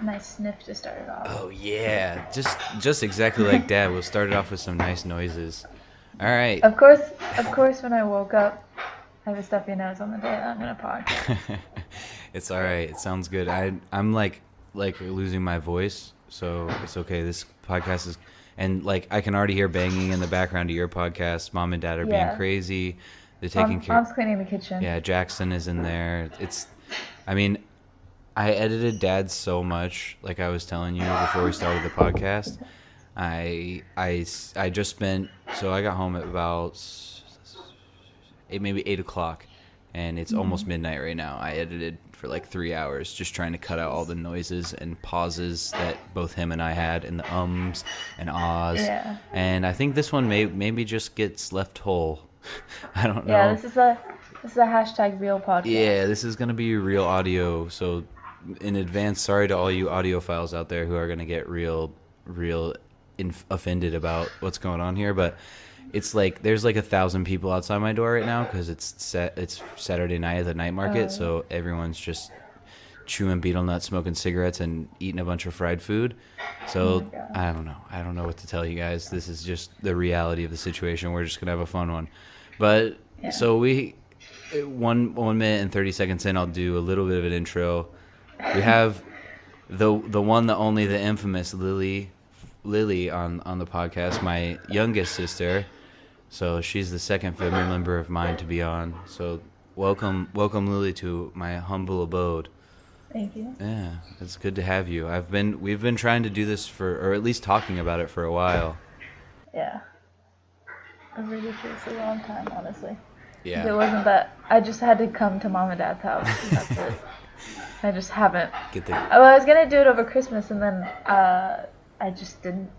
nice sniff to start it off. Oh yeah, just exactly like Dad. We'll start it off with some nice noises. All right. Of course, when I woke up, I have a stuffy nose on the day that I'm gonna podcast. It's all right. It sounds good. I'm like losing my voice, so it's okay. This podcast is, and like I can already hear banging in the background of your podcast. Mom and Dad are being crazy. They're taking care. Mom's cleaning the kitchen. Yeah, Jackson is in there. I mean, I edited Dad so much, like I was telling you before we started the podcast. I just spent, so I got home at about maybe 8 o'clock, and it's almost midnight right now. I edited for like 3 hours, just trying to cut out all the noises and pauses that both him and I had, and the ums and ahs. Yeah. And I think this one maybe just gets left whole. I don't know. Yeah, this is a hashtag real podcast. Yeah, this is gonna be real audio. So in advance, sorry to all you audiophiles out there who are gonna get real offended about what's going on here, but it's like there's like 1,000 people outside my door right now because it's Saturday night at the night market, so everyone's just chewing beetle nuts, smoking cigarettes, and eating a bunch of fried food. So I don't know what to tell you guys. This is just the reality of the situation. We're just gonna have a fun one, but so we 1 minute and 30 seconds in, I'll do a little bit of an intro. We have the one, the only, the infamous Lily on the podcast, my youngest sister. So she's the second family member of mine to be on. So welcome Lily to my humble abode. Thank you. Yeah, it's good to have you. We've been trying to do this or at least talking about it for a while. Yeah. A ridiculously long time, honestly. Yeah. If it wasn't that, I just had to come to Mom and Dad's house. That's it. I just haven't. Well, I was gonna do it over Christmas, and then I just didn't.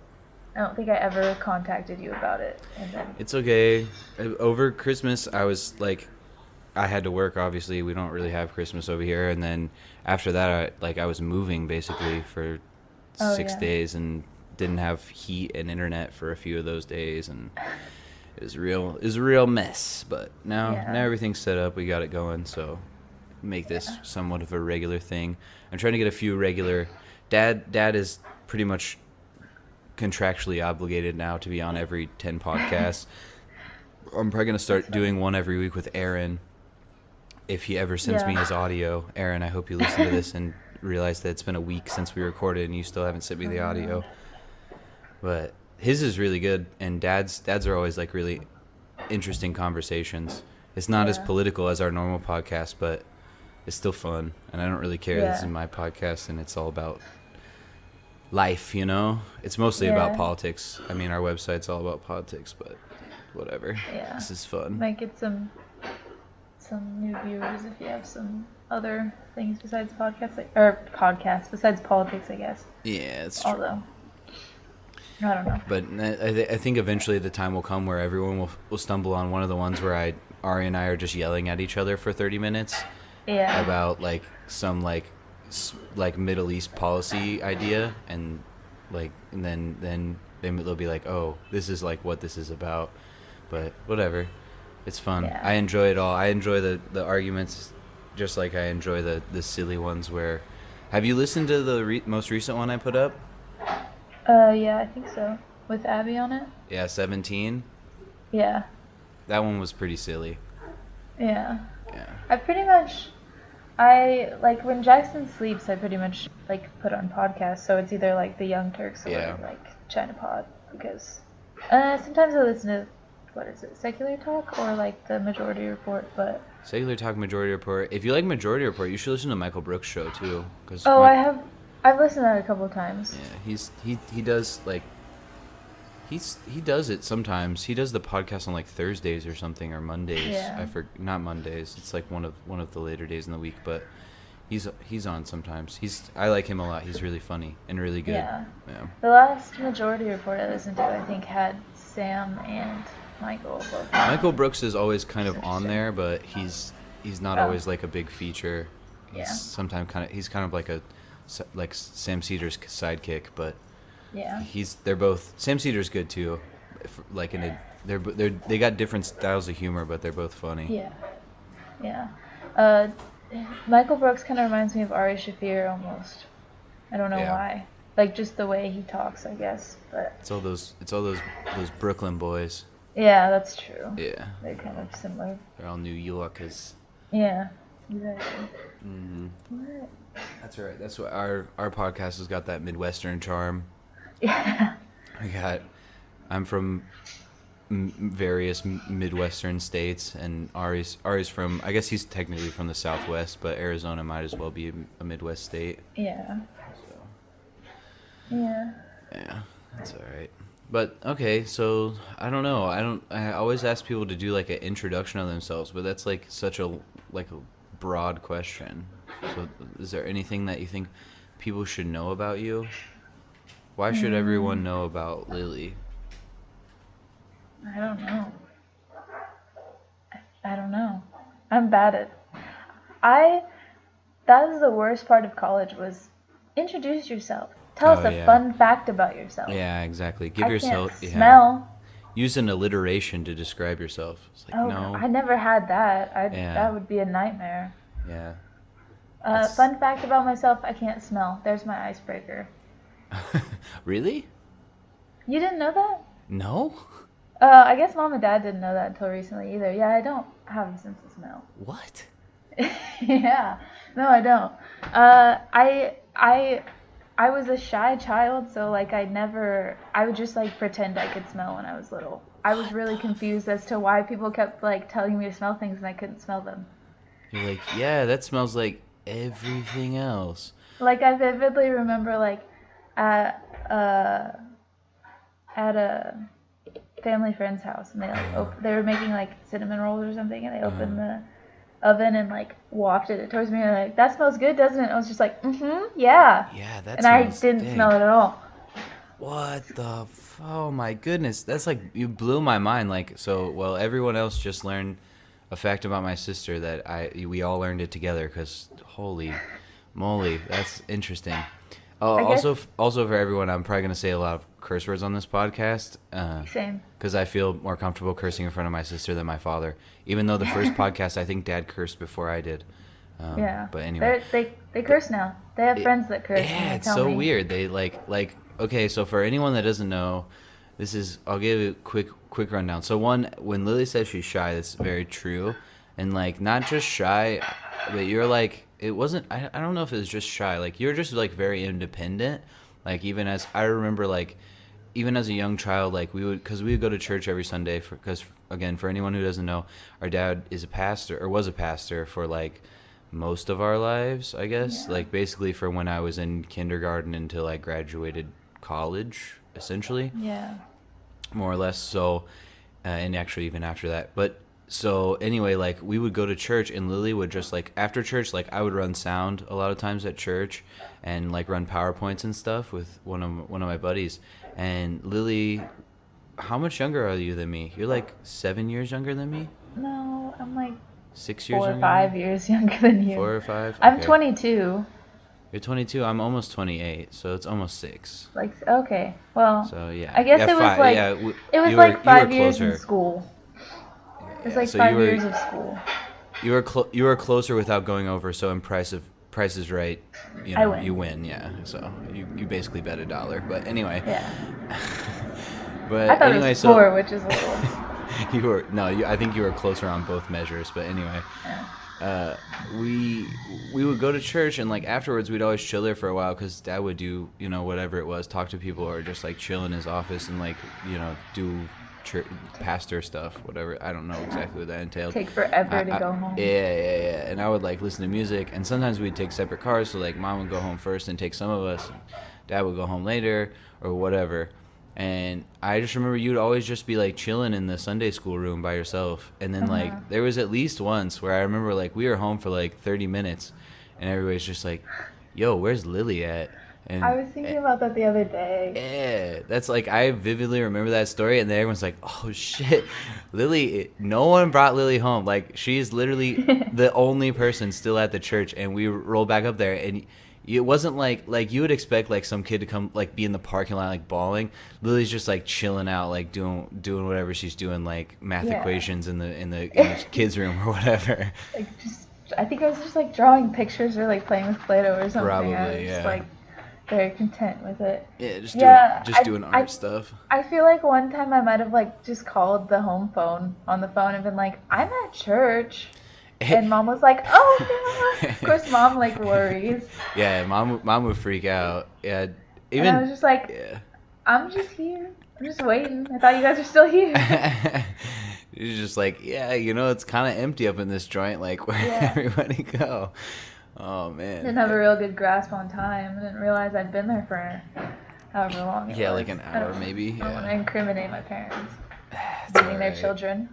I don't think I ever contacted you about it, and then. It's okay. Over Christmas, I was like, I had to work. Obviously, we don't really have Christmas over here, and then after that, I was moving basically for 6 days and didn't have heat and internet for a few of those days, and it was a real mess. But now everything's set up. We got it going, so make this somewhat of a regular thing. I'm trying to get a few regular. Dad is pretty much contractually obligated now to be on every 10 podcasts. I'm probably gonna start doing one every week with Aaron. If he ever sends me his audio, Aaron, I hope you listen to this and realize that it's been a week since we recorded and you still haven't sent me the audio. But his is really good, and Dad's are always like really interesting conversations. It's not as political as our normal podcast, but it's still fun, and I don't really care. This is my podcast, and it's all about life, you know? It's mostly about politics. I mean, our website's all about politics, but whatever. Yeah. This is fun. Might get some new viewers if you have some other things besides podcasts, besides politics, I guess. Yeah, it's true. Although, I don't know. But I think eventually the time will come where everyone will stumble on one of the ones where Ari and I are just yelling at each other for 30 minutes about like some like Middle East policy idea, and then they'll be like, oh, this is like what this is about. But whatever, it's fun. I enjoy it all. I enjoy the arguments just like I enjoy the silly ones. Where have you listened to the most recent one I put up? Yeah, I think so. With Abby on it? Yeah, 17. Yeah. That one was pretty silly. Yeah. Yeah. I like when Jackson sleeps, I pretty much like put on podcasts, so it's either like the Young Turks or like ChinaPod, because sometimes I listen to, what is it, Secular Talk or like the Majority Report, but Secular Talk, Majority Report. If you like Majority Report, you should listen to Michael Brooks' show too. I've listened to that a couple of times. Yeah, he does like he does it sometimes. He does the podcast on like Thursdays or something, or Mondays. Yeah. Not Mondays. It's like one of the later days in the week, but he's on sometimes. I like him a lot. He's really funny and really good. Yeah. The last Majority Report I listened to, I think, had Sam and Michael both. Michael Brooks is always kind of on there, but he's not always like a big feature. He's he's kind of like Sam Cedar's sidekick, but they're both. Sam Cedar's good too, they got different styles of humor, but they're both funny. Yeah. Michael Brooks kind of reminds me of Ari Shaffir almost. I don't know why. Like just the way he talks, I guess. But it's all those Brooklyn boys. Yeah, that's true. Yeah. They're kind of similar. They're all New Yorkers. Yeah, exactly. What? That's right. That's what our podcast has got, that Midwestern charm. Yeah. I'm from various Midwestern states, and Ari's from, I guess he's technically from the Southwest, but Arizona might as well be a Midwest state. Yeah. So. Yeah. Yeah, that's all right. But okay, so I don't know. I always ask people to do like an introduction of themselves, but that's like such a broad question. So is there anything that you think people should know about you? Why should everyone know about Lily? I don't know. I don't know. I'm bad at. That was the worst part of college, was introduce yourself. Tell us a fun fact about yourself. Yeah, exactly. Give yourself. Can't smell. Use an alliteration to describe yourself. It's like, no. I never had that. That would be a nightmare. Yeah. Fun fact about myself: I can't smell. There's my icebreaker. Really? You didn't know that? No. I guess Mom and Dad didn't know that until recently either. Yeah, I don't have a sense of smell. What? Yeah. No, I don't. I was a shy child, so like I would just like pretend I could smell when I was little. I was really confused as to why people kept like telling me to smell things and I couldn't smell them. You're like, yeah, that smells like everything else. Like I vividly remember like at a family friend's house, and they were making like cinnamon rolls or something, and they opened the oven and like wafted it towards me, and like, that smells good, doesn't it? I was just like, yeah. Yeah, that and smells I didn't smell it at all. What the? Oh my goodness, that's like, you blew my mind. Like, so well, everyone else just learned a fact about my sister that we all learned it together, because holy moly, that's interesting. Oh, also for everyone, I'm probably gonna say a lot of curse words on this podcast. Same. Because I feel more comfortable cursing in front of my sister than my father. Even though the first podcast, I think Dad cursed before I did. Yeah. But anyway, they curse now. They have friends that curse. Yeah, it's so weird. They like. Okay, so for anyone that doesn't know, I'll give you a quick rundown. So one, when Lily says she's shy, that's very true, and like not just shy, but you're like. It wasn't, I don't know if it was just shy. Like, you're just, like, very independent. Like, even as, I remember, like, even as a young child, like, we would go to church every Sunday, because, again, for anyone who doesn't know, our dad is a pastor, or was a pastor for, like, most of our lives, I guess. Yeah. Like, basically for when I was in kindergarten until I graduated college, essentially. Yeah. More or less, so, and actually even after that. But, so anyway, like we would go to church, and Lily would just like after church, like I would run sound a lot of times at church, and like run PowerPoints and stuff with one of my buddies. And Lily, how much younger are you than me? You're like 7 years younger than me? No, I'm like 6 years 4 or 5 years younger than you. 4 or 5? I'm 22. You're 22. I'm almost 28, so it's almost 6. Like, okay, well. So yeah. I guess it was like it was like 5 years in school. It's like so 5 years of school. You were closer without going over. So in Price is Right, you win. Yeah. So you basically bet $1. But anyway. Yeah. But I thought anyway, it was 4, which is a little. I think you were closer on both measures. But anyway. Yeah. We would go to church, and like afterwards we'd always chill there for a while, because Dad would do whatever it was, talk to people, or just like chill in his office and like do pastor stuff, whatever. I don't know exactly what that entailed. Take forever to go home. Yeah. And I would like listen to music, and sometimes we'd take separate cars, so like Mom would go home first and take some of us, and Dad would go home later or whatever. And I just remember you'd always just be like chilling in the Sunday school room by yourself. And then like there was at least once where I remember like we were home for like 30 minutes, and everybody's just like, yo, where's Lily at? And I was thinking about that the other day. Yeah, that's like, I vividly remember that story, and then everyone's like, oh shit, Lily, no one brought Lily home. Like, she's literally the only person still at the church, and we roll back up there, and it wasn't like you would expect like some kid to come like be in the parking lot like bawling. Lily's just like chilling out, like doing whatever she's doing, like math equations in the kids room or whatever. Like I think I was just like drawing pictures or like playing with Play-Doh or something. Probably, I was just like very content with it. Yeah, just Yeah, doing art stuff. I feel like one time I might have like just called the home phone on the phone and been like, I'm at church. And mom was like, oh no. Of course mom like worries. Yeah, mom would freak out. Yeah, And I even was just like, yeah. I'm just here. I'm just waiting. I thought you guys were still here. He's just like, yeah, it's kind of empty up in this joint. Like, where everybody go? Oh man. Didn't have a real good grasp on time. I didn't realize I'd been there for however long it was. Yeah, like an hour maybe. I don't want to incriminate my parents. Beating their children.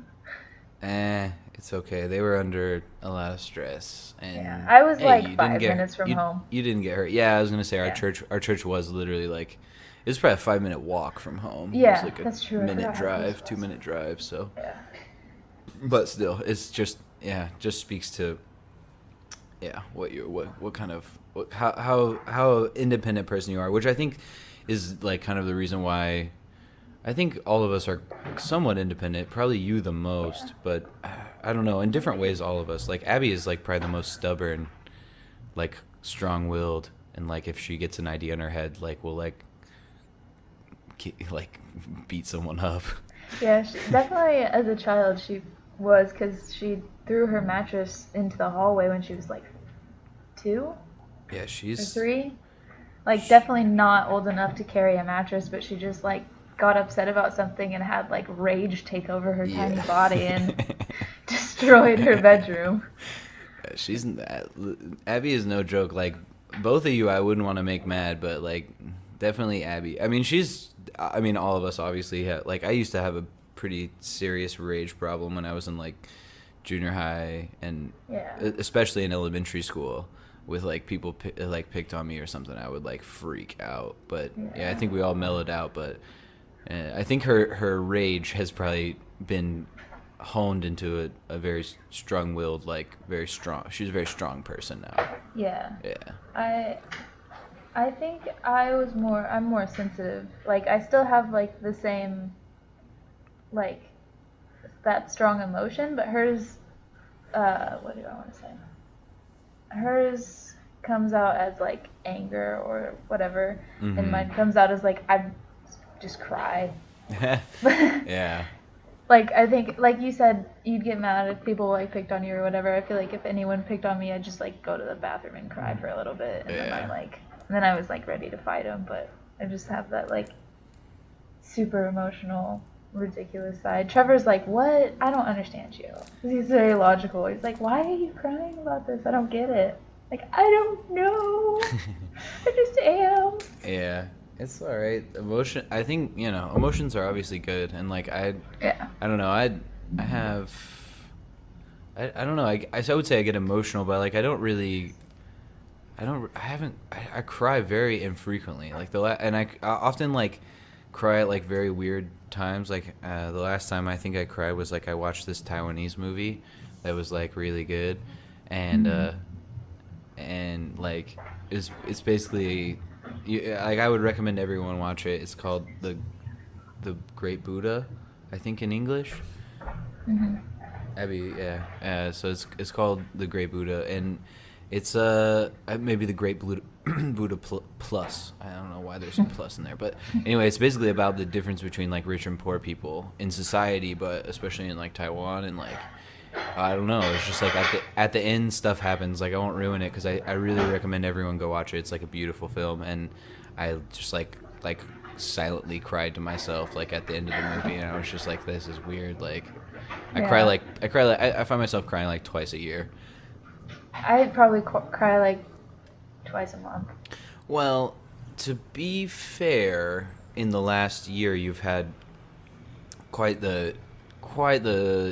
It's okay. They were under a lot of stress, and I was like 5 minutes from home. You didn't get hurt. Yeah, I was gonna say our church was literally like, it was probably a 5-minute walk from home. Yeah, it was like that's true. 2-minute drive. So, yeah. But still, it's just just speaks to what kind of how independent person you are, which I think is like kind of the reason why I think all of us are somewhat independent, probably you the most, but I don't know, in different ways all of us. Like Abby is like probably the most stubborn, like strong-willed, and like if she gets an idea in her head, like will like beat someone up. Yeah, definitely as a child she was, because she threw her mattress into the hallway when she was like 2. Yeah, she's or 3. Like definitely not old enough to carry a mattress, but she just like got upset about something and had like rage take over her tiny body and destroyed her bedroom. She's Abby is no joke. Like both of you I wouldn't want to make mad, but like definitely Abby. I mean all of us obviously have, like I used to have a pretty serious rage problem when I was in like junior high and especially in elementary school, with like people picked on me or something. I would like freak out. But I think we all mellowed out, but I think her rage has probably been honed into a very strong-willed, like very strong. She's a very strong person now. Yeah. I think I'm more sensitive. Like I still have like the same like that strong emotion, but hers what do I want to say? Hers comes out as like anger or whatever, and mine comes out as like I just cry. Yeah. Like I think, like you said, you'd get mad if people like picked on you or whatever. I feel like if anyone picked on me, I'd just like go to the bathroom and cry for a little bit, and then I was like ready to fight them. But I just have that like super emotional, ridiculous side. Trevor's like, what? I don't understand you. He's very logical. He's like, why are you crying about this? I don't get it. Like, I don't know. I just am. Yeah. It's all right. I think, emotions are obviously good, and like I don't know. I don't know. I would say I get emotional, but like I cry very infrequently. Like I often like cry at like very weird times. Like the last time I think I cried was like I watched this Taiwanese movie that was like really good, and like it's basically. Like I would recommend everyone watch it. It's called the Great Buddha, I think in English. Abby, yeah. So it's called the Great Buddha, and it's maybe the Great Buddha plus. I don't know why there's a plus in there, but anyway, it's basically about the difference between like rich and poor people in society, but especially in like Taiwan, and like I don't know. It's just like at the end stuff happens. Like I won't ruin it because I really recommend everyone go watch it. It's like a beautiful film, and I just like silently cried to myself like at the end of the movie, and I was just like, this is weird. Like I find myself crying like twice a year. I probably cry like twice a month. Well, to be fair, in the last year you've had quite the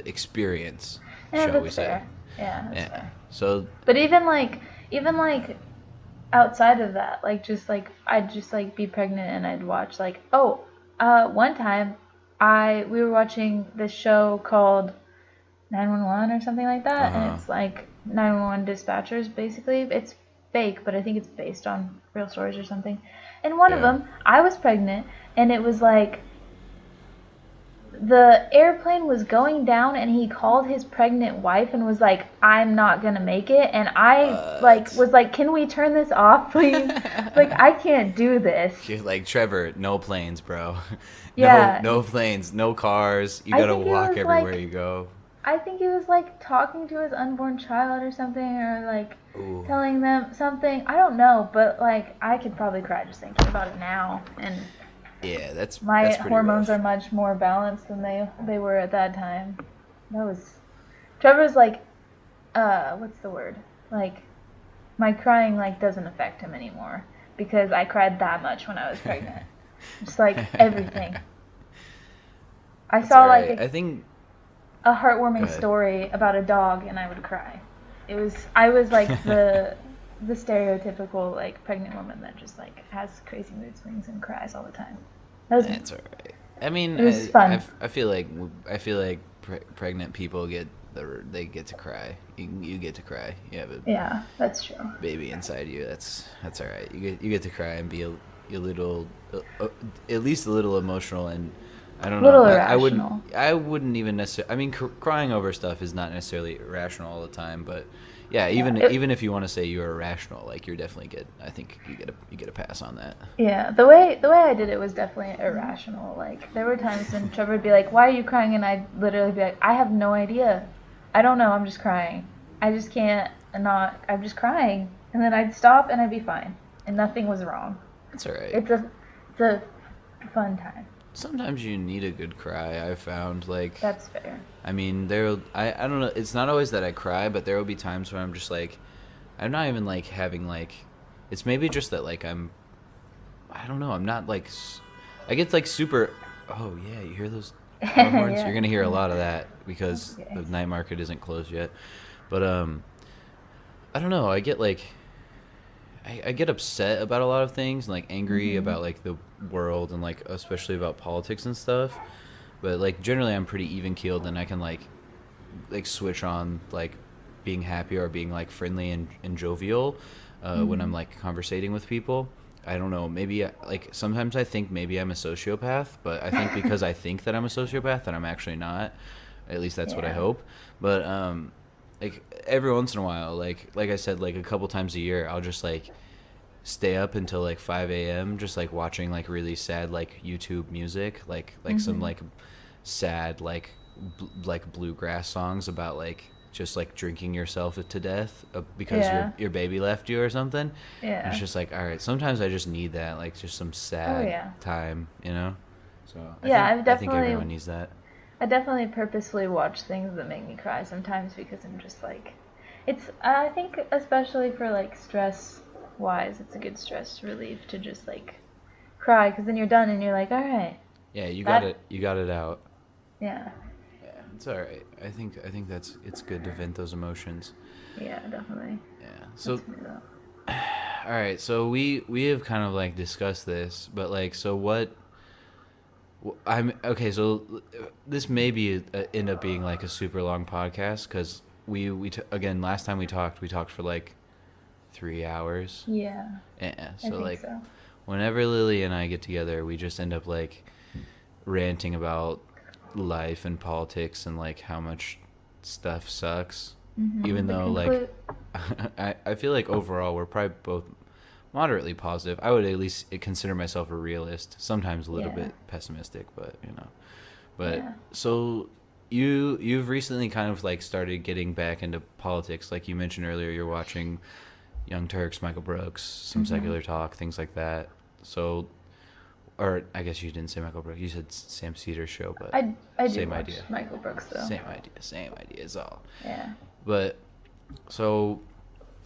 experience. Shall we say? Fair. Yeah. That's fair. So. But even like outside of that, like just like I'd just like be pregnant and I'd watch like one time we were watching this show called 911 or something like that, and it's like 911 dispatchers basically. It's fake, but I think it's based on real stories or something. And one of them, I was pregnant, and it was like the airplane was going down and he called his pregnant wife and was like, I'm not gonna make it. And I was like, can we turn this off, please? Like, I can't do this. You're like, Trevor, no planes, bro. Yeah. No planes, no cars. You I gotta think it walk was everywhere like you go. I think he was like talking to his unborn child or something, or like Ooh. telling them something. I don't know, but like I could probably cry just thinking about it now. And Yeah, that's my pretty hormones rough. are much more balanced than they were at that time. That was Trevor's like what's the word? Like my crying like doesn't affect him anymore because I cried that much when I was pregnant. Just like everything. I That's saw all right. like I think. a Go heartwarming ahead. story about a dog and I would cry. I was like the stereotypical like pregnant woman that just like has crazy mood swings and cries all the time. That was me. That's all right. I mean, It was fun. I feel like pregnant people they get to cry. You get to cry. You have a Yeah, that's true. baby inside you. That's all right. You get to cry and be a little, at least a little emotional. And I don't A know. little I irrational. I wouldn't even necessarily. I mean, crying over stuff is not necessarily rational all the time, but yeah, Yeah. even if you want to say you're irrational, like you're definitely good. I think you get a pass on that. Yeah, the way I did it was definitely irrational. Like there were times when Trevor would be like, "Why are you crying?" and I'd literally be like, "I have no idea. I don't know. I'm just crying. I just can't not. I'm just crying." And then I'd stop and I'd be fine, and nothing was wrong. That's all right. It's a fun time. Sometimes you need a good cry. I've found like That's fair. I mean I don't know. It's not always that I cry, but there will be times when I'm just like I'm not even like having like it's maybe just that like I don't know. I'm not like I get like super. Oh yeah, you hear those car horns? Yeah. You're gonna hear a lot of that because Okay. the night market isn't closed yet. But I don't know. I get like I get upset about a lot of things and like angry Mhm. about like the world and like especially about politics and stuff. But like generally, I'm pretty even keeled and I can like switch on like being happy or being like friendly and jovial when I'm Mhm. like conversating with people. I don't know. Maybe like sometimes I think maybe I'm a sociopath, but I think because I think that I'm a sociopath, that I'm actually not. At least that's what I Yeah. hope. But like every once in a while, like I said, like a couple times a year, I'll just like stay up until like 5 a.m. just like watching like really sad like YouTube music, like some Mhm. like sad like bluegrass songs about like just like drinking yourself to death because Yeah. your baby left you or something. And it's Yeah. just like all right, sometimes I just need that like just some Oh sad yeah. time, you know. So Yeah, I think everyone needs that. I definitely purposefully watch things that make me cry sometimes because I'm just like, it's, I think especially for like stress wise, it's a good stress relief to just like cry because then you're done and you're like, all right, Yeah, that, you got it out. yeah, Yeah, it's all right. I think that's it's good to vent those emotions. yeah, definitely. Yeah. So That's me though. all right, so we have kind of like discussed this, but like so what I'm okay, so this may be end up being like a super long podcast cuz again last time we talked for like 3 hours. Yeah, Yeah, I so think like so. whenever Lily and I get together, we just end up like ranting about life and politics and like how much stuff sucks. Even The though like conclude, I feel like overall we're probably both moderately positive. I would at least consider myself a realist. Sometimes a little yeah, bit pessimistic, but you know. But yeah. so you've recently kind of like started getting back into politics. Like you mentioned earlier, you're watching Young Turks, Michael Brooks, some Mhm. secular talk, things like that. So, or I guess you didn't say Michael Brooks. You said Sam Cedar's show, but I do same watch idea. Michael Brooks though. Same idea is all. Yeah. But so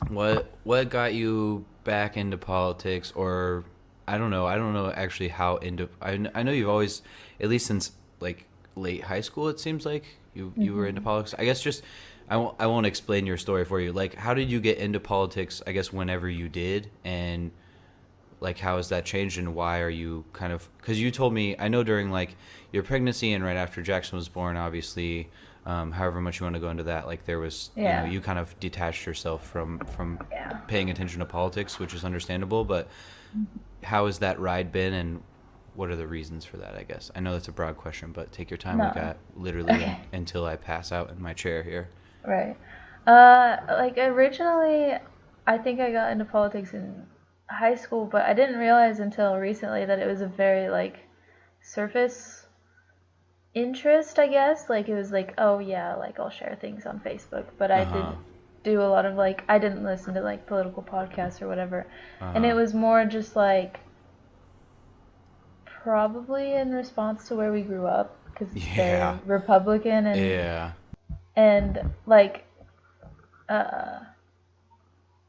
what got you back into politics or I don't know actually how into I know you've always at least since like late high school it seems like you were into Mhm. politics. I guess just I won't explain your story for you. Like how did you get into politics I guess whenever you did and like how has that changed and why are you kind of because you told me I know during like your pregnancy and right after Jackson was born obviously however much you want to go into that like there was you know Yeah. you kind of detached yourself from Yeah. paying attention to politics which is understandable but how has that ride been and what are the reasons for that, I guess? I know that's a broad question, but take your time. We No. got literally Okay. until I pass out in my chair here. Right. Like originally, I think I got into politics in high school, but I didn't realize until recently that it was a very like surface interest, I guess. Like it was like, oh yeah, like I'll share things on Facebook, but I Uh-huh. didn't do a lot of like I didn't listen to like political podcasts or whatever. And it Uh-huh. was more just like probably in response to where we grew up because it's very Yeah. Republican Yeah. and uh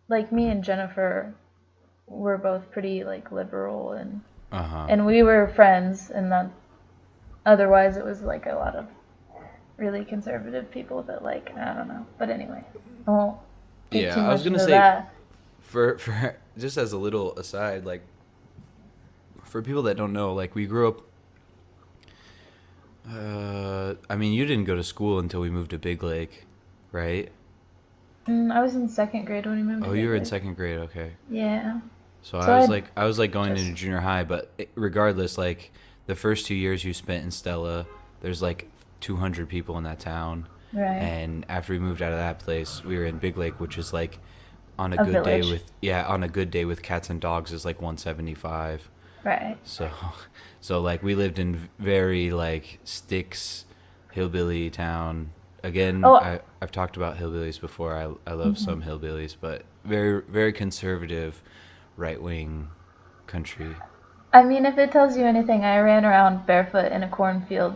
like me and Jennifer were both pretty like liberal Uh-huh. and we were friends and that otherwise it was like a lot of really conservative people that like I don't know. But anyway, I won't get Yeah, too I was much gonna into say that. for just as a little aside, like for people that don't know, like we grew up. I mean, you didn't go to school until we moved to Big Lake, right? I was in second grade when we moved to Oh, you Big were in Lake. second grade, okay. Yeah. So So I I was like going into just junior high, but regardless, like the first 2 years you spent in Stella, there's like 200 people in that town, right and after we moved out of that place, we were in Big Lake, which is like on a a good day village. with on a good day with cats and dogs is like 175. Right. So, so like we lived in very like sticks, hillbilly town. Again, Oh. I've talked about hillbillies before. I love Mhm. some hillbillies, but very conservative, right wing country. I mean, if it tells you anything, I ran around barefoot in a cornfield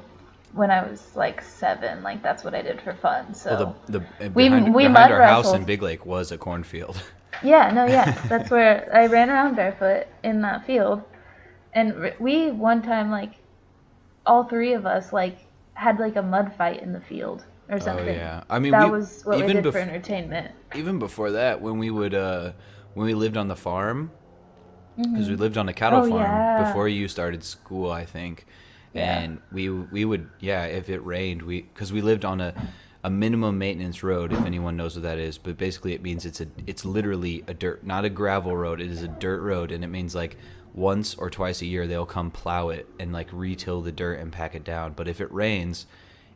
when I was like 7. Like that's what I did for fun. Well, So the we behind mud our house in wrestled. Big Lake was a cornfield. Yeah, no, yeah. That's where I ran around barefoot in that field. And we one time like all three of us like had like a mud fight in the field or Oh something. yeah, I mean That we was what we even did for bef- entertainment. even before that when we lived on the farm, because we Mhm. lived on a cattle Oh farm yeah. before you started school, I think. Yeah. And we would, yeah, if it rained, because we lived on a minimum maintenance road, if anyone knows what that is, but basically it means it's literally a dirt, not a gravel road, it is a dirt road, and it means like once or twice a year they'll come plow it and like retill the dirt and pack it down. But if it rains,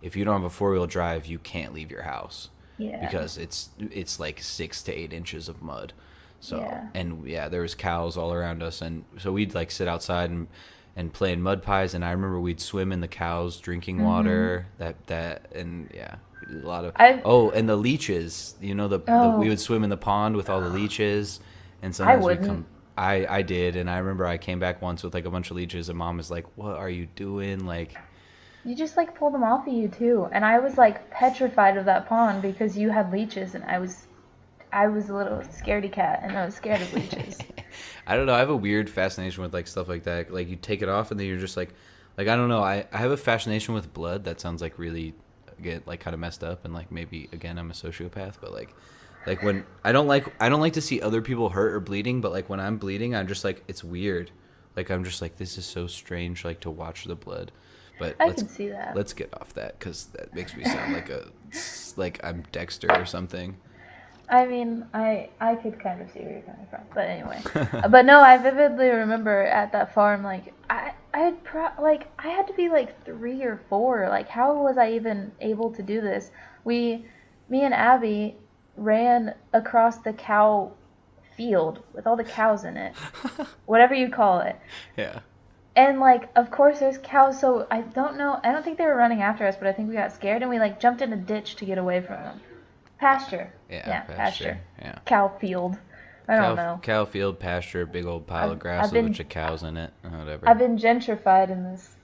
if you don't have a four-wheel drive, you can't leave your house Yeah. because it's like 6 to 8 inches of mud. So, Yeah. and yeah, there was cows all around us, and so we'd like sit outside and play in mud pies, and I remember we'd swim in the cows drinking Mhm. water. And yeah, we did a lot of. I Oh, and the leeches. You know the we oh, would swim in the pond with all the leeches, and I sometimes we'd wouldn't. come. I did, and I remember I came back once with like a bunch of leeches, and mom was like, "What are you doing?" Like, You just like pulled them off of you too. And I was like petrified of that pond because you had leeches and I was a little scaredy cat and I was scared of leeches. I don't know. I have a weird fascination with like stuff like that. Like you take it off and then you're just like I don't know. I have a fascination with blood. That sounds like really, again, like kind of messed up, and like maybe again I'm a sociopath. But like when I don't like to see other people hurt or bleeding. But like when I'm bleeding, I'm just like it's weird. Like I'm just like this is so strange. Like to watch the blood. But I could see that. let's get off that because that makes me sound like I'm Dexter or something. I mean, I could kind of see where you're coming from, but anyway. But no, I vividly remember at that farm, like I had to be like 3 or 4. Like, how was I even able to do this? Me and Abby ran across the cow field with all the cows in it, whatever you call it. Yeah. And like, of course, there's cows, so I don't know. I don't think they were running after us, but I think we got scared and we like jumped in a ditch to get away from them. Pasture. Yeah, Yeah, pasture. pasture. Yeah. Cow field. I don't know. Cow field, pasture, big old pile of I've grass I've with a been bunch of cows in it, or I've whatever. been gentrified in this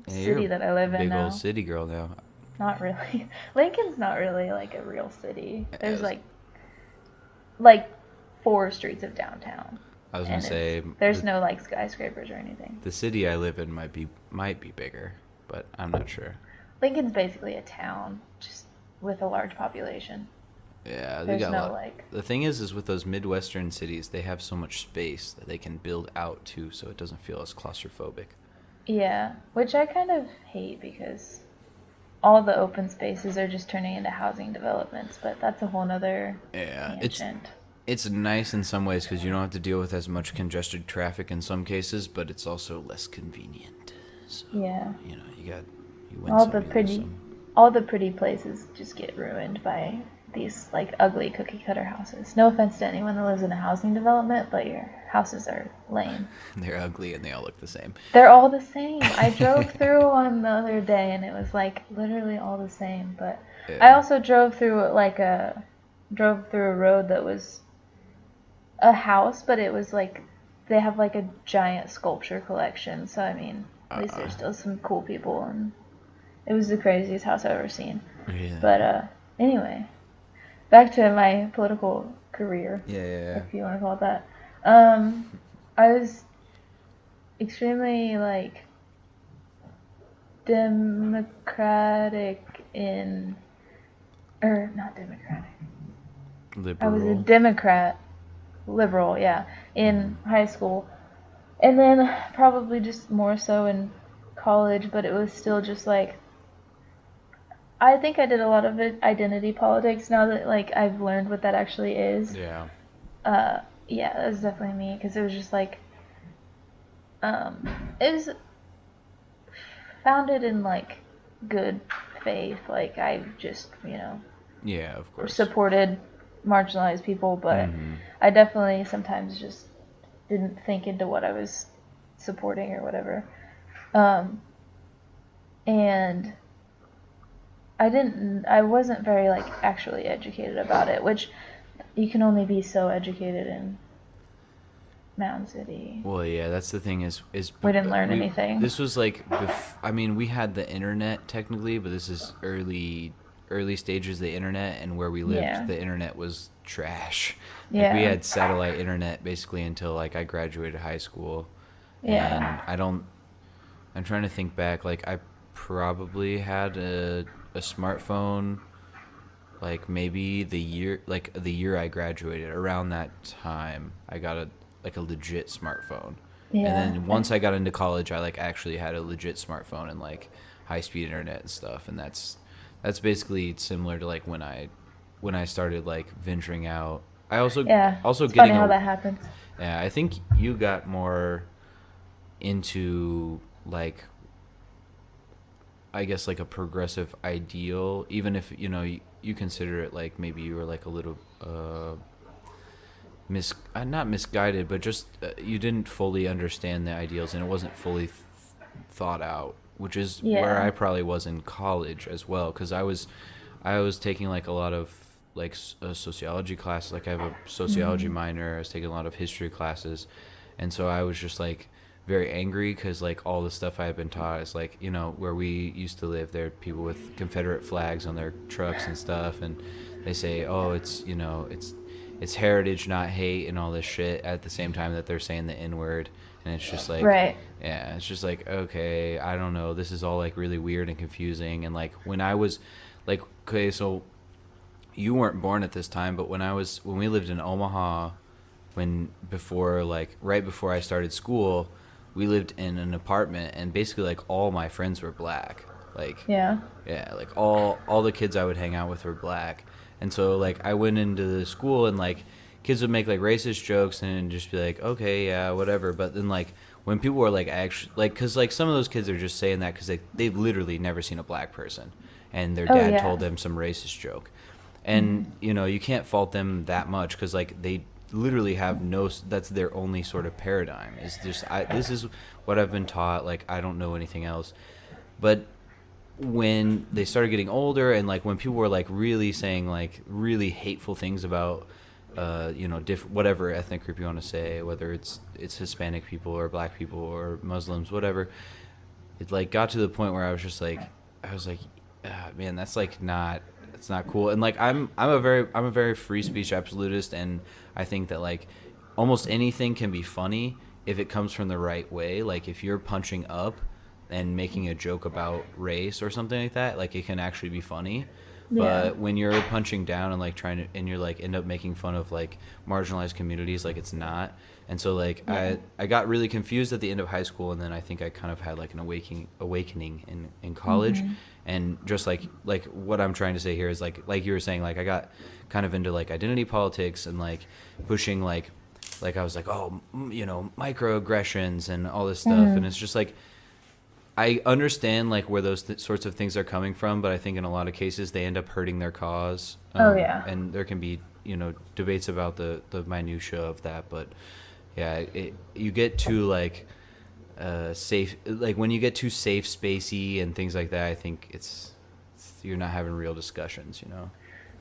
Yeah, you're city a that I live in big old now. city girl now. Not really. Lincoln's not really like a real city. I There's was, like 4 streets of downtown, I was gonna and say there's no like skyscrapers or anything. the city I live in might be bigger, but I'm not sure. Lincoln's basically a town, just with a large population. Yeah, they There's got a no lot. like The thing is with those midwestern cities, they have so much space that they can build out to, so it doesn't feel as claustrophobic. yeah, which I kind of hate because all the open spaces are just turning into housing developments, but that's a whole nother Yeah, tangent. It's nice in some ways because you don't have to deal with as much congested traffic in some cases, but it's also less convenient. So, Yeah. you win All some, the you lose pretty some. all the pretty places just get ruined by these like ugly cookie cutter houses. No offense to anyone that lives in a housing development, but your houses are lame. They're ugly and they all look the same. They're all the same. I drove through one the other day and it was like literally all the same. But I Yeah. also drove through a road that was a house, but it was like they have like a giant sculpture collection. So I mean, at least there's still some cool people, and it was the craziest house I've ever seen. Yeah. But anyway, back to my political career, Yeah. if you want to call it that. I was extremely like democratic in, or not democratic. I was a Liberal. Democrat, liberal, yeah, in high school. And then probably just more so in college, but it was still just like I think I did a lot of it identity politics now that like I've learned what that actually is. Yeah. Yeah, that was definitely me because it was just like it was founded in like good faith. Like I just, Yeah, of course. supported marginalized people, but Mm-hmm. I definitely sometimes just didn't think into what I was supporting or whatever. And I wasn't very like actually educated about it, which you can only be so educated in Mound City. Well, yeah, that's the thing We didn't learn anything. this was like I mean, we had the internet technically, but this is early stages of the internet, and where we lived, Yeah. the internet was trash. Like we Yeah. had satellite internet basically until like I graduated high school. And Yeah. I'm trying to think back, like I probably had a smartphone like maybe the year I graduated. Around that time I got a legit smartphone. And Yeah. then once I got into college, I like actually had a legit smartphone and like high speed internet and stuff. And that's basically similar to like when I started like venturing out. I Yeah. also It's funny getting how a that happens. yeah, I think you got more into like I guess like a progressive ideal, even if you consider it like maybe you were like a little not misguided, but just you didn't fully understand the ideals and it wasn't fully thought out, which is where Yeah. I probably was in college as well, because I was taking like a lot of like sociology classes. Like I have a sociology minor. I was taking a lot of history classes, and so I was just like very angry because like all the stuff I had been taught is like where we used to live, there are people with Confederate flags on their trucks and stuff, and they say, oh, it's heritage, not hate, and all this shit at the same time that they're saying the N word, and it's just like, Right. yeah, it's just like, okay, I don't know, this is all like really weird and confusing. And like when I was like, okay, so you weren't born at this time, but when we lived in Omaha, right before I started school, we lived in an apartment, and basically like all my friends were black. Like Yeah. yeah, like all the kids I would hang out with were black. And so like I went into the school, and like kids would make like racist jokes and just be like, okay, yeah, whatever. But then like when people were like actually like, cuz like some of those kids are just saying that cuz they've literally never seen a black person, and their Oh dad yeah. told them some racist joke. And you can't fault them that much cuz like they literally have no, that's their only sort of paradigm, is just this is what I've been taught, like I don't know anything else. But when they started getting older, and like when people were like really saying like really hateful things about different, whatever ethnic group you want to say, whether it's Hispanic people or black people or Muslims, whatever, it like got to the point where I was like, man, that's like not, it's not cool. And like I'm a very free speech absolutist, and I think that like almost anything can be funny if it comes from the right way. Like if you're punching up and making a joke about race or something like that, like it can actually be funny. Yeah. But when you're punching down and like trying to, and you're like end up making fun of like marginalized communities, like it's not. And so like Yeah. I got really confused at the end of high school, and then I think I kind of had like an awakening in college. Mhm. And just like what I'm trying to say here is like you were saying, like I got kind of into like identity politics and like pushing like I was like, oh, you know, microaggressions and all this stuff. And Mhm. it's just like I understand like where those sorts of things are coming from, but I think in a lot of cases they end up hurting their cause. Oh yeah. And there can be, you know, debates about the minutia of that, but yeah, you get too like safe, like when you get too safe spacey and things like that. I think you're not having real discussions, you know.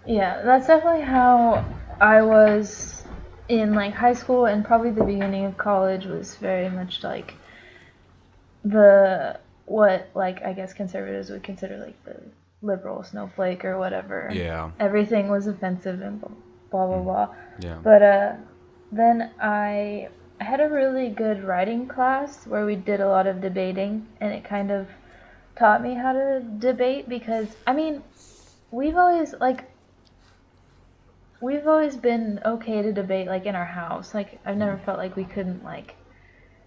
Yeah, that's definitely how I was in like high school, and probably the beginning of college was very much like the what like I guess conservatives would consider like the liberal snowflake or whatever. Yeah. Everything was offensive and blah blah Mm. blah. Yeah. But then I had a really good writing class where we did a lot of debating, and it kind of taught me how to debate because I mean, we've always like we've always been okay to debate like in our house. Like I've never felt like we couldn't like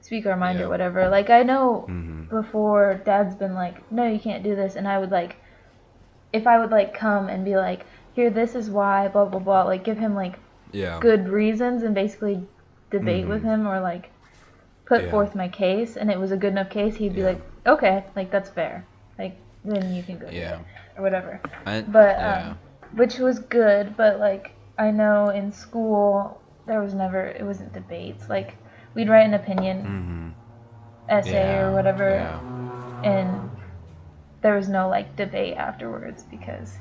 speak our mind or Yeah. whatever. Like I know Mm-hmm. before Dad's been like, no, you can't do this, and I would like, if I would like come and be like, here, this is why, blah blah blah, like give him like Yeah. good reasons and basically debate with Mm-hmm. him or like put Yeah. forth my case, and it was a good enough case, he'd be Yeah. like, okay, like that's fair, like then you can go do Yeah. it or whatever. I, But yeah. which was good, but like I know in school there was never, it wasn't debates. Like we'd write an opinion Mm-hmm. essay or Yeah. whatever, Yeah. and there was no like debate afterwards because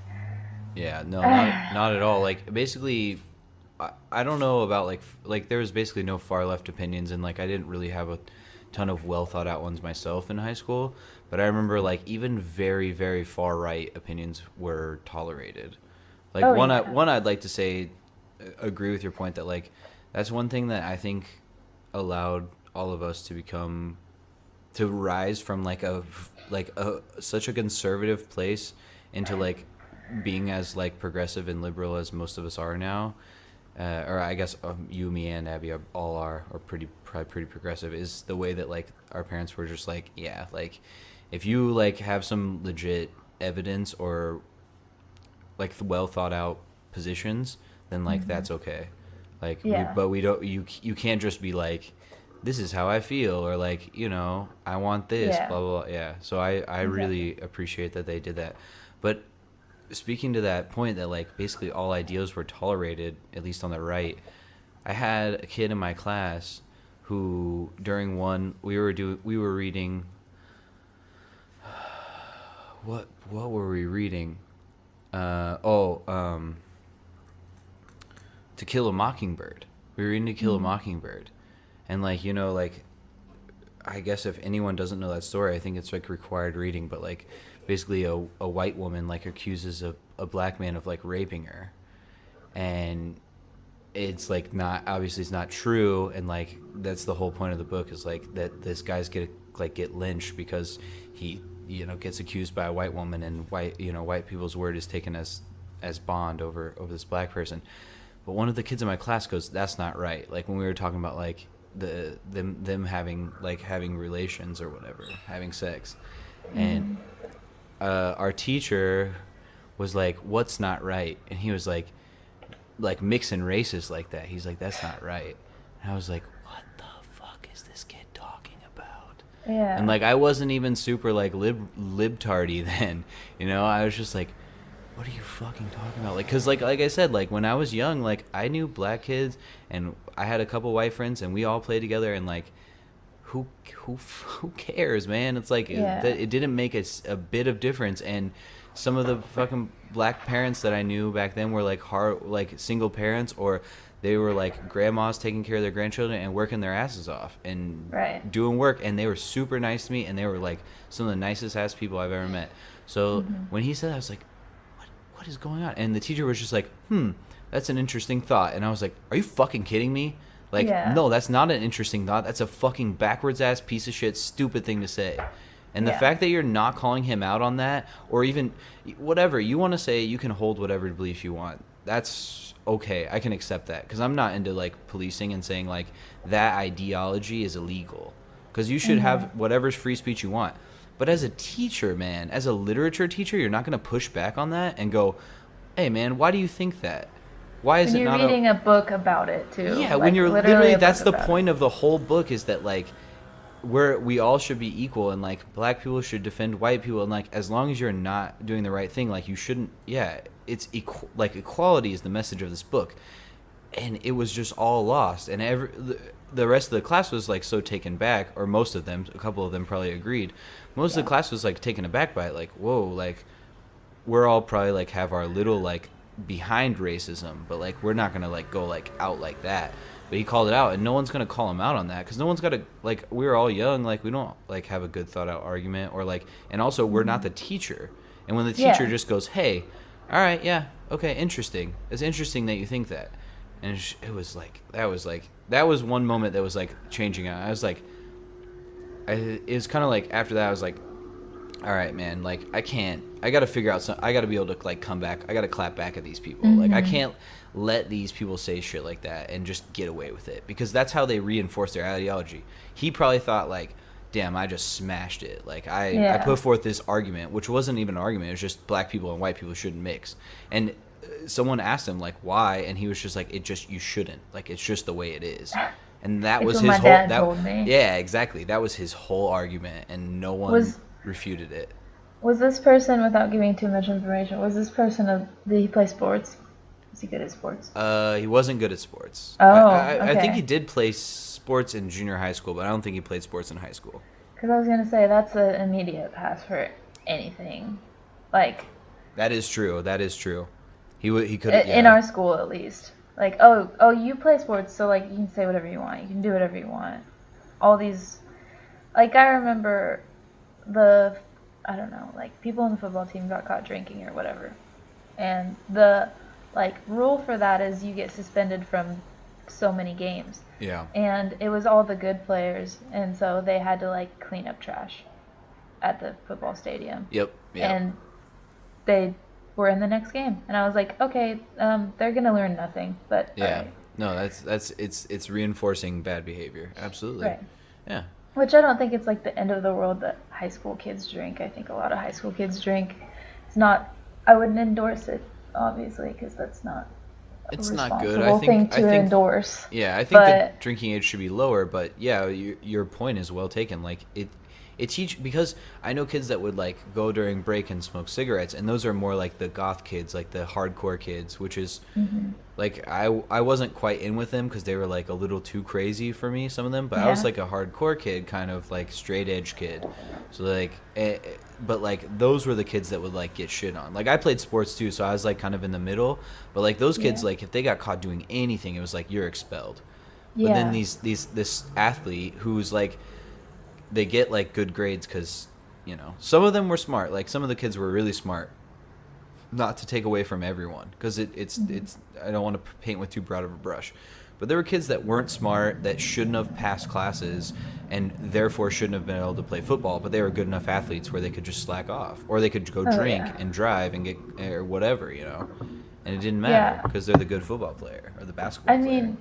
Yeah, no, not at all. Like basically, I don't know about like there was basically no far left opinions, and like I didn't really have a ton of well thought out ones myself in high school. But I remember like even very far right opinions were tolerated. Like oh yeah, one I'd like to say, agree with your point that like that's one thing that I think allowed all of us to become to rise from like a such a conservative place into like being as like progressive and liberal as most of us are now, or I guess you, me, and Abby all are probably pretty progressive. Is the way that like our parents were just like, yeah, like if you like have some legit evidence or like well thought out positions, then like that's okay. Like yeah, but we don't you can't just be like this is how I feel or like, you know, I want this, yeah, blah blah blah. Yeah. So I exactly. really appreciate that they did that. But speaking to that point that like basically all ideas were tolerated, at least on the right, I had a kid in my class who during one we were reading what were we reading? To Kill a Mockingbird. We were reading To Kill a Mm. Mockingbird. And like, you know, like I guess if anyone doesn't know that story, I think it's like required reading, but like basically a white woman like accuses a black man of like raping her. And it's like not obviously it's not true, and like that's the whole point of the book is like that this guy's get lynched because he, you know, gets accused by a white woman, and white people's word is taken as bond over this black person. But one of the kids in my class goes, that's not right. Like when we were talking about like them having relations or whatever, having sex. And Mm. our teacher was like, what's not right? And he was like mixing races like that. He's like, that's not right. And I was like, what the fuck is this kid talking about? And Yeah, like I wasn't even super like libtardy then, you know. I was just like, what are you fucking talking about? Like, cause like I said, like when I was young, like I knew black kids, and I had a couple white friends, and we all played together, and like who cares, man? It's like yeah, it didn't make a bit of difference. And some of the fucking black parents that I knew back then were like like single parents, or they were like grandmas taking care of their grandchildren and working their asses off and right. doing work, and they were super nice to me, and they were like some of the nicest ass people I've ever met. So Hmm. when he said that, I was like, what is going on? And the teacher was just like, that's an interesting thought. And I was like, are you fucking kidding me? Like, Yeah, no, that's not an interesting thought. That's a fucking backwards ass piece of shit, stupid thing to say. And the fact that you're not calling him out on that, or even whatever you want to say, you can hold whatever belief you want. That's okay. I can accept that because I'm not into like policing and saying like that ideology is illegal, because you should have whatever's free speech you want. But as a teacher, man, as a literature teacher, you're not going to push back on that and go, hey, man, why do you think that? Why is it not reading a book about it too? Yeah, when you're literally that's the point of the whole book, is that like we all should be equal, and like black people should defend white people, and like as long as you're not doing the right thing, like you shouldn't. Yeah, it's like equality is the message of this book, and it was just all lost, and the rest of the class was like so taken back, or most of them, a couple of them probably agreed. Most of the class was like taken aback by it, like whoa, like we're all probably like have our little like behind racism, but like we're not gonna like go like out like that. But he called it out, and no one's gonna call him out on that because no one's got to like. We're all young, like we don't like have a good thought out argument, or like, and also we're not the teacher. And when the teacher just goes, "Hey, all right, yeah, okay, interesting. It's interesting that you think that," and it was like that was one moment that was like changing out. I was like, it was kind of like after that I was like, all right, man, like I got to figure out I got to be able to like come back. I got to clap back at these people. Like I can't let these people say shit like that and just get away with it, because that's how they reinforce their ideology. He probably thought like, damn, I just smashed it. Like I put forth this argument, which wasn't even an argument. It was just black people and white people shouldn't mix. And someone asked him like why, and he was just like, you shouldn't. Like it's just the way it is. And that was his whole. Yeah, exactly. That was his whole argument, and no one refuted it. Was this person, without giving too much information, did he play sports? Was he good at sports? He wasn't good at sports. Oh, I think he did play sports in junior high school, but I don't think he played sports in high school. Because I was gonna say that's an immediate pass for anything, like. That is true. He could in our school at least. Like, oh, you play sports, so like you can say whatever you want, you can do whatever you want. All these, like I remember, I don't know, like people on the football team got caught drinking or whatever, and the like rule for that is you get suspended from so many games. Yeah. And it was all the good players, and so they had to like clean up trash at the football stadium. Yep. And they were in the next game, and I was like, okay, they're gonna learn nothing, but yeah. Right. No, it's reinforcing bad behavior. Absolutely. Right. Yeah. Which I don't think it's like the end of the world that high school kids drink. I think a lot of high school kids drink. It's not. I wouldn't endorse it, obviously, because that's not. It's not good. I think endorse. Yeah, I think the drinking age should be lower. But yeah, your point is well taken. Like it because I know kids that would like go during break and smoke cigarettes, and those are more like the goth kids, like the hardcore kids, which is like I wasn't quite in with them because they were like a little too crazy for me, some of them, but I was like a hardcore kid, kind of like straight edge kid. So like but like those were the kids that would like get shit on. Like I played sports too, so I was like kind of in the middle, but like those kids, like if they got caught doing anything, it was like you're expelled. But then this athlete who's like, they get like good grades because, you know, some of them were smart. Like some of the kids were really smart. Not to take away from everyone, because it's I don't want to paint with too broad of a brush, but there were kids that weren't smart, that shouldn't have passed classes, and therefore shouldn't have been able to play football. But they were good enough athletes where they could just slack off, or they could go drink and drive and get or whatever, you know, and it didn't matter because they're the good football player or the basketball player. I mean,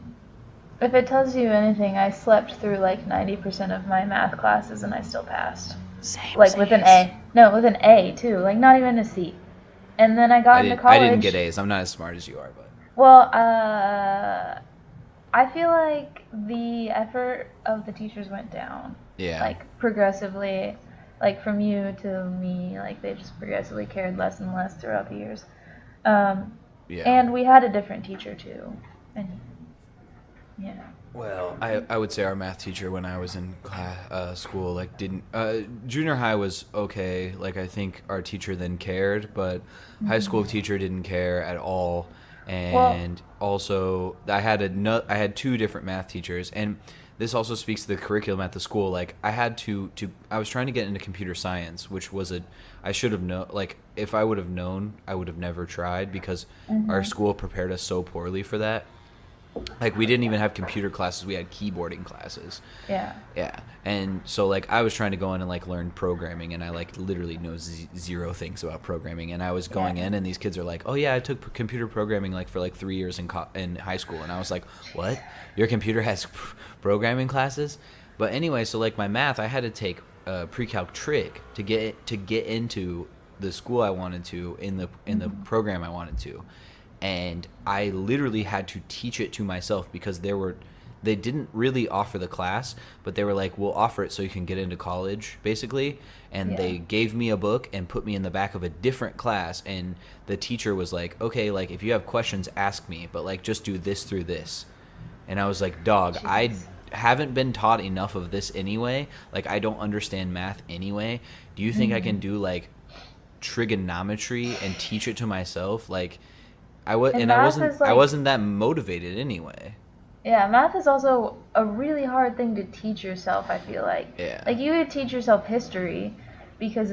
if it tells you anything, I slept through like 90% of my math classes and I still passed. Same. Like with an A. No, with an A too. Like not even a C. And then I got into college. I didn't get A's. I'm not as smart as you are, but. Well, I feel like the effort of the teachers went down. Yeah. Like progressively, like from you to me, like they just progressively cared less and less throughout the years. And we had a different teacher too, and yeah. Well, I would say our math teacher when I was in school like didn't junior high was okay. Like I think our teacher then cared, but high school teacher didn't care at all. And also I had two different math teachers, and this also speaks to the curriculum at the school. Like I had I was trying to get into computer science, which was I should have known. Like if I would have known, I would have never tried, because our school prepared us so poorly for that. Like, we didn't even have computer classes, we had keyboarding classes. Yeah. Yeah. And so, like, I was trying to go in and, like, learn programming, and I, like, literally know zero things about programming. And I was going Yeah. in, and these kids are like, oh, yeah, I took computer programming, like, for, like, 3 years in high school. And I was like, what? Your computer has programming classes? But anyway, so, like, my math, I had to take pre-calc trig to get into the school I wanted to in the program I wanted to. And I literally had to teach it to myself because they didn't really offer the class, but they were like, we'll offer it so you can get into college, basically. And Yeah. they gave me a book and put me in the back of a different class, and the teacher was like, okay, like, if you have questions, ask me, but, like, just do this through this. And I was like, dog, I Jeez. haven't been taught enough of this anyway. Like, I don't understand math anyway. Do you think I can do, like, trigonometry and teach it to myself? Like, And math is I like, wasn't that motivated anyway. yeah, math is also a really hard thing to teach yourself, I feel like. Yeah. Like, you could teach yourself history because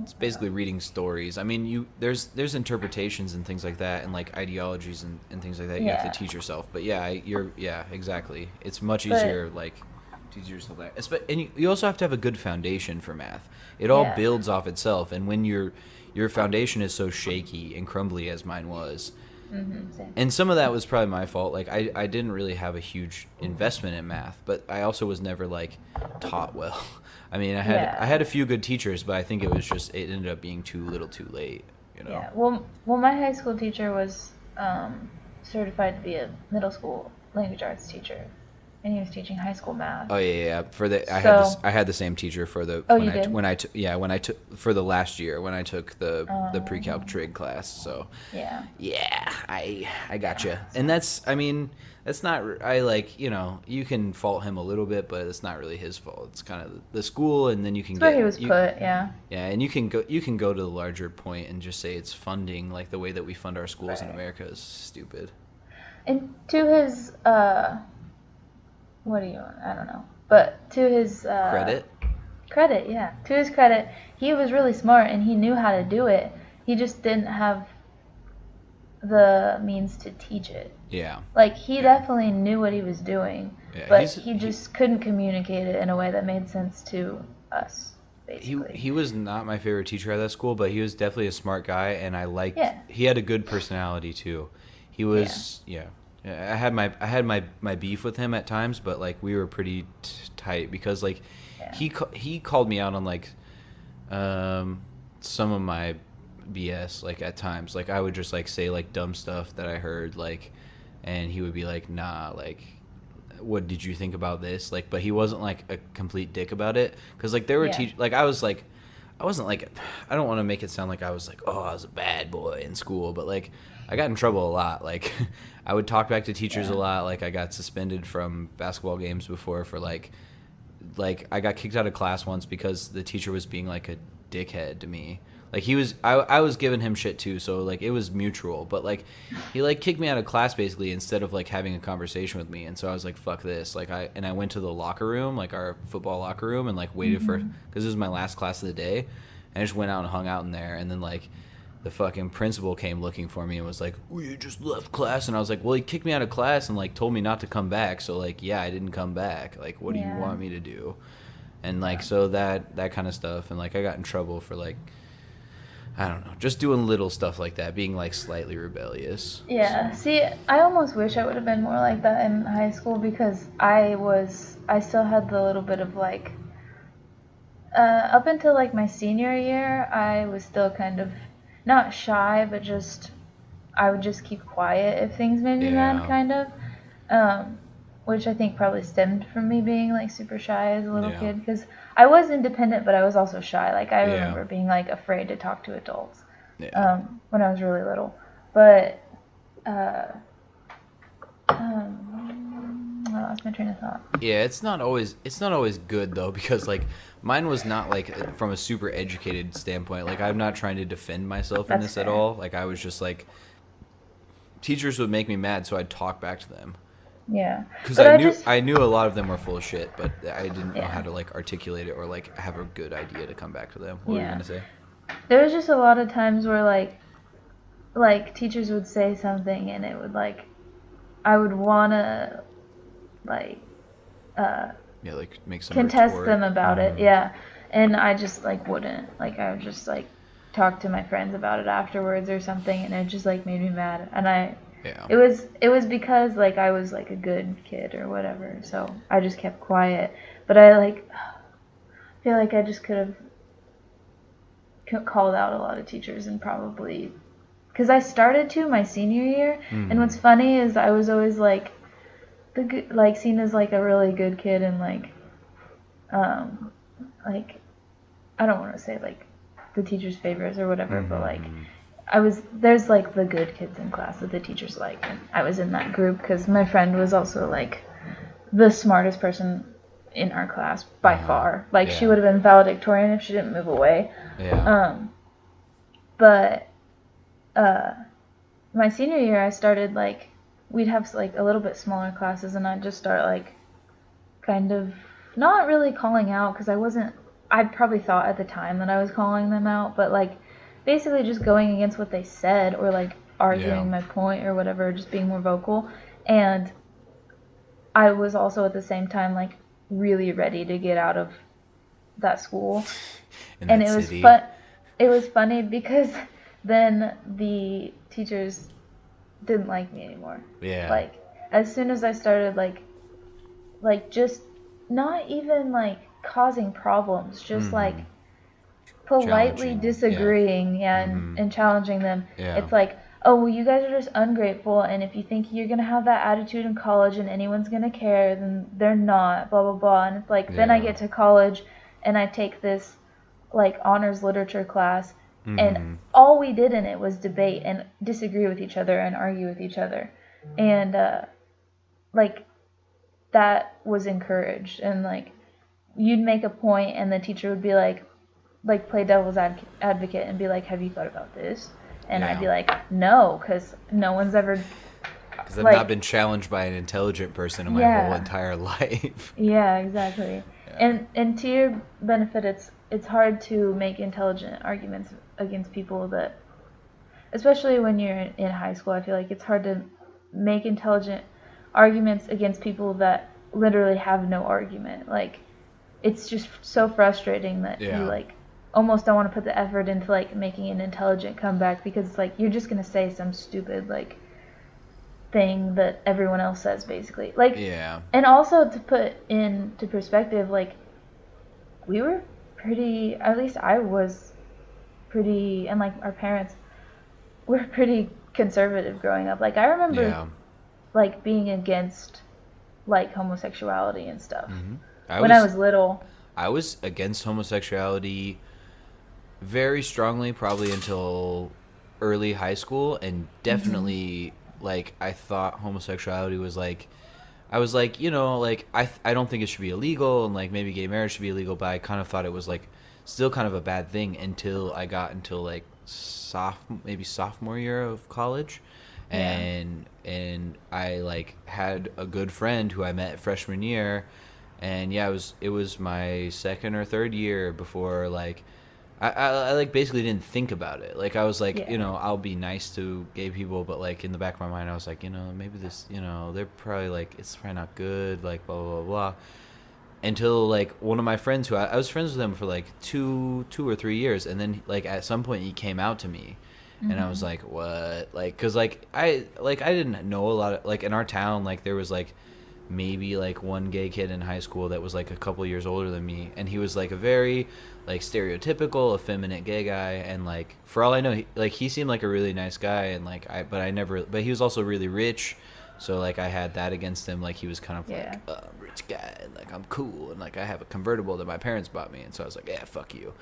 It's basically reading stories. I mean, there's interpretations and things like that, and, like, ideologies and things like that you have yeah. to teach yourself. But yeah, yeah, exactly. It's much But, easier, like, to teach yourself that. And you also have to have a good foundation for math. It all yeah. builds off itself, and when your foundation is so shaky and crumbly as mine was, Same. and some of that was probably my fault. Like, I didn't really have a huge investment in math, but I also was never, like, taught well. I mean, I had a few good teachers, but I think it was just, it ended up being too little too late, you know. Yeah. Well, my high school teacher was certified to be a middle school language arts teacher, and he was teaching high school math. Oh yeah. So, I had the same teacher for the oh, you did? when I took for the last year when I took the pre-calc Um, trig class. So yeah. yeah, I gotcha. Yeah. And that's, I mean, that's not, I, like, you know, you can fault him a little bit, but it's not really his fault. It's kind of the school, and then you can That's where he get was put. Yeah. yeah, and you can go to the larger point and just say it's funding. Like, the way that we fund our schools in Right. America is stupid. And to his what do you? I don't know. But to his Credit. credit, yeah. To his credit, he was really smart and he knew how to do it. He just didn't have the means to teach it. Yeah. Like, he Yeah. definitely knew what he was doing, Yeah, but he just couldn't communicate it in a way that made sense to us, basically. He was not my favorite teacher at that school, but he was definitely a smart guy, and I liked. Yeah. He had a good personality too. He was yeah. I had my beef with him at times, but, like, we were pretty tight because, like, Yeah. he called me out on, like, some of my BS, like, at times. Like, I would just, like, say, like, dumb stuff that I heard, like, and he would be like, nah, like, what did you think about this? Like, but he wasn't, like, a complete dick about it, because, like, there were Yeah. like, I wasn't, like, I don't want to make it sound like I was, like, oh, I was a bad boy in school, but, like, I got in trouble a lot. Like, I would talk back to teachers Yeah. a lot. Like, I got suspended from basketball games before for, like, I got kicked out of class once because the teacher was being, like, a dickhead to me. Like, I was giving him shit too, so, like, it was mutual. But, like, he, like, kicked me out of class basically instead of, like, having a conversation with me. And so I was like, fuck this. Like, I went to the locker room, like, our football locker room, and, like, waited for, because this was my last class of the day. And I just went out and hung out in there. And then, like, the fucking principal came looking for me and was like, well, you just left class. And I was like, well, he kicked me out of class and, like, told me not to come back. So, like, yeah, I didn't come back. Like, what do you want me to do? And, like, so that kind of stuff. And, like, I got in trouble for, like, I don't know, just doing little stuff like that, being, like, slightly rebellious. Yeah. See, I almost wish I would have been more like that in high school because I still had the little bit of, like, up until, like, my senior year, I was still kind of not shy, but just I would just keep quiet if things made me mad, kind of. Which I think probably stemmed from me being, like, super shy as a little kid, because I was independent, but I was also shy. Like, I remember being, like, afraid to talk to adults when I was really little. But I lost my train of thought. Yeah, it's not always good though, because, like, mine was not, like, from a super educated standpoint. Like, I'm not trying to defend myself in That's this at fair. all. Like, I was just, like, teachers would make me mad, so I'd talk back to them. Yeah. Because But I knew a lot of them were full of shit, but I didn't know Yeah. how to, like, articulate it or, like, have a good idea to come back to them. What were you gonna say? There was just a lot of times where, like, teachers would say something and it would, like, I would wanna like Yeah, like make some contest retort. them about it. Yeah, and I just like wouldn't. Like I would just like talk to my friends about it afterwards or something, and it just like made me mad. And Yeah. it was because like I was like a good kid or whatever, so I just kept quiet. But I like feel like I just could have called out a lot of teachers and probably because I started to my senior year, and what's funny is I was always like like seen as like a really good kid and um like I don't want to say like the teacher's favorites or whatever, but like there's like the good kids in class that the teachers like, and I was in that group because my friend was also like the smartest person in our class by far. Like she would have been valedictorian if she didn't move away. Yeah. But my senior year I started like we'd have like a little bit smaller classes, and I'd just start like kind of not really calling out because I probably thought at the time that I was calling them out, but like basically just going against what they said or like arguing my point or whatever, just being more vocal. And I was also at the same time like really ready to get out of that school. In And that it was city. it was funny because then the teachers didn't like me anymore. Yeah. Like as soon as I started like just not even like causing problems, just like politely disagreeing and challenging them. It's like, oh, well, you guys are just ungrateful, and if you think you're gonna have that attitude in college and anyone's gonna care, then they're not, blah blah blah. And it's like then I get to college and I take this like honors literature class, and all we did in it was debate and disagree with each other and argue with each other, and like that was encouraged. And like you'd make a point and the teacher would be like play devil's advocate and be like, have you thought about this? And I'd be like, no, because no one's ever because I've not been challenged by an intelligent person in my whole entire life. Yeah, exactly. And to your benefit, it's hard to make intelligent arguments against people that, especially when you're in high school, I feel like it's hard to make intelligent arguments against people that literally have no argument. Like it's just so frustrating that you like almost don't want to put the effort into like making an intelligent comeback because it's like you're just gonna say some stupid like thing that everyone else says basically. Like and also to put into perspective, like we were pretty, at least I was pretty, and like our parents were pretty conservative growing up. Like I remember like being against like homosexuality and stuff when I was little. I was against homosexuality very strongly probably until early high school, and definitely like I thought homosexuality was like, I was like, you know, like I don't think it should be illegal, and like maybe gay marriage should be illegal, but I kind of thought it was like still kind of a bad thing until I got into like sophomore year of college. And I like had a good friend who I met freshman year, and it was my second or third year before like I like basically didn't think about it. Like I was like, you know, I'll be nice to gay people, but like in the back of my mind I was like, you know, maybe this, you know, they're probably like, it's probably not good, like blah blah blah blah. Until like one of my friends who I was friends with him for like two or 3 years, and then like at some point he came out to me. And I was like, what? Like, cause like I didn't know a lot of, like in our town, like there was like maybe like one gay kid in high school that was like a couple years older than me, and he was like a very like stereotypical effeminate gay guy, and like for all I know he seemed like a really nice guy, and like but he was also really rich, so like I had that against him. Like he was kind of like rich guy, and like I'm cool, and like I have a convertible that my parents bought me, and so I was like, yeah, fuck you.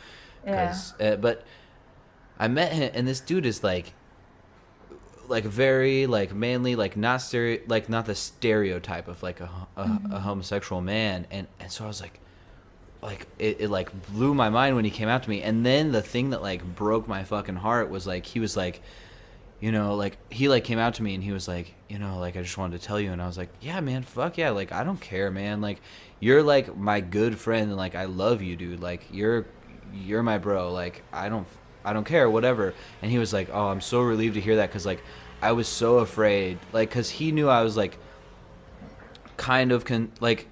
But I met him, and this dude is like very like manly, like not not the stereotype of like a homosexual man, and so I was like it like blew my mind when he came out to me. And then the thing that like broke my fucking heart was like he was like, you know, like he like came out to me and he was like, you know, like I just wanted to tell you. And I was like, yeah man, fuck yeah, like I don't care man, like you're like my good friend, and like I love you dude, like you're my bro, like I don't care, whatever. And he was like, oh, I'm so relieved to hear that, because like I was so afraid, like, because he knew I was like kind of like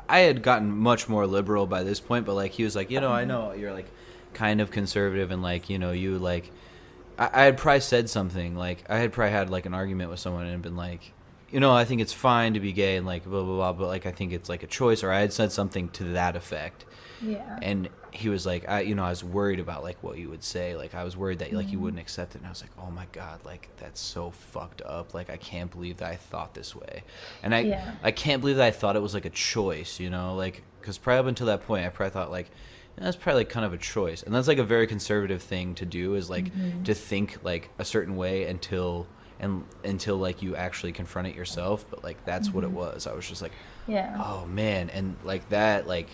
I had gotten much more liberal by this point, but like he was like, I know you're like kind of conservative, and like you like I had probably said something like I had probably had like an argument with someone and been like, I think it's fine to be gay and like blah blah blah, but like I think it's like a choice, or I had said something to that effect. Yeah. And he was like, I was worried about like what you would say. Like I was worried that like you wouldn't accept it. And I was like, oh my God, like that's so fucked up. Like I can't believe that I thought this way. And I can't believe that I thought it was like a choice, like, because probably up until that point, I probably thought like, that's probably like kind of a choice. And that's like a very conservative thing to do, is like to think like a certain way until like you actually confront it yourself. But like that's what it was. I was just like, oh man. And like that, like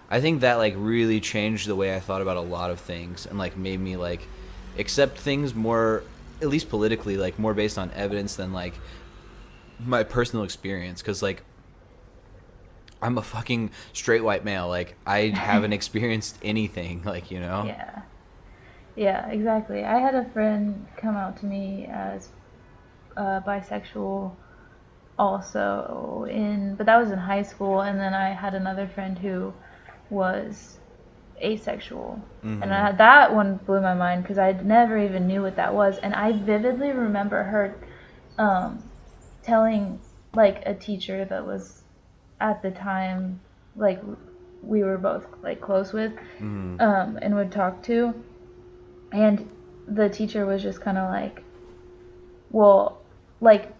I think that like really changed the way I thought about a lot of things, and like made me like accept things more, at least politically, like more based on evidence than like my personal experience. Because like I'm a fucking straight white male, like I haven't experienced anything, like Yeah, exactly. I had a friend come out to me as bisexual also, but that was in high school, and then I had another friend who was asexual, and that one blew my mind because I never even knew what that was. And I vividly remember her telling like a teacher that was at the time like we were both like close with and would talk to, and the teacher was just kind of like, well, like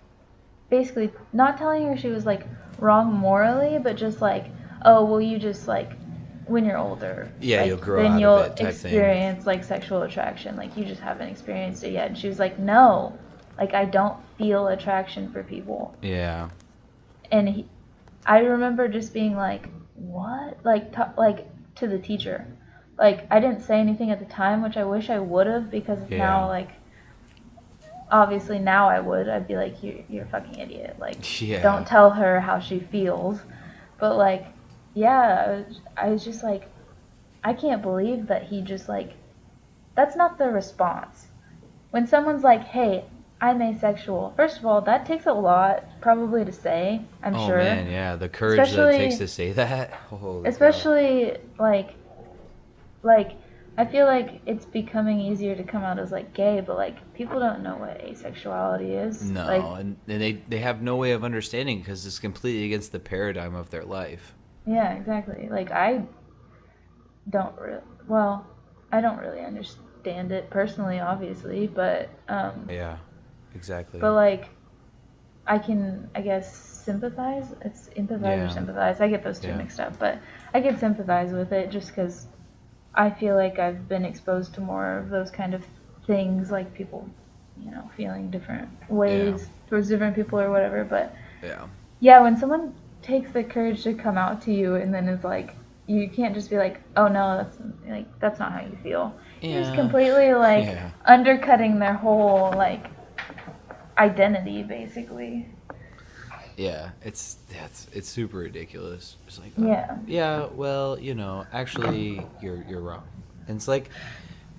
basically not telling her she was like wrong morally, but just like, oh well, you just like when you're older, like, you'll grow then out you'll of it type experience thing. like sexual attraction, like you just haven't experienced it yet. And she was like, no, like I don't feel attraction for people. Yeah. And I remember just being like, what, like like to the teacher, like I didn't say anything at the time, which I wish I would have, because now like obviously now I'd be like, you're a fucking idiot, like don't tell her how she feels. But like I was just like, I can't believe that he just like, that's not the response. When someone's like, hey, I'm asexual, first of all, that takes a lot probably to say, I'm sure. Oh man, yeah, the courage that it takes to say that. Holy especially God. like I feel like it's becoming easier to come out as like gay, but like people don't know what asexuality is. No, like, and they have no way of understanding, because it's completely against the paradigm of their life. Yeah, exactly. Like I don't really, well, I don't really understand it personally, obviously, but yeah, exactly. But like I can, I guess, sympathize. It's empathize or sympathize. I get those two mixed up, but I can sympathize with it just because I feel like I've been exposed to more of those kind of things, like people, feeling different ways towards different people or whatever. But yeah, when someone takes the courage to come out to you and then is like, you can't just be like, oh no, that's not how you feel. You're just completely like undercutting their whole like identity, basically. Yeah, it's super ridiculous. It's like, well, actually you're wrong. And it's like,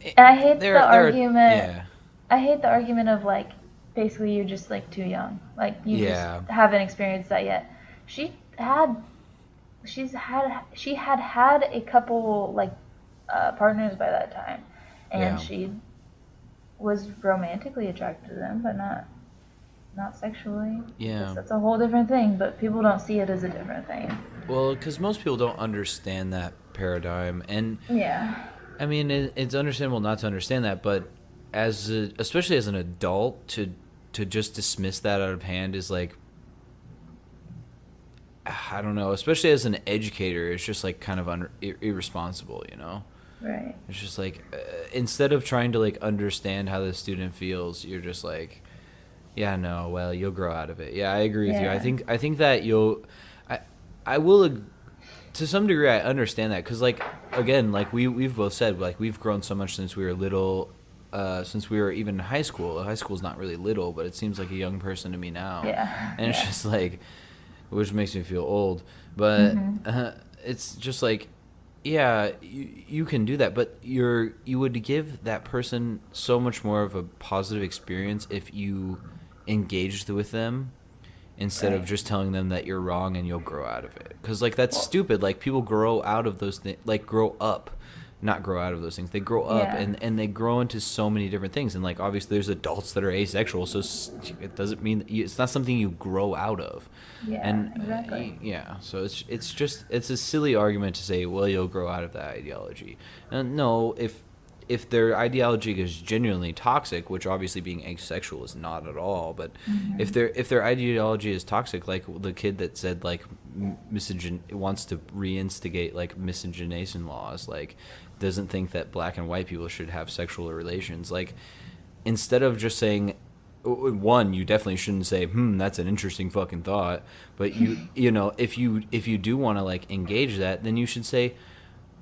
and I hate the argument. I hate the argument of like, basically you're just like too young. Like you just haven't experienced that yet. She had a couple like partners by that time, and she was romantically attracted to them, but not sexually. Yeah, that's a whole different thing, but people don't see it as a different thing. Well, because most people don't understand that paradigm, and I mean, it's understandable not to understand that, but especially as an adult, to just dismiss that out of hand is like, I don't know, especially as an educator, it's just like kind of irresponsible, Right. It's just like, instead of trying to like understand how the student feels, you're just like, yeah, no, well, you'll grow out of it. Yeah, I agree with you. I think that I will, to some degree, I understand that, because like, again, like we've both said, like we've grown so much since we were little, since we were even in high school. High school's not really little, but it seems like a young person to me now. Yeah. And it's just like, which makes me feel old, but it's just like, yeah, you can do that, but you would give that person so much more of a positive experience if you engaged with them instead of just telling them that you're wrong and you'll grow out of it. Because, like, that's stupid. Like, people grow out of those things, like, grow up. Not grow out of those things. They grow up, and they grow into so many different things. And, like, obviously there's adults that are asexual, so it doesn't mean that it's not something you grow out of. Yeah, And exactly. so it's a silly argument to say, well, you'll grow out of that ideology. And no, if their ideology is genuinely toxic, which obviously being asexual is not at all, but if their ideology is toxic, like the kid that said like wants to reinstigate like miscegenation laws, like doesn't think that black and white people should have sexual relations, like instead of just saying, one, you definitely shouldn't say, that's an interesting fucking thought, but you know, if you do want to like engage that, then you should say,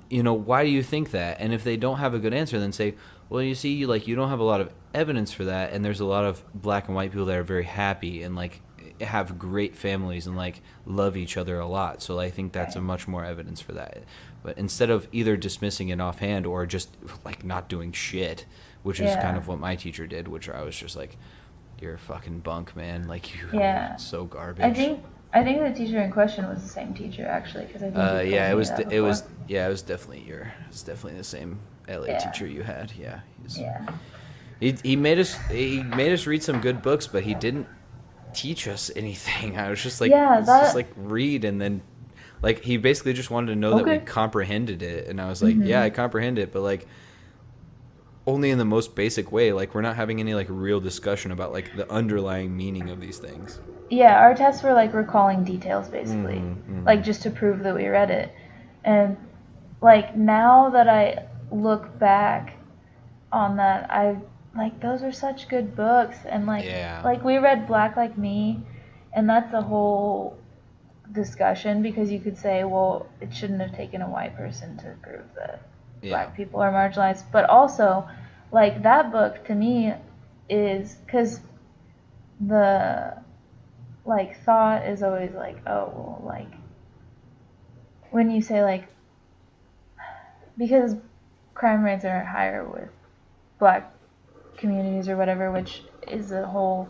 why do you think that? And if they don't have a good answer, then say, well, you see, like, you don't have a lot of evidence for that, and there's a lot of black and white people that are very happy and, like, have great families and, like, love each other a lot. So I think that's a much more evidence for that. But instead of either dismissing it offhand or just, like, not doing shit, which is kind of what my teacher did, which I was just like, you're a fucking bunk, man. Like, you're so garbage. I think the teacher in question was the same teacher actually, because I think you told me that before. It was definitely the same LA teacher you had. Yeah, he made us read some good books, but he didn't teach us anything. I was just like, just like read, and then like he basically just wanted to know that we comprehended it, and I was like, yeah, I comprehend it, but like only in the most basic way. Like, we're not having any like real discussion about like the underlying meaning of these things. Yeah, our tests were like recalling details basically, like just to prove that we read it. And like now that I look back on that, I like those are such good books. And like we read Black Like Me, and that's a whole discussion, because you could say, well, it shouldn't have taken a white person to prove that black people are marginalized. But also, like, that book to me is, because the like thought is always like, oh, well, like when you say like, because crime rates are higher with black communities or whatever, which is a whole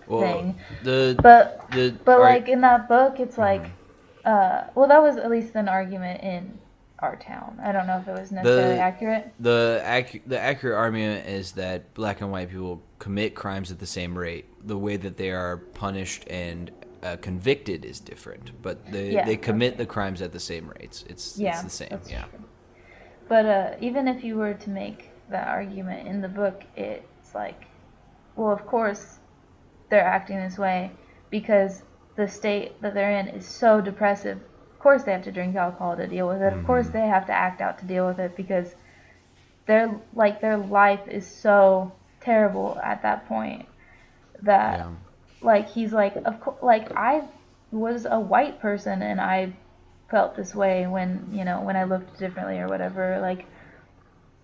thing. But like in that book, it's like, well, that was at least an argument in our town. I don't know if it was necessarily accurate. The accurate argument is that black and white people commit crimes at the same rate. The way that they are punished and convicted is different, but they commit the crimes at the same rates. It's the same. Yeah. True. But even if you were to make that argument in the book, it's like, well, of course they're acting this way because the state that they're in is so depressive. Of course they have to drink alcohol to deal with it. Of course they have to act out to deal with it, because their life is so terrible at that point that like he's like, of course, like I was a white person and I felt this way when I looked differently or whatever. Like,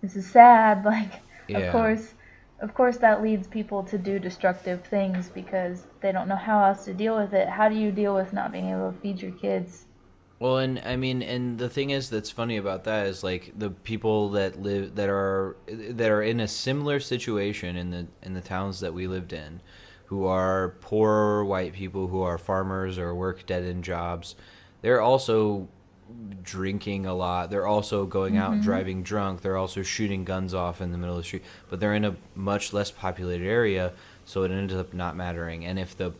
this is sad. Like, of course that leads people to do destructive things because they don't know how else to deal with it. How do you deal with not being able to feed your kids? Well, and I mean, and the thing is that's funny about that is like the people that are in a similar situation in the towns that we lived in, who are poor white people who are farmers or work dead-end jobs, they're also drinking a lot. They're also going out driving drunk. They're also shooting guns off in the middle of the street. But they're in a much less populated area, so it ends up not mattering. And if the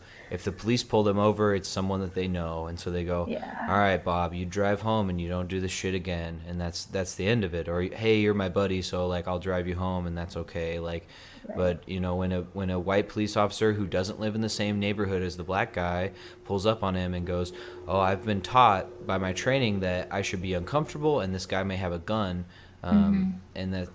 police pull them over, it's someone that they know, and so they go, all right, Bob, you drive home and you don't do this shit again, and that's the end of it. Or, hey, you're my buddy, so like I'll drive you home, and that's okay. Like, but when a white police officer who doesn't live in the same neighborhood as the black guy pulls up on him and goes, oh, I've been taught by my training that I should be uncomfortable, and this guy may have a gun. And that,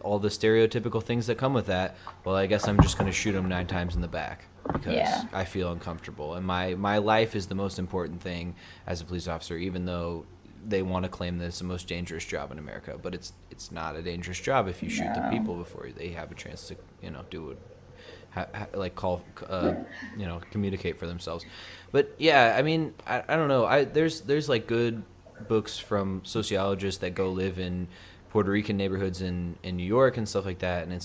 all the stereotypical things that come with that, well, I guess I'm just going to shoot him 9 times in the back because I feel uncomfortable. And my life is the most important thing as a police officer, even though they want to claim that it's the most dangerous job in America. But it's not a dangerous job if you shoot the people before they have a chance to, do it. Communicate for themselves. But yeah, I mean, I don't know. There's like good books from sociologists that go live in Puerto Rican neighborhoods in New York and stuff like that, and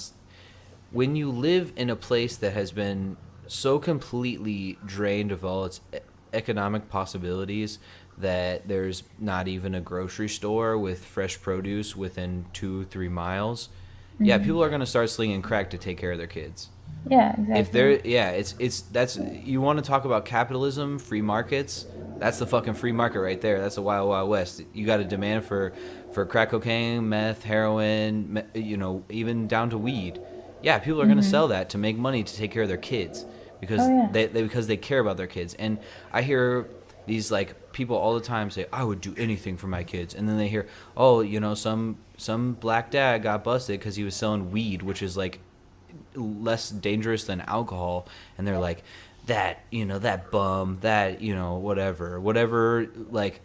when you live in a place that has been so completely drained of all its economic possibilities that there's not even a grocery store with fresh produce within 2-3 miles, yeah, people are going to start slinging crack to take care of their kids. Yeah, If exactly. they're, yeah, it's that's, you want to talk about capitalism, free markets, that's the fucking free market right there. That's the wild wild west. You got a demand for crack cocaine, meth, heroin, even down to weed. Yeah, people are going to sell that to make money to take care of their kids Oh because yeah. they care about their kids. And I hear these like people all the time say, I would do anything for my kids, and then they hear, oh, some black dad got busted because he was selling weed, which is like less dangerous than alcohol, and they're like, that bum, whatever, like,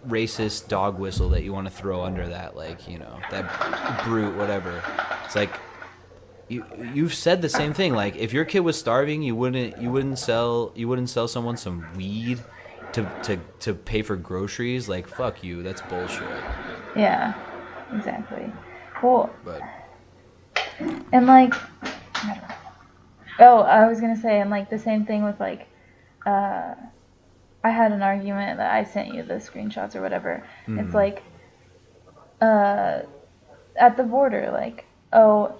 racist dog whistle that you want to throw under that, like, that brute, whatever. It's like, you've said the same thing. Like, if your kid was starving, you wouldn't sell someone some weed to pay for groceries. Like, fuck you, that's bullshit. Yeah, exactly. Well, But and like, I don't know. Oh, I was gonna say, and like the same thing with like, uh, I had an argument that I sent you the screenshots or whatever. It's like, uh, at the border, like, oh,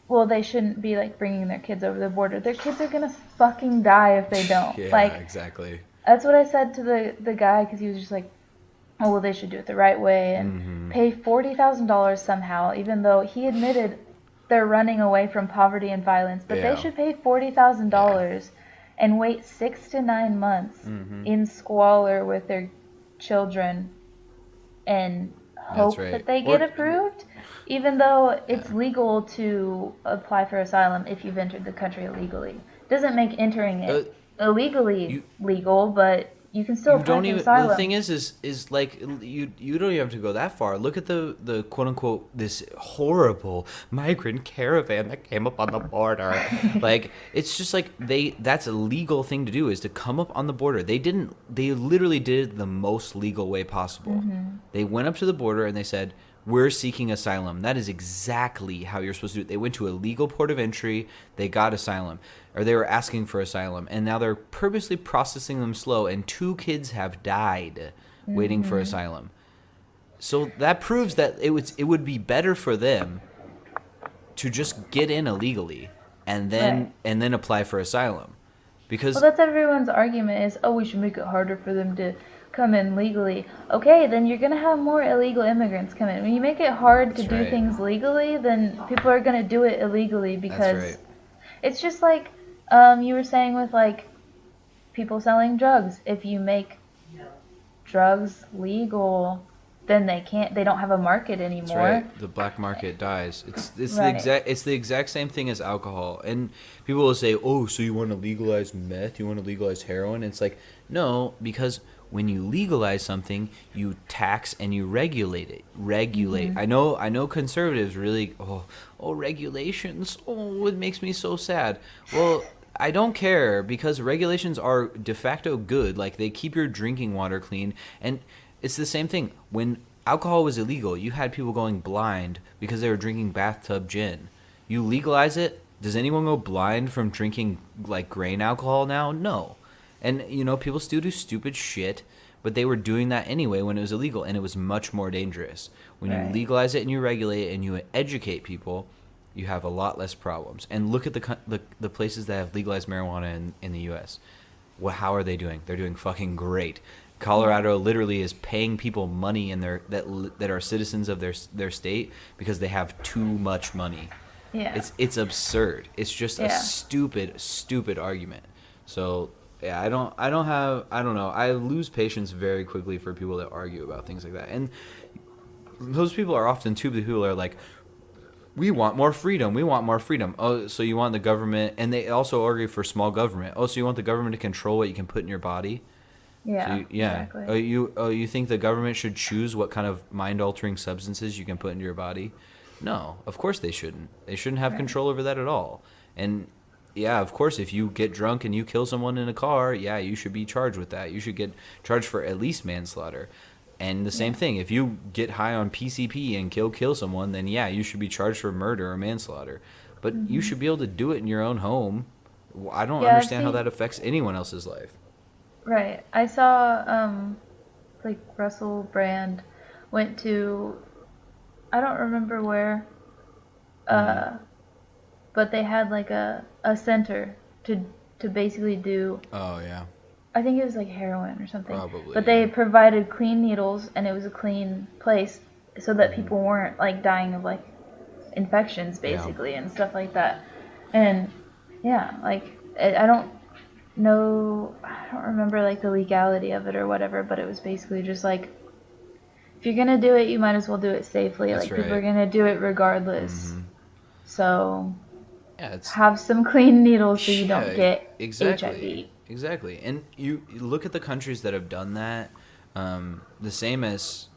well, they shouldn't be like bringing their kids over the border. Their kids are gonna fucking die if they don't. yeah, Like, exactly. that's what I said to the guy because he was just like, oh, well, they should do it the right way and pay $40,000 somehow, even though he admitted they're running away from poverty and violence. But they Yeah. should pay $40,000 and wait 6 to 9 months in squalor with their children and That's hope right. that they get approved, even though it's legal to apply for asylum if you've entered the country illegally. It doesn't make entering Uh, it illegally you legal, but you can still you apply don't for even. The asylum. thing is like, you don't even have to go that far. Look at the quote unquote this horrible migrant caravan that came up on the border. Like, it's just like, that's a legal thing to do, is to come up on the border. They literally did it the most legal way possible. They went up to the border and they said, we're seeking asylum. That is exactly how you're supposed to do it. They went to a legal port of entry. They got asylum, or they were asking for asylum, and now they're purposely processing them slow. And 2 kids have died waiting for asylum. So that proves that it would be better for them to just get in illegally and Right. then apply for asylum, Well, because that's everyone's argument is, oh, we should make it harder for them to come in legally. Okay, then you're going to have more illegal immigrants come in. When you make it hard to that's do right. things legally, then people are going to do it illegally That's because right. it's just like you were saying with like people selling drugs. If you make drugs legal, then they don't have a market That's anymore. right. The black market dies. Right. It's the exact same thing as alcohol. And people will say, "Oh, so you want to legalize meth? You want to legalize heroin?" It's like, no, because when you legalize something, you tax and you regulate it. Regulate. I know conservatives really, regulations. Oh, it makes me so sad. Well, I don't care, because regulations are de facto good. Like, they keep your drinking water clean, and it's the same thing. When alcohol was illegal, you had people going blind because they were drinking bathtub gin. You legalize it, does anyone go blind from drinking like grain alcohol now? No. And people still do stupid shit, but they were doing that anyway when it was illegal, and it was much more dangerous. When you Right. legalize it and you regulate it and you educate people, you have a lot less problems. And look at the places that have legalized marijuana in the U.S. Well, how are they doing? They're doing fucking great. Yeah. Colorado literally is paying people money in their that are citizens of their state because they have too much money. Yeah. It's absurd. It's just a Yeah. stupid argument. So yeah, I don't know. I lose patience very quickly for people that argue about things like that. And those people are often too the people that are like, we want more freedom. We want more freedom. Oh, so you want the government, and they also argue for small government. Oh, so you want the government to control what you can put in your body? So Yeah. yeah. Exactly. You think the government should choose what kind of mind altering substances you can put into your body? No, of course they shouldn't. They shouldn't have Right. control over that at all. And yeah, of course, if you get drunk and you kill someone in a car, yeah, you should be charged with that. You should get charged for at least manslaughter. And the same thing, if you get high on PCP and kill someone, then yeah, you should be charged for murder or manslaughter. But you should be able to do it in your own home. I don't understand how that affects anyone else's life. Right. I saw like Russell Brand went to, I don't remember where, but they had like a center to basically do. Oh yeah. I think it was like heroin or something. Probably. But they provided clean needles, and it was a clean place, so that people weren't like dying of like infections basically and stuff like that. And yeah, like I don't know, I don't remember like the legality of it or whatever, but it was basically just like, if you're gonna do it, you might as well do it safely. That's like right. People are gonna do it regardless. So yeah, have some clean needles so you don't get HIV. Exactly. And you look at the countries that have done that. The same as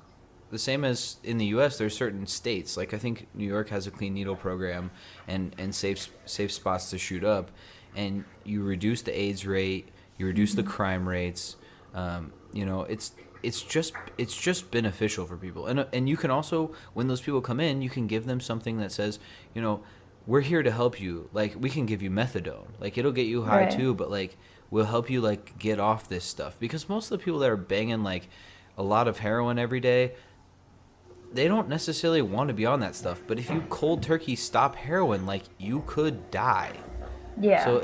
in the U.S., there's certain states, like I think New York has a clean needle program and safe spots to shoot up, and you reduce the AIDS rate, you reduce the crime rates. It's just beneficial for people, and you can also, when those people come in, you can give them something that says, we're here to help you. Like, we can give you methadone. Like, it'll get you high too, but like, we'll help you like get off this stuff, because most of the people that are banging like a lot of heroin every day, they don't necessarily want to be on that stuff. But if you cold turkey stop heroin, like, you could die. Yeah. So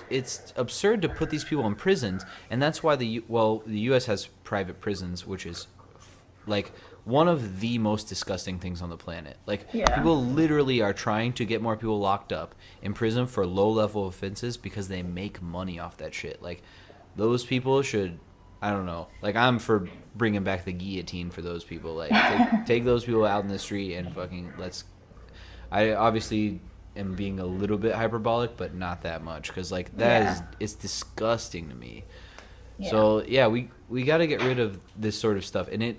it's absurd to put these people in prisons, and that's why the U.S. has private prisons, which is like one of the most disgusting things on the planet. Like, people literally are trying to get more people locked up in prison for low-level offenses because they make money off that shit. Like, those people should, I don't know. Like, I'm for bringing back the guillotine for those people. Like, take those people out in the street and fucking I obviously am being a little bit hyperbolic, but not that much, because like it's disgusting to me. Yeah. So yeah, we got to get rid of this sort of stuff, and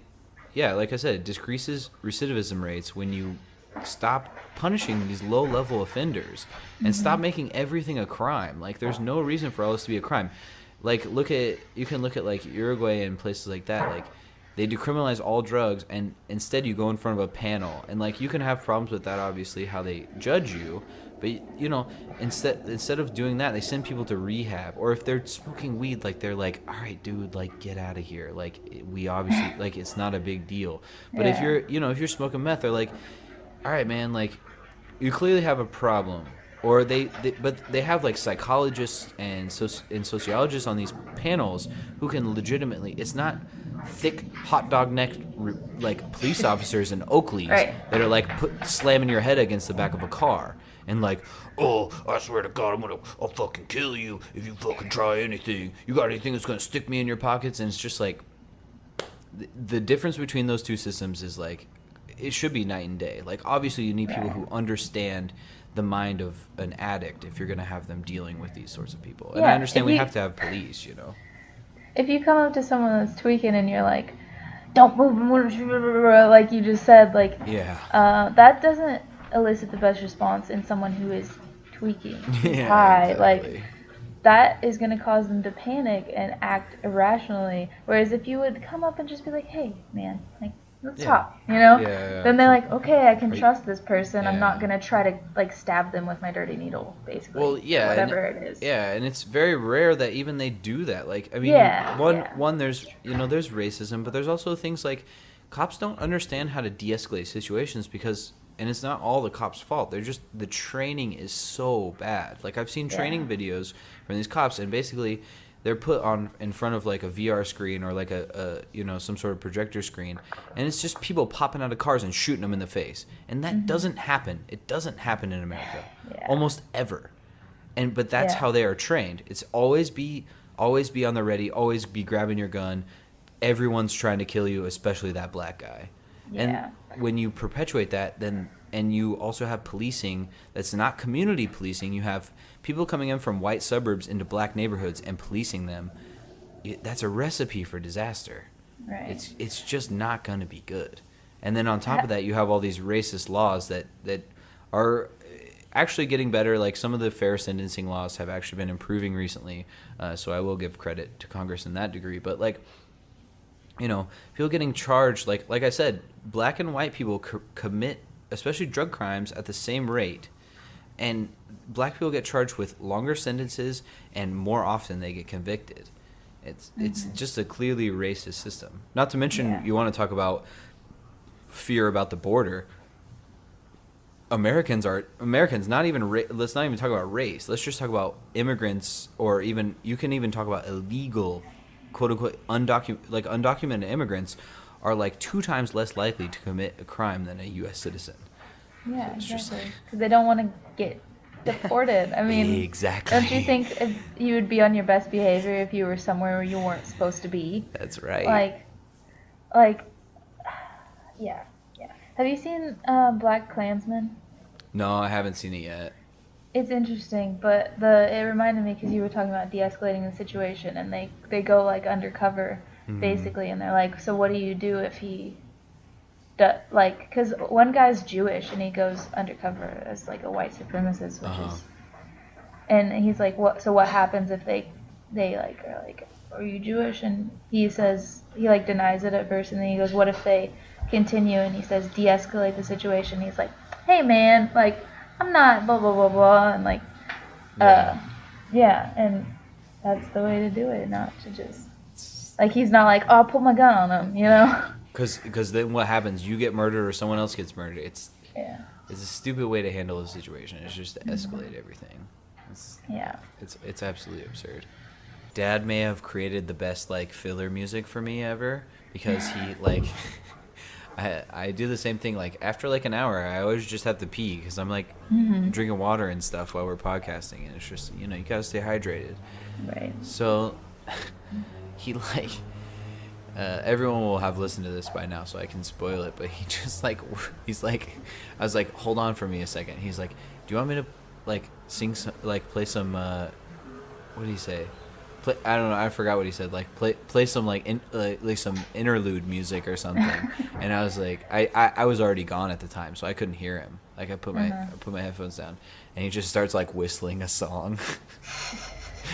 like I said, it decreases recidivism rates when you stop punishing these low-level offenders and stop making everything a crime. Like, there's no reason for all this to be a crime. Like, you can look at like Uruguay and places like that. Like, they decriminalize all drugs, and instead you go in front of a panel, and like, you can have problems with that, obviously, how they judge you, but instead of doing that, they send people to rehab. Or if they're smoking weed, like, they're like, all right, dude, like, get out of here. Like, we obviously, like, it's not a big deal. But if you're smoking meth, they're like, all right, man, like, you clearly have a problem. Or they have like psychologists and sociologists on these panels who can legitimately, it's not thick hot dog necked like police officers in Oakleys that are like slamming your head against the back of a car and like, oh, I swear to God, I'll fucking kill you if you fucking try anything. You got anything that's gonna stick me in your pockets? And it's just like, the difference between those two systems is like, it should be night and day. Like, obviously you need people who understand the mind of an addict if you're going to have them dealing with these sorts of people. And I understand we have to have police, If you come up to someone that's tweaking and you're like, don't move, like you just said, like, that doesn't elicit the best response in someone who is tweaking, high. Exactly. Like, that is going to cause them to panic and act irrationally. Whereas if you would come up and just be like, hey, man, like, let's talk, then they're like, okay, I can trust this person. I'm not gonna try to like stab them with my dirty needle, basically. Well, whatever it is. Yeah, and it's very rare that even they do that. Like, I mean, one there's there's racism, but there's also things like cops don't understand how to de-escalate situations because, and it's not all the cops' fault. They're just, the training is so bad. Like, I've seen training videos from these cops, and basically they're put on in front of like a VR screen or like a some sort of projector screen, and it's just people popping out of cars and shooting them in the face, and that doesn't happen. It doesn't happen in America almost ever, but that's how they are trained. It's always be on the ready, always be grabbing your gun. Everyone's trying to kill you, especially that black guy. And when you perpetuate that, then, and you also have policing that's not community policing, you have people coming in from white suburbs into black neighborhoods and policing them. That's a recipe for disaster. Right. It's just not going to be good. And then on top of that, you have all these racist laws that are actually getting better. Like, some of the fair sentencing laws have actually been improving recently. So I will give credit to Congress in that degree. But like, people getting charged, like I said, black and white people commit, especially drug crimes, at the same rate. And black people get charged with longer sentences, and more often they get convicted. It's just a clearly racist system. Not to mention, you want to talk about fear about the border. Americans, not even let's not even talk about race. Let's just talk about immigrants, or even you can even talk about illegal, quote unquote, undocumented immigrants are like 2 times less likely to commit a crime than a U.S. citizen. Yeah, so exactly. Because they don't want to get deported. I mean, exactly. Don't you think you would be on your best behavior if you were somewhere where you weren't supposed to be? That's right. Yeah. Have you seen Black Klansman? No, I haven't seen it yet. It's interesting, but it reminded me because you were talking about de-escalating the situation, and they go like undercover, basically, and they're like, so what do you do if he, because one guy's Jewish and he goes undercover as like a white supremacist, which is, and he's like, what happens if they like are like, are you Jewish? And he says, he like denies it at first, and then he goes, what if they continue? And he says, de-escalate the situation. He's like, hey man, like, I'm not blah blah blah blah, and like, and that's the way to do it, not to just, like, he's not like, oh, I'll pull my gun on him, Because then what happens? You get murdered or someone else gets murdered. It's a stupid way to handle the situation. It's just to escalate everything. It's absolutely absurd. Dad may have created the best like filler music for me ever, because he like I do the same thing. Like after like an hour, I always just have to pee because I'm like drinking water and stuff while we're podcasting, and it's just you gotta stay hydrated. Right. So he like everyone will have listened to this by now, so I can spoil it. But he just like he's like, I was like, hold on for me a second. He's like, do you want me to like sing some, like play some what did he say? I don't know. I forgot what he said. Like play some like some interlude music or something. And I was like, I was already gone at the time, so I couldn't hear him. Like I put my headphones down, and he just starts like whistling a song.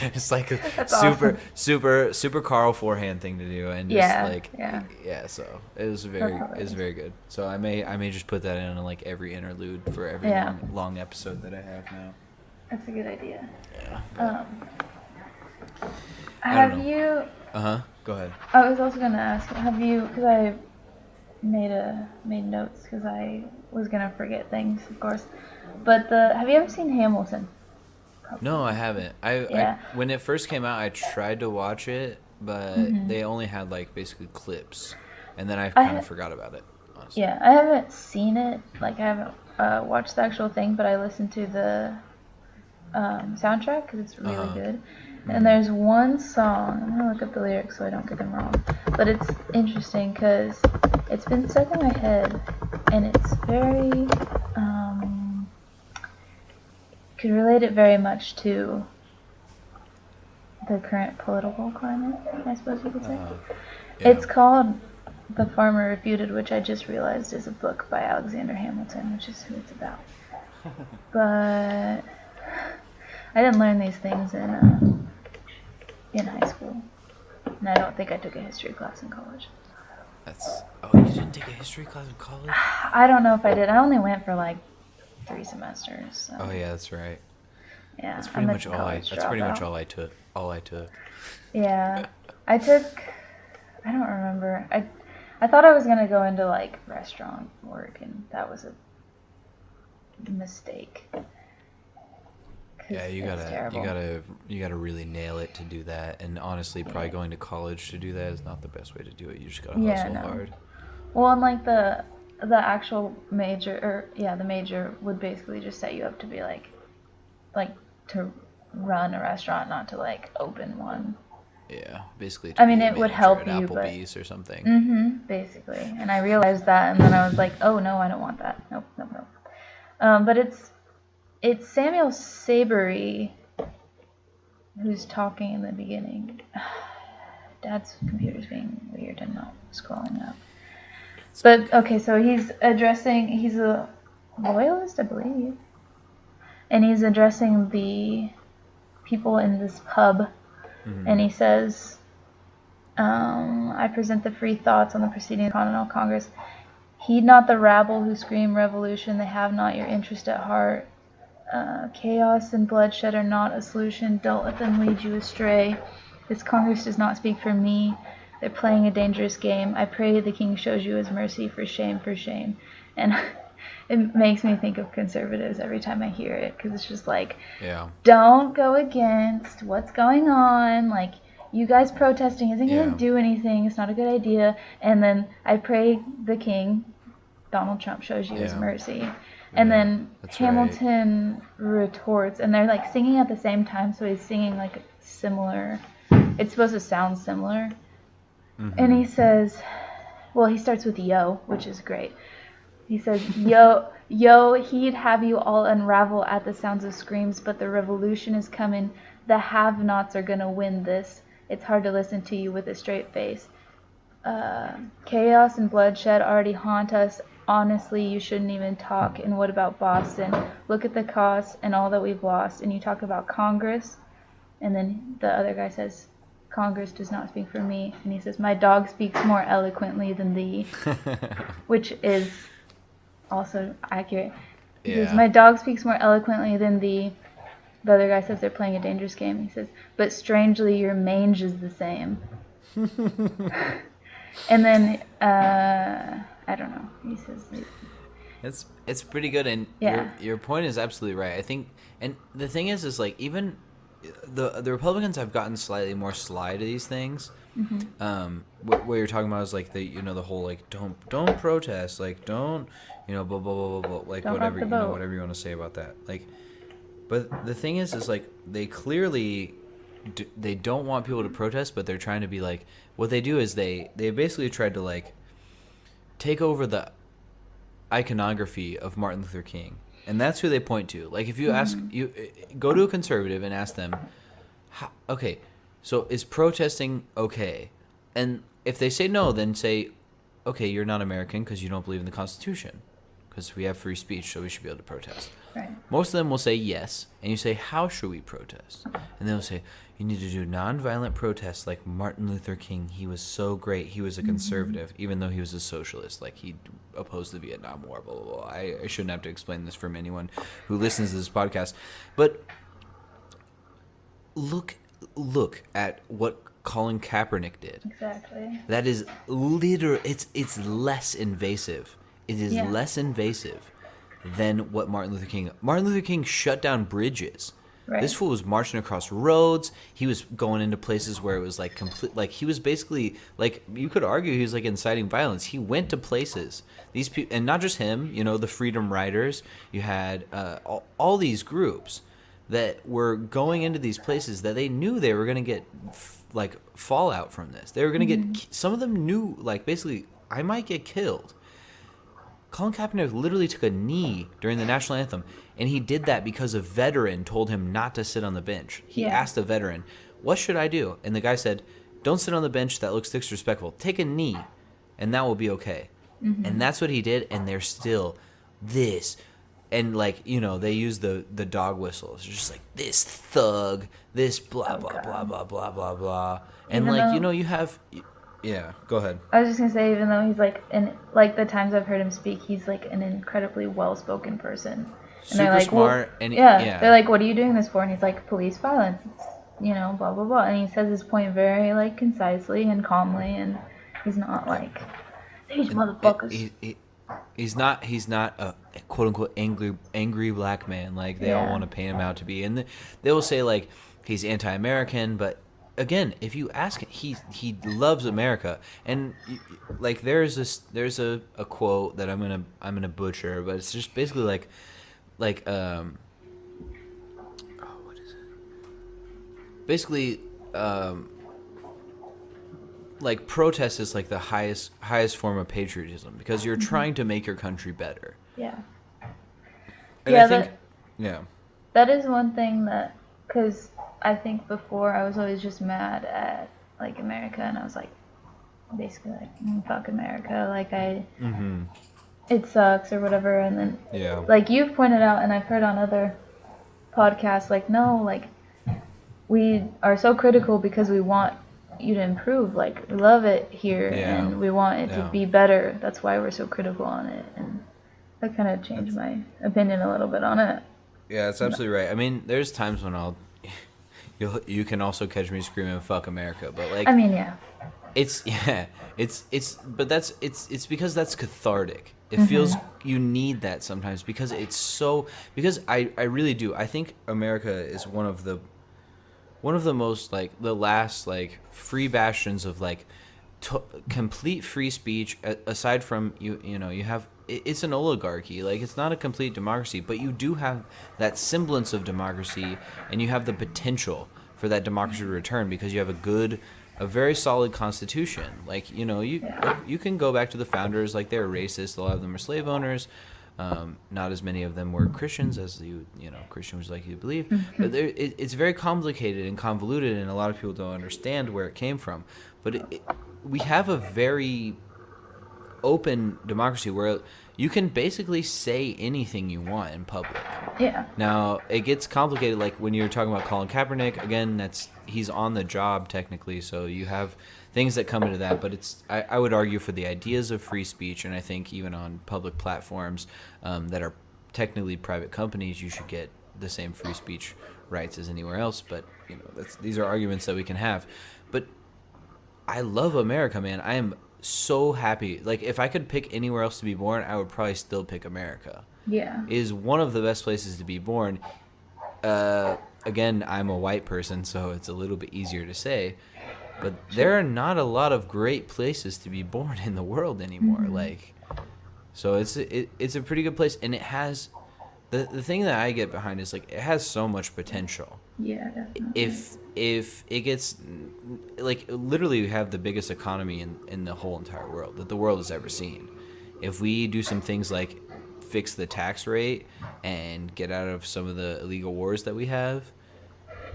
It's like a super Carl Forehand thing to do, and just So it was very good. So I may just put that in like every interlude for every long episode that I have now. That's a good idea. Yeah. Have you? Go ahead. I was also gonna ask, have you? Because I made notes because I was gonna forget things, of course. But have you ever seen Hamilton? Probably. No, I haven't. I when it first came out, I tried to watch it, but they only had like basically clips, and then I kind of forgot about it. Honestly. Yeah, I haven't seen it. Like I haven't watched the actual thing, but I listened to the soundtrack because it's really good. And there's one song, I'm going to look up the lyrics so I don't get them wrong, but it's interesting because it's been stuck in my head, and it's very, could relate it very much to the current political climate, I suppose you could say. It's called The Farmer Refuted, which I just realized is a book by Alexander Hamilton, which is who it's about. But I didn't learn these things in high school, and I don't think I took a history class in college. You didn't take a history class in college? I don't know if I did. I only went for like 3 semesters. So. Oh yeah, that's right. Yeah, that's pretty much all I took. Yeah, I don't remember. I thought I was gonna go into like restaurant work, and that was a mistake. Yeah, you gotta really nail it to do that. And honestly, probably going to college to do that is not the best way to do it. You just gotta hustle hard. Well, and like the actual major, the major would basically just set you up to be like to run a restaurant, not to like open one. Yeah, basically. I mean, it would help at you, Applebee's or something. Basically. And I realized that, and then I was like, oh no, I don't want that. Nope. But it's Samuel Sabery who's talking in the beginning. Dad's computer's being weird and not scrolling up. But, okay, so he's a loyalist, I believe. And he's addressing the people in this pub. And he says, I present the free thoughts on the proceedings of the Continental Congress. Heed not the rabble who scream revolution. They have not your interest at heart. Chaos and bloodshed are not a solution. Don't let them lead you astray. This Congress does not speak for me. They're playing a dangerous game. I pray the King shows you his mercy. For shame, for shame. And it makes me think of conservatives every time I hear it, because it's just like, don't go against what's going on. Like, you guys protesting isn't going to do anything. It's not a good idea. And then I pray the King, Donald Trump, shows you his mercy. And then Hamilton retorts, and they're like singing at the same time, so he's singing like similar. It's supposed to sound similar. And he says, well, he starts with yo, which is great. He says, yo, he'd have you all unravel at the sounds of screams, but the revolution is coming. The have-nots are gonna win this. It's hard to listen to you with a straight face. Chaos and bloodshed already haunt us. Honestly, you shouldn't even talk. And what about Boston? Look at the cost and all that we've lost. And you talk about Congress. And then the other guy says, Congress does not speak for me. And he says, my dog speaks more eloquently than thee. Which is also accurate. He says, my dog speaks more eloquently than thee. The other guy says they're playing a dangerous game. He says, but strangely your mange is the same. And then, I don't know. He says it's pretty good, and your point is absolutely right. I think, and the thing is like even the Republicans have gotten slightly more sly to these things. What you're talking about is like the whole like don't protest, like don't blah blah blah blah blah, like don't whatever whatever you want to say about that, like. But the thing is like they clearly they don't want people to protest, but they're trying to be like, what they do is they basically tried to like take over the iconography of Martin Luther King, and that's who they point to. Like if you ask, you go to a conservative and ask them, okay, so is protesting okay? And if they say no, then say, okay, you're not American because you don't believe in the Constitution, because we have free speech, so we should be able to protest. Right. Most of them will say yes, and you say, how should we protest? And they'll say, you need to do nonviolent protests like Martin Luther King. He was so great. He was a conservative, even though he was a socialist. Like, he opposed the Vietnam War, blah, blah, blah. I shouldn't have to explain this from anyone who listens to this podcast. But look at what Colin Kaepernick did. Exactly. That is literally, it's less invasive. It is less invasive than what Martin Luther King shut down bridges. Right. This fool was marching across roads. He was going into places where it was like complete, like he was basically like, you could argue he was like inciting violence. He went to places, these people, and not just him, the Freedom Riders. You had all these groups that were going into these places that they knew they were going to get like fallout from this. They were going to get, some of them knew, like, basically, I might get killed. Colin Kaepernick literally took a knee during the national anthem, and he did that because a veteran told him not to sit on the bench. He asked a veteran, what should I do? And the guy said, don't sit on the bench. That looks disrespectful. Take a knee, and that will be okay. And that's what he did, and they're still this. And, like, they use the dog whistles. It's just like, this thug, this blah, blah, blah, blah, blah, blah, blah. And, even like, you have... Yeah, go ahead. I was just going to say, even though he's like the times I've heard him speak, he's like an incredibly well-spoken person. And super they're like, smart. well, and they're like, what are you doing this for? And he's like, police violence. It's, blah, blah, blah. And he says his point very, like, concisely and calmly, and he's not like, these motherfuckers. He's not a quote-unquote angry black man like they all want to paint him out to be. And they will say, like, he's anti-American, but again, if you ask him, he loves America. And like there's a quote that I'm gonna butcher, but it's just basically like what is it? Basically, like protest is like the highest form of patriotism because you're trying to make your country better. Yeah. And I think, that is one thing that, because I think before I was always just mad at like America, and I was like, basically like, fuck America, like it sucks or whatever. And then like you've pointed out, and I've heard on other podcasts, like, no, like we are so critical because we want you to improve. Like, we love it here, Yeah. and we want it to be better. That's why we're so critical on it, and that kind of changed my opinion a little bit on it. Yeah, that's absolutely right. I mean, there's times when you can also catch me screaming "fuck America," but like, I mean, yeah. it's it's because that's cathartic. It feels you need that sometimes because I really do. I think America is one of the most like the last like free bastions of like complete free speech aside from you have it's an oligarchy, like it's not a complete democracy, but you do have that semblance of democracy, and you have the potential for that democracy to return because you have a very solid constitution. Like you can go back to the founders, like they're racist, a lot of them are slave owners. Not as many of them were Christians as Christians like you believe, but it's very complicated and convoluted, and a lot of people don't understand where it came from. But we have a very open democracy where you can basically say anything you want in public. Yeah. Now it gets complicated, like when you're talking about Colin Kaepernick. Again, he's on the job technically, so you have things that come into that. But I would argue for the ideas of free speech, and I think even on public platforms that are technically private companies, you should get the same free speech rights as anywhere else. But these are arguments that we can have. But I love America, man. I am so happy. Like, if I could pick anywhere else to be born, I would probably still pick America. Yeah. It is one of the best places to be born. Again, I'm a white person, so it's a little bit easier to say. But there are not a lot of great places to be born in the world anymore. Like, so it's a pretty good place, and it has the thing that I get behind is like it has so much potential. Yeah, definitely. If it gets like literally we have the biggest economy in the whole entire world that the world has ever seen. If we do some things like fix the tax rate and get out of some of the illegal wars that we have,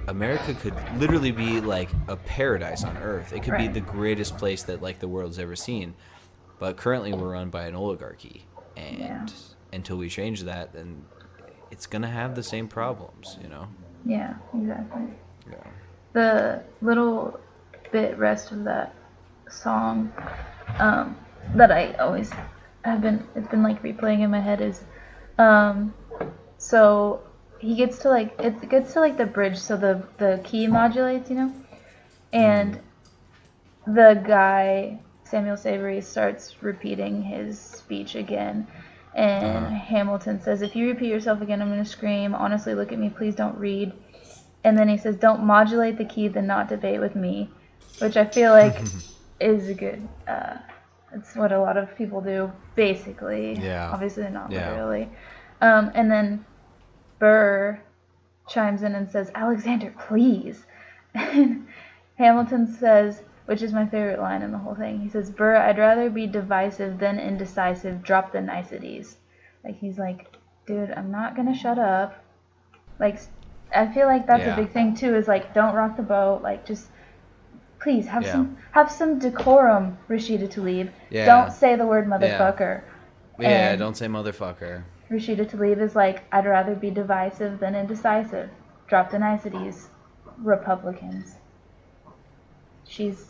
America could literally be like a paradise on earth. It could be the greatest place that like the world's ever seen. But currently we're run by an oligarchy, and until we change that, then it's gonna have the same problems, Yeah, exactly. Yeah. The little bit rest of that song that I always it's been like replaying in my head is so he gets to like it gets to like the bridge, so the key modulates, and the guy Samuel Savory starts repeating his speech again. And Hamilton says, "If you repeat yourself again, I'm going to scream. Honestly, look at me. Please don't read." And then he says, "Don't modulate the key, then not debate with me," which I feel like is a good. It's what a lot of people do, basically. Yeah. Obviously, not literally. And then Burr chimes in and says, "Alexander, please." And Hamilton says, which is my favorite line in the whole thing. He says, "Burr, I'd rather be divisive than indecisive. Drop the niceties." Like, he's like, dude, I'm not going to shut up. Like, I feel like that's a big thing, too, is, like, don't rock the boat. Like, just, please, have some decorum, Rashida Tlaib. Yeah. Don't say the word motherfucker. Yeah, don't say motherfucker. Rashida Tlaib is like, I'd rather be divisive than indecisive. Drop the niceties, Republicans.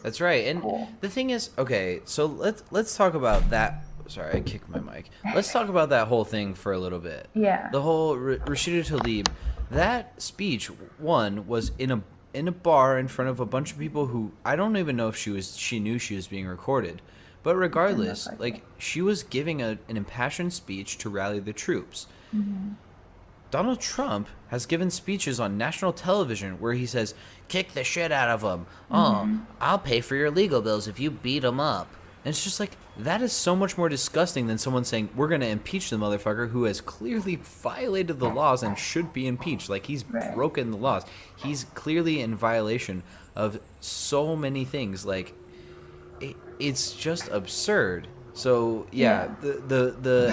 That's right. And cool. The thing is, okay, so let's talk about that. Sorry, I kicked my mic. Let's talk about that whole thing for a little bit. Yeah. The whole Rashida Tlaib, that speech was in a bar in front of a bunch of people who I don't even know if she knew she was being recorded. But regardless, like she was giving an impassioned speech to rally the troops. Mm-hmm. Donald Trump has given speeches on national television where he says, "Kick the shit out of them. Oh, I'll pay for your legal bills if you beat them up." And it's just like, that is so much more disgusting than someone saying, "We're going to impeach the motherfucker who has clearly violated the laws and should be impeached." Like, he's broken the laws. He's clearly in violation of so many things. Like, it's just absurd. So the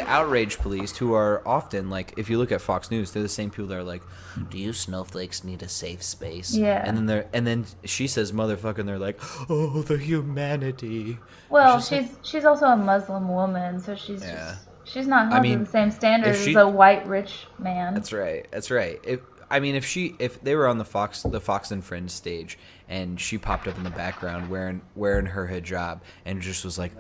outrage police, who are often like, if you look at Fox News, they're the same people that are like, "Do you snowflakes need a safe space?" Yeah. And then she says motherfucker, and they're like, "Oh, the humanity." Well, she's also a Muslim woman, so she's not held to the same standards as a white rich man. That's right. I mean, if they were on the Fox and Friends stage, and she popped up in the background wearing her hijab, and just was like,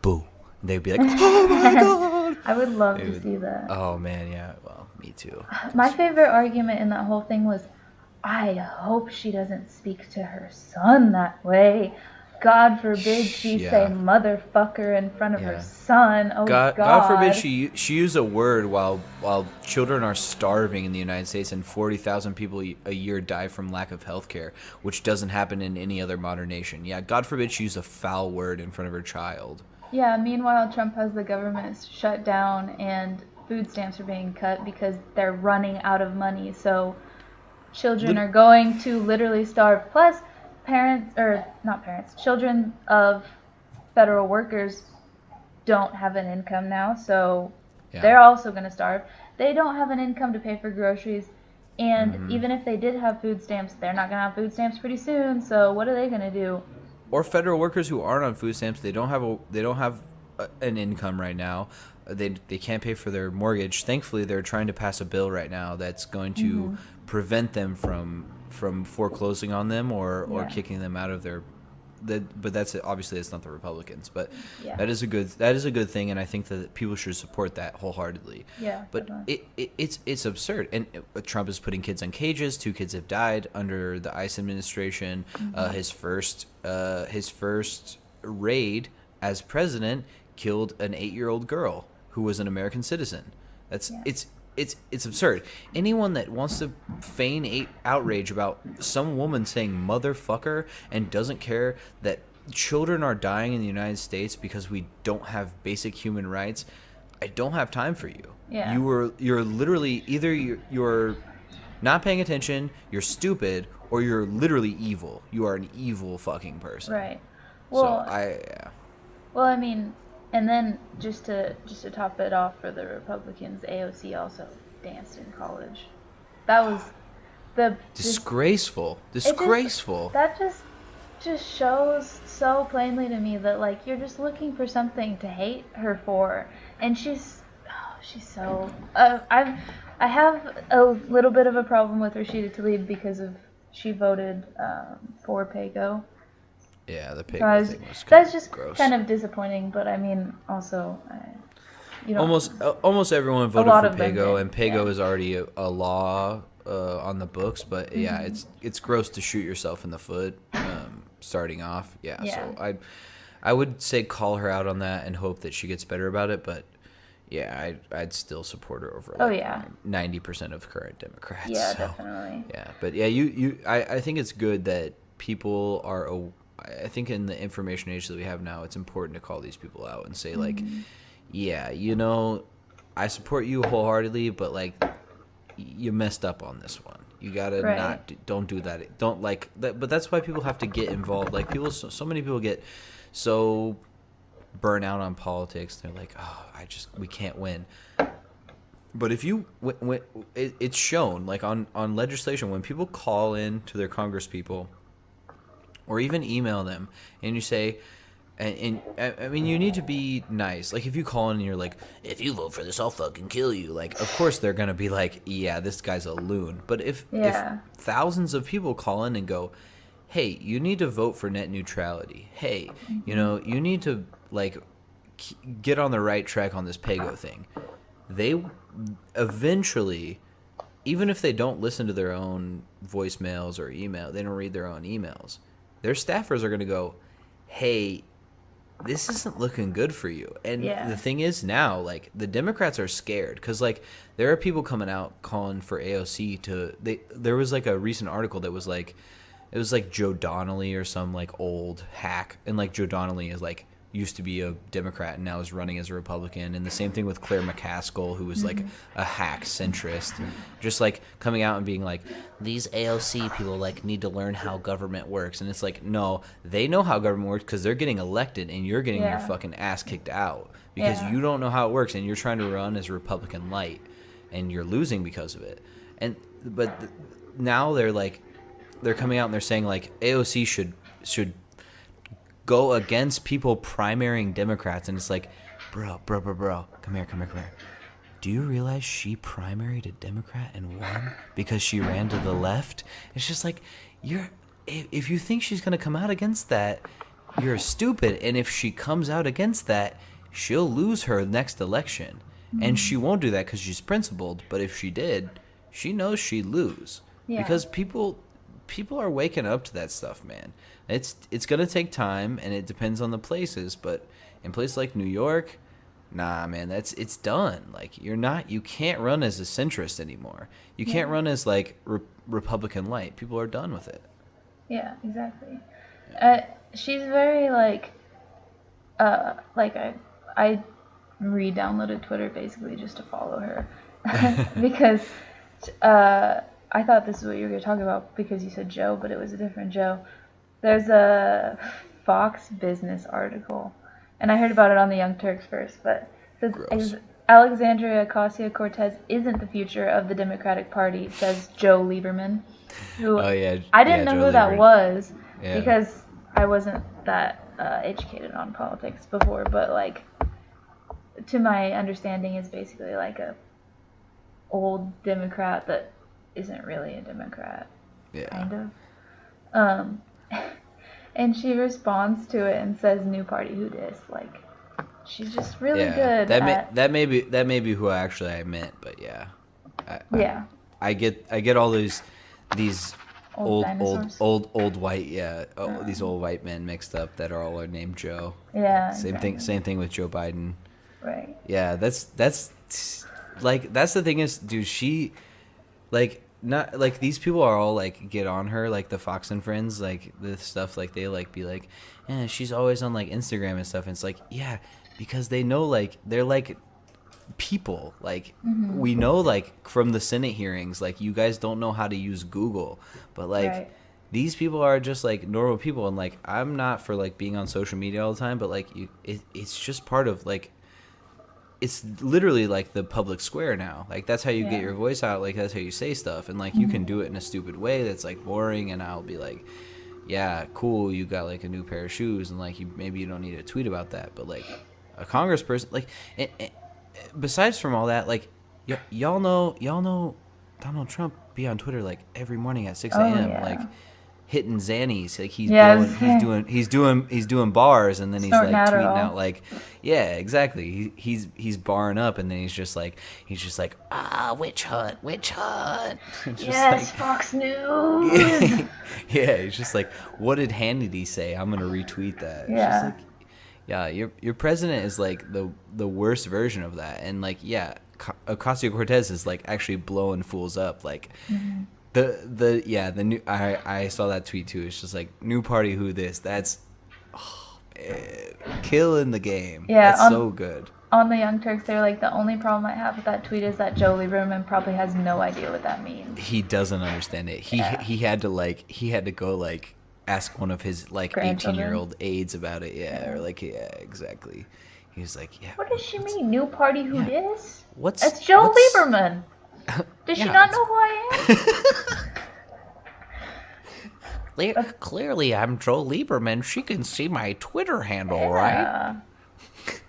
"Boo," they'd be like, "Oh my god!" I would love to see that. Oh man, yeah. Well, me too. My favorite argument in that whole thing was, I hope she doesn't speak to her son that way. God forbid she say motherfucker in front of her son. Oh God forbid she use a word while children are starving in the United States and 40,000 people a year die from lack of health care, which doesn't happen in any other modern nation. Yeah, God forbid she use a foul word in front of her child. Yeah, meanwhile Trump has the government shut down and food stamps are being cut because they're running out of money. So children are going to literally starve. Plus, children of federal workers don't have an income now, so they're also going to starve. They don't have an income to pay for groceries, and even if they did have food stamps, they're not going to have food stamps pretty soon, so what are they going to do? Or federal workers who aren't on food stamps, they don't have an income right now. They can't pay for their mortgage. Thankfully, they're trying to pass a bill right now that's going to prevent them from foreclosing on them or kicking them out of their. But that's obviously it's not the Republicans, but that is a good thing, and I think that people should support that wholeheartedly. Yeah, but it's absurd, and Trump is putting kids on cages. 2 kids have died under the ICE administration. His first raid as president killed an 8-year-old girl who was an American citizen. It's absurd. Anyone that wants to feign outrage about some woman saying motherfucker and doesn't care that children are dying in the United States because we don't have basic human rights, I don't have time for you. Yeah. You're literally either you're not paying attention, you're stupid, or you're literally evil. You are an evil fucking person. Right. Well, So Well, I mean, and then just to top it off for the Republicans, AOC also danced in college. That was disgraceful. That just shows so plainly to me that like you're just looking for something to hate her for, and she's so. I have a little bit of a problem with Rashida Tlaib because she voted for PAYGO. Yeah, the PAYGO thing was that's just gross. Kind of disappointing, but I mean, also, almost everyone voted for PAYGO, and PAYGO is already a law on the books. But yeah, it's gross to shoot yourself in the foot starting off. Yeah, so I would say call her out on that and hope that she gets better about it. But yeah, I'd still support her over 90% of current Democrats. Yeah, definitely. Yeah, but yeah, I think it's good that people are. I think in the information age that we have now, it's important to call these people out and say like, yeah, I support you wholeheartedly, but like, you messed up on this one. You gotta don't do that. Don't like that. But that's why people have to get involved. Like so many people get so burnt out on politics. They're like, oh, we can't win. But if when it's shown like on legislation, when people call in to their congresspeople or even email them and you say, and I mean, you need to be nice. Like if you call in and you're like, if you vote for this, I'll fucking kill you. Like, of course they're going to be like, yeah, this guy's a loon. But if thousands of people call in and go, hey, you need to vote for net neutrality. Hey, you need to like get on the right track on this PAYGO thing. They eventually, even if they don't listen to their own voicemails or email, they don't read their own emails. Their staffers are going to go, hey, this isn't looking good for you. And the thing is now, like, the Democrats are scared because, like, there are people coming out calling for AOC there was, like, a recent article that was, like, it was, like, Joe Donnelly or some, like, old hack. And, like, Joe Donnelly is, like, used to be a Democrat and now is running as a Republican. And the same thing with Claire McCaskill, who was like a hack centrist, just like coming out and being like, these AOC people like need to learn how government works. And it's like, no, they know how government works because they're getting elected and you're getting your fucking ass kicked out because you don't know how it works and you're trying to run as a Republican light and you're losing because of it. But now they're coming out and they're saying like AOC should go against people primarying Democrats, and it's like, bro, come here. do you realize she primaried a Democrat and won because she ran to the left? It's just like, if you think she's going to come out against that, you're stupid. And if she comes out against that, she'll lose her next election. And she won't do that because she's principled. But if she did, she knows she'd lose. Yeah. Because people are waking up to that stuff, man. It's going to take time, and it depends on the places. But in places like New York, nah, man, it's done. Like, you can't run as a centrist anymore. You can't run as, like, Republican light. People are done with it. Yeah, exactly. She's very, like I re-downloaded Twitter basically just to follow her because I thought this is what you were going to talk about because you said Joe, but it was a different Joe. There's a Fox Business article, and I heard about it on the Young Turks first, but it says Alexandria Ocasio-Cortez isn't the future of the Democratic Party, says Joe Lieberman. Who I didn't know who that was because I wasn't that educated on politics before, but like to my understanding is basically like a old Democrat that isn't really a Democrat, kind of. And she responds to it and says, "New party, who dis?" Like, she's just really good. That may be who I meant, but I get all these old white these old white men mixed up that are all named Joe. Yeah. Same thing with Joe Biden. Right. Yeah, that's like that's the thing is, dude, she like not like these people are all like get on her, like the Fox and Friends, like the stuff, like they like be like, she's always on like Instagram and stuff, and it's like, yeah, because they know like they're like people, like we know like from the Senate hearings, like you guys don't know how to use Google, but like these people are just like normal people, and like I'm not for like being on social media all the time, but like it's just part of like, it's literally like the public square now. Like that's how you get your voice out. Like that's how you say stuff. And like you can do it in a stupid way that's like boring. And I'll be like, yeah, cool. You got like a new pair of shoes, and like maybe you don't need to tweet about that. But like a congressperson, like besides from all that, like y'all know Donald Trump be on Twitter like every morning at 6 a.m. Like hitting Xannies, like he's doing bars, and then he's like tweeting out like, exactly. He's barring up, and then he's just like witch hunt. Yes, like, Fox News. He's just like, what did Hannity say? I'm gonna retweet that. It's just like, your president is like the worst version of that, and like Ocasio-Cortez is like actually blowing fools up, like. The new I saw that tweet too. It's just like, new party, who this? That's killing the game. Yeah, that's so good. On the Young Turks, they're like, the only problem I have with that tweet is that Joe Lieberman probably has no idea what that means. He doesn't understand it. He had to go like ask one of his like 18-year-old aides about it. Or like exactly. He's like, what does she mean? New party, who this? That's Joe Lieberman. Does she not know who I am? Clearly, I'm Joe Lieberman. She can see my Twitter handle, right?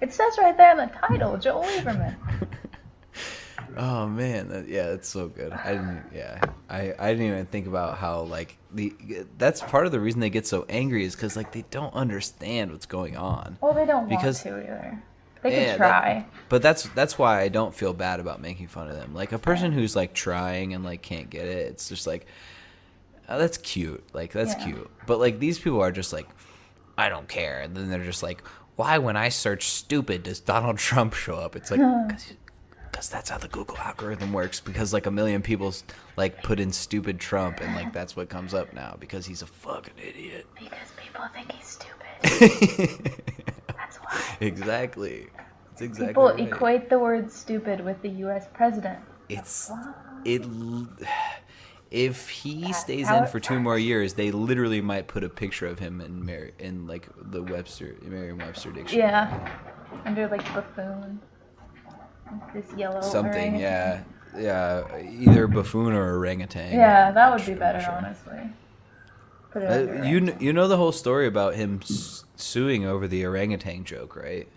It says right there in the title, Joe Lieberman. Oh man, that's so good. I didn't even think about how like that's part of the reason they get so angry is because like they don't understand what's going on. Well, they don't want to either. They can try. But that's why I don't feel bad about making fun of them. Like a person who's like trying and like can't get it, it's just like, oh, that's cute. Like that's cute. But like these people are just like, I don't care. And then they're just like, why when I search stupid does Donald Trump show up? It's like, because that's how the Google algorithm works. Because like a million people like put in stupid Trump, and like that's what comes up now because he's a fucking idiot. Because people think he's stupid. Exactly. That's exactly People right. equate the word stupid with the U.S. president. If he stays in for 2 more years, they literally might put a picture of him in like the Merriam-Webster dictionary. Yeah, under like buffoon. This yellow. Something, orangutan. Either buffoon or orangutan. Yeah, that would be better, honestly. Put it you know the whole story about him suing over the orangutan joke, right?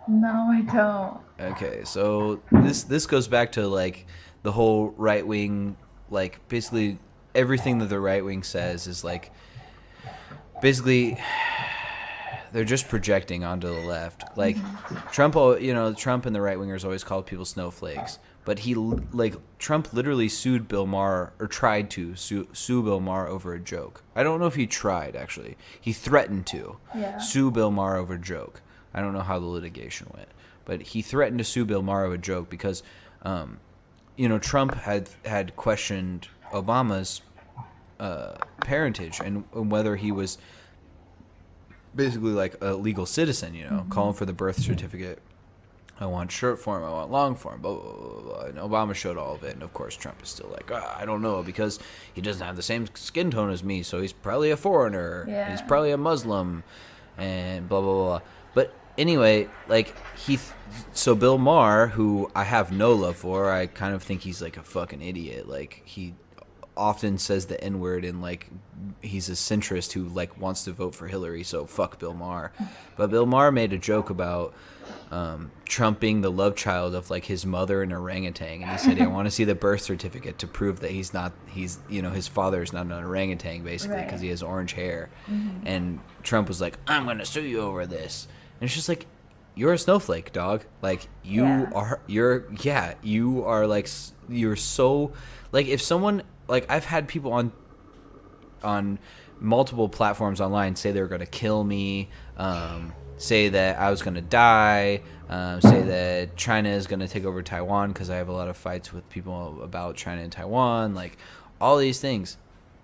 No, I don't. Okay, so this goes back to like the whole right wing, like basically everything that the right wing says is like basically they're just projecting onto the left. Like Trump, Trump and the right wingers always called people snowflakes, but Trump literally sued Bill Maher or tried to sue Bill Maher over a joke. I don't know if he tried actually. He threatened to sue Bill Maher over a joke. I don't know how the litigation went, but he threatened to sue Bill Maher over a joke because, Trump had questioned Obama's parentage and whether he was basically like a legal citizen, calling for the birth certificate. I want short form, I want long form, blah, blah, blah, blah. And Obama showed all of it. And of course, Trump is still like, I don't know, because he doesn't have the same skin tone as me, so he's probably a foreigner. Yeah. He's probably a Muslim, and blah, blah, blah. But anyway, like, so Bill Maher, who I have no love for, I kind of think he's like a fucking idiot. Like, he often says the N-word and like he's a centrist who like wants to vote for Hillary, so fuck Bill Maher. But Bill Maher made a joke about Trump being the love child of like his mother and orangutan, and he said, I want to see the birth certificate to prove that his father is not an orangutan, basically, because he has orange hair. And Trump was like, I'm gonna sue you over this. And it's just like, you're a snowflake, dog. Like you are like, you're so like, if someone, like, I've had people on multiple platforms online say they were going to kill me, say that I was going to die, say that China is going to take over Taiwan because I have a lot of fights with people about China and Taiwan, like all these things.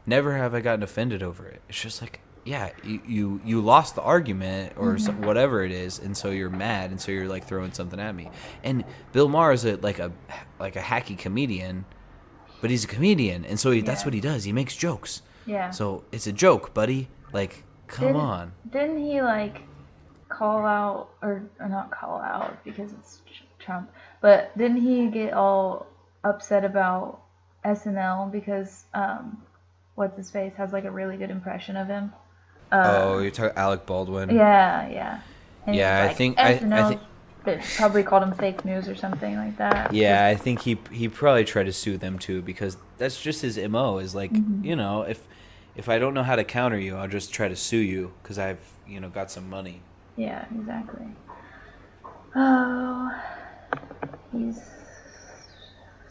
Never have I gotten offended over it. It's just like, yeah, you lost the argument or whatever it is, and so you're mad, and so you're like throwing something at me. And Bill Maher is like a hacky comedian. But he's a comedian, and so that's what he does. He makes jokes. Yeah. So it's a joke, buddy. Like, come on. Didn't he, like, call out, or not call out because it's Trump, but didn't he get all upset about SNL because, what's-his-face has, like, a really good impression of him? You're talking Alec Baldwin? Yeah. And yeah, I think they probably called him fake news or something like that. Yeah, I think he probably tried to sue them too, because that's just his MO, is like, if I don't know how to counter you, I'll just try to sue you because I've, got some money. Yeah, exactly. Oh, he's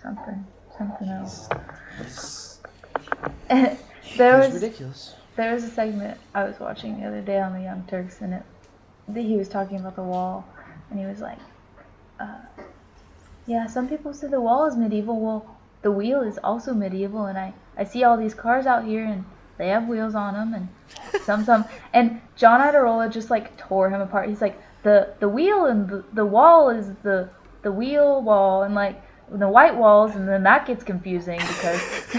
something else. He's ridiculous. There was a segment I was watching the other day on the Young Turks, and he was talking about the wall. And he was like, yeah, some people say the wall is medieval. Well, the wheel is also medieval, and I see all these cars out here, and they have wheels on them, and some. And John Adirola just, like, tore him apart. He's like, the wheel and the wall is the wheel wall, and, like, the white walls, and then that gets confusing because,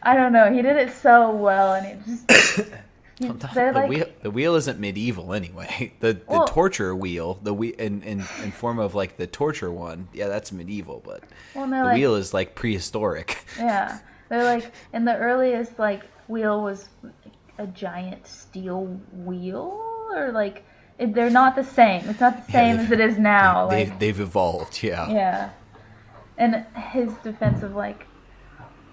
I don't know, he did it so well, and it just... The wheel isn't medieval anyway. The torture wheel, in form of like the torture one, yeah, that's medieval. But the wheel is like prehistoric. Yeah, they're like, and the earliest like wheel was a giant steel wheel, or like they're not the same. It's not the same as it is now. They've evolved. Yeah. Yeah, and his defense of like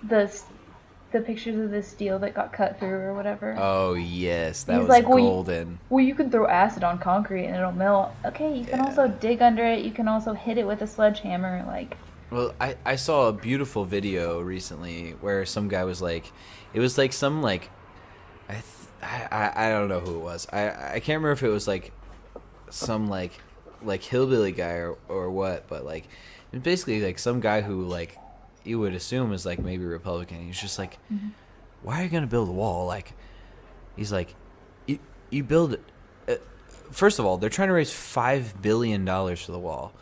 the pictures of the steel that got cut through or whatever. Oh, yes. That was like, golden. Well, you can throw acid on concrete and it'll melt. Okay, you can also dig under it. You can also hit it with a sledgehammer. Like. Well, I saw a beautiful video recently where some guy was like, it was like some like, I don't know who it was. I can't remember if it was like some like hillbilly guy or what, but like, it's basically like some guy who like, you would assume is like maybe Republican. He's just like, why are you gonna build a wall? Like, he's like, you build it. First of all, they're trying to raise $5 billion for the wall.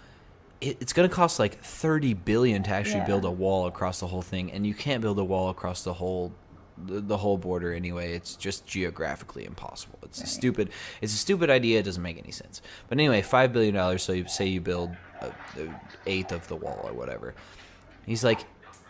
It's gonna cost like $30 billion to actually build a wall across the whole thing, and you can't build a wall across the whole border anyway. It's just geographically impossible. It's a stupid idea. It doesn't make any sense. But anyway, $5 billion. So you say you build an eighth of the wall or whatever. He's like,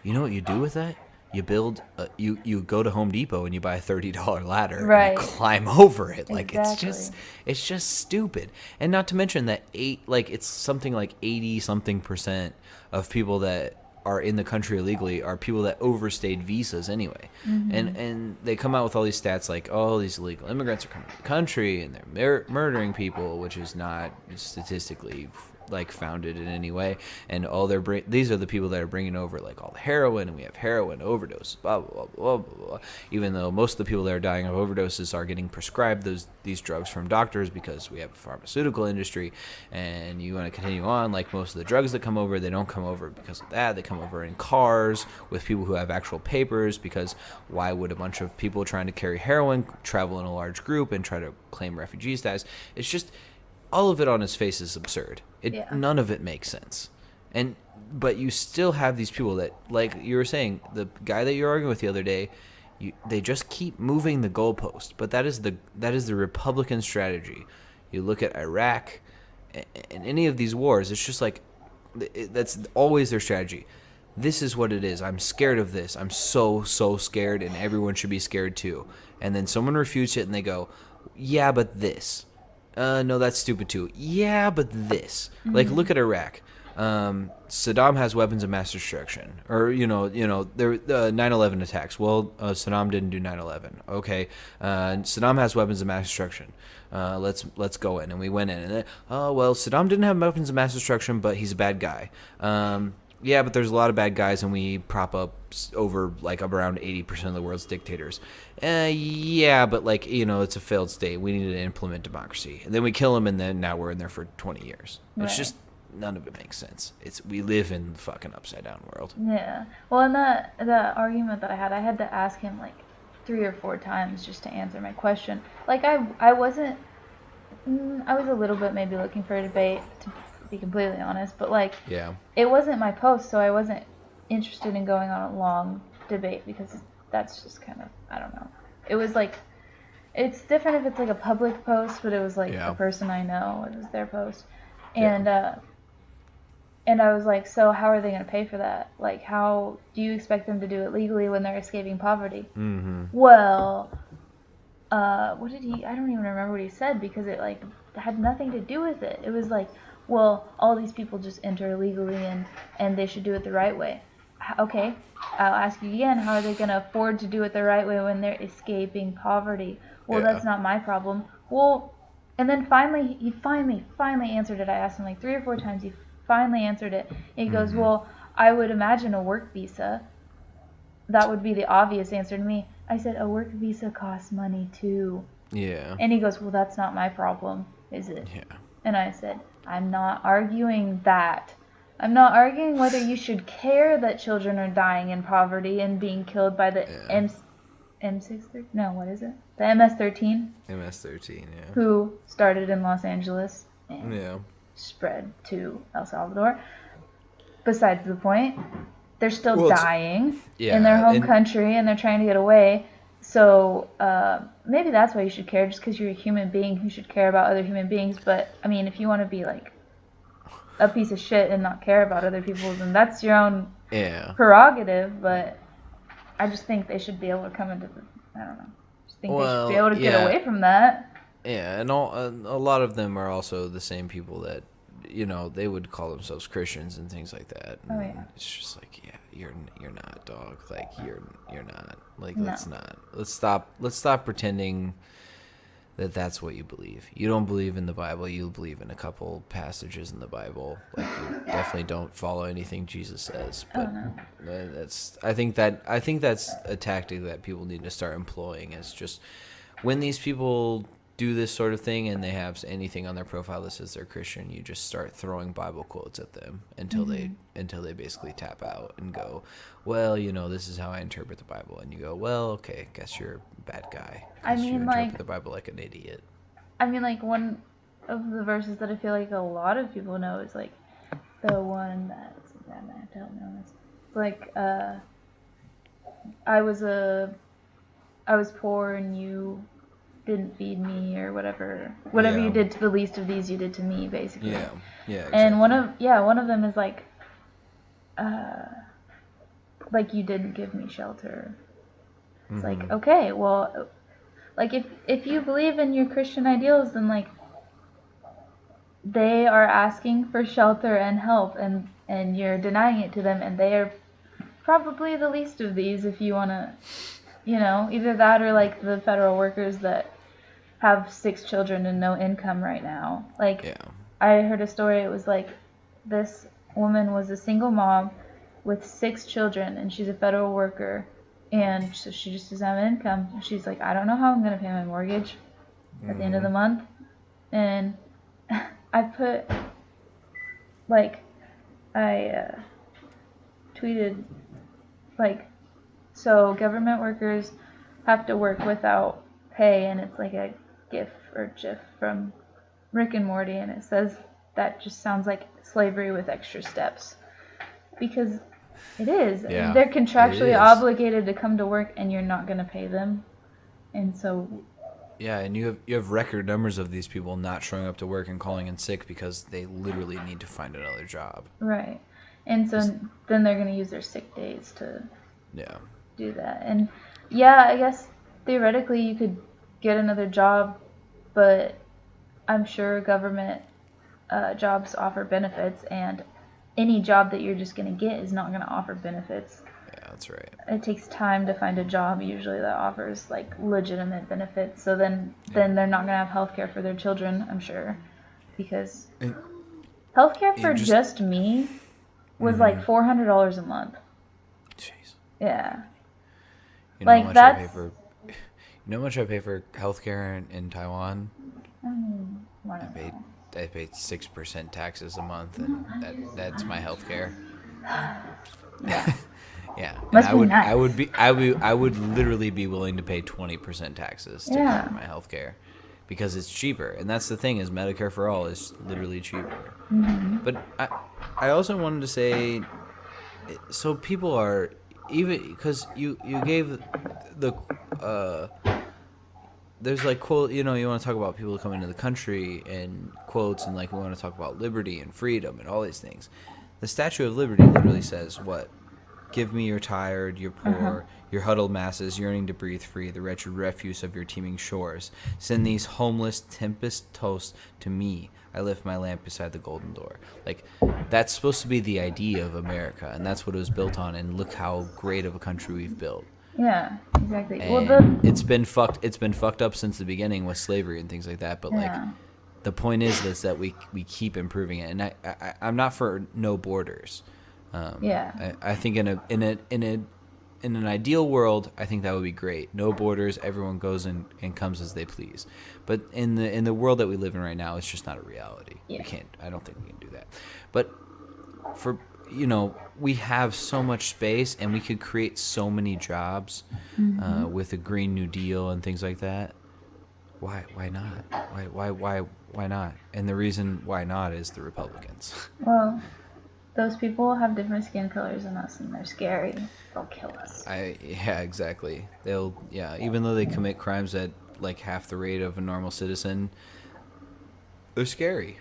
you know what you do with that? you go to Home Depot and you buy a $30 ladder and you Right. climb over it. Like Exactly. it's just stupid. And not to mention that it's something like 80 something percent of people that are in the country illegally are people that overstayed visas anyway. And they come out with all these stats like, oh, these illegal immigrants are coming to the country and they're murdering people, which is not statistically like founded in any way. And these are the people that are bringing over like all the heroin, and we have heroin overdoses, blah blah blah blah blah. Even though most of the people that are dying of overdoses are getting prescribed these drugs from doctors because we have a pharmaceutical industry. And you want to continue on, like most of the drugs that come over, they don't come over because of that. They come over in cars with people who have actual papers, because why would a bunch of people trying to carry heroin travel in a large group and try to claim refugee status? It's just, all of it on its face is absurd. None of it makes sense. But you still have these people that, like you were saying, the guy that you were arguing with the other day, they just keep moving the goalpost. But that is the Republican strategy. You look at Iraq and any of these wars, it's just like, that's always their strategy. This is what it is. I'm scared of this. I'm so scared, and everyone should be scared too. And then someone refutes it, and they go, yeah, but this. No, that's stupid too. Yeah, but this. Like, look at Iraq. Saddam has weapons of mass destruction, or there 9/11 attacks. Well, Saddam didn't do 9/11. Okay, Saddam has weapons of mass destruction. Let's go in, and we went in, and then, oh well, Saddam didn't have weapons of mass destruction, but he's a bad guy. Yeah, but there's a lot of bad guys, and we prop up over like up around 80% of the world's dictators. Yeah, but like, it's a failed state. We need to implement democracy, and then we kill them, and then now we're in there for 20 years. It's Right. just, none of it makes sense. We live in the fucking upside down world. Yeah. Well, in the argument that I had to ask him like 3 or 4 times just to answer my question. Like I wasn't. I was a little bit maybe looking for a debate, to be completely honest, but like, Yeah. it wasn't my post, so I wasn't interested in going on a long debate, because that's just kind of, I don't know. It was like, it's different if it's like a public post, but it was like a person I know, it was their post. And and I was like, so how are they going to pay for that? Like, how do you expect them to do it legally when they're escaping poverty? Mm-hmm. Well, what did he, I don't even remember what he said, because it like had nothing to do with it. It was like, well, all these people just enter illegally, and they should do it the right way. Okay, I'll ask you again, how are they going to afford to do it the right way when they're escaping poverty? Well, that's not my problem. Well, and then finally, he finally answered it. I asked him like 3 or 4 times. He finally answered it. And he goes, well, I would imagine a work visa. That would be the obvious answer to me. I said, a work visa costs money too. Yeah. And he goes, well, that's not my problem, is it? Yeah. And I said, I'm not arguing that. I'm not arguing whether you should care that children are dying in poverty and being killed by the M613? No, what is it? The MS-13? MS-13, yeah. Who started in Los Angeles and spread to El Salvador. Besides the point, they're still dying in their home country, and they're trying to get away. So maybe that's why you should care, just because you're a human being who should care about other human beings. But I mean, if you want to be like a piece of shit and not care about other people, then that's your own prerogative. But I just think they should be able to come into the, I don't know. I just think they should be able to get away from that. Yeah, and a lot of them are also the same people that, they would call themselves Christians and things like that. And it's just like, you're not, dog. Like, you're not. Like, No. Let's stop pretending that that's what you believe. You don't believe in the Bible. You believe in a couple passages in the Bible. Like, you definitely don't follow anything Jesus says. But I think that's a tactic that people need to start employing, is just when these people do this sort of thing and they have anything on their profile that says they're Christian, you just start throwing Bible quotes at them until they basically tap out and go, well, this is how I interpret the Bible. And you go, well, okay, guess you're a bad guy. I mean, you interpret like, the Bible like an idiot. I mean, like, one of the verses that I feel like a lot of people know is like the one that's, I don't know. It's like, I was poor and you didn't feed me, or whatever you did to the least of these, you did to me, basically. Yeah, exactly. And one of them is like, like, you didn't give me shelter. It's like, okay, well, like, if you believe in your Christian ideals, then, like, they are asking for shelter and help, and you're denying it to them, and they are probably the least of these if you want to, either that or, like, the federal workers that have 6 children and no income right now. Like, yeah. I heard a story, it was like, this woman was a single mom with 6 children, and she's a federal worker, and so she just doesn't have an income. She's like, I don't know how I'm going to pay my mortgage at the end of the month. And I put, like, I tweeted, like, so government workers have to work without pay, and it's like a gif or gif from Rick and Morty, and it says that just sounds like slavery with extra steps. Because it is. Yeah, they're contractually obligated to come to work, and you're not going to pay them. And so... Yeah, and you have record numbers of these people not showing up to work and calling in sick because they literally need to find another job. Right. And so then they're going to use their sick days to do that. And yeah, I guess theoretically you could get another job, but I'm sure government jobs offer benefits, and any job that you're just going to get is not going to offer benefits. Yeah, that's right. It takes time to find a job usually that offers, like, legitimate benefits. So then they're not going to have health care for their children, I'm sure. Because health care for just me was like $400 a month. Jeez. Yeah. You know, like, how much I pay for healthcare in Taiwan? I pay 6% taxes a month, and that's my healthcare. Yeah. Yeah. Must and be nice. I would literally be willing to pay 20% taxes to cover my healthcare because it's cheaper. And that's the thing, is Medicare for all is literally cheaper. But I also wanted to say, so people are, even because you gave the there's like quote, you want to talk about people coming to the country and quotes, and like we want to talk about liberty and freedom and all these things. The Statue of Liberty literally says what? Give me your tired, your poor, your huddled masses yearning to breathe free, the wretched refuse of your teeming shores. Send these homeless tempest-tossed to me. I lift my lamp beside the golden door. Like, that's supposed to be the idea of America, and that's what it was built on, and look how great of a country we've built. Yeah, exactly. And it's been fucked up since the beginning with slavery and things like that, but like the point is that we keep improving it, and I'm not for no borders. I think in an ideal world, I think that would be great. No borders, everyone goes and comes as they please. But in the world that we live in right now, it's just not a reality. Yeah. I don't think we can do that. But for we have so much space, and we could create so many jobs with a Green New Deal and things like that. Why not? Why not? And the reason why not is the Republicans. Well, those people have different skin colors than us, and they're scary. They'll kill us. Yeah, exactly. Even though they commit crimes at like half the rate of a normal citizen, they're scary.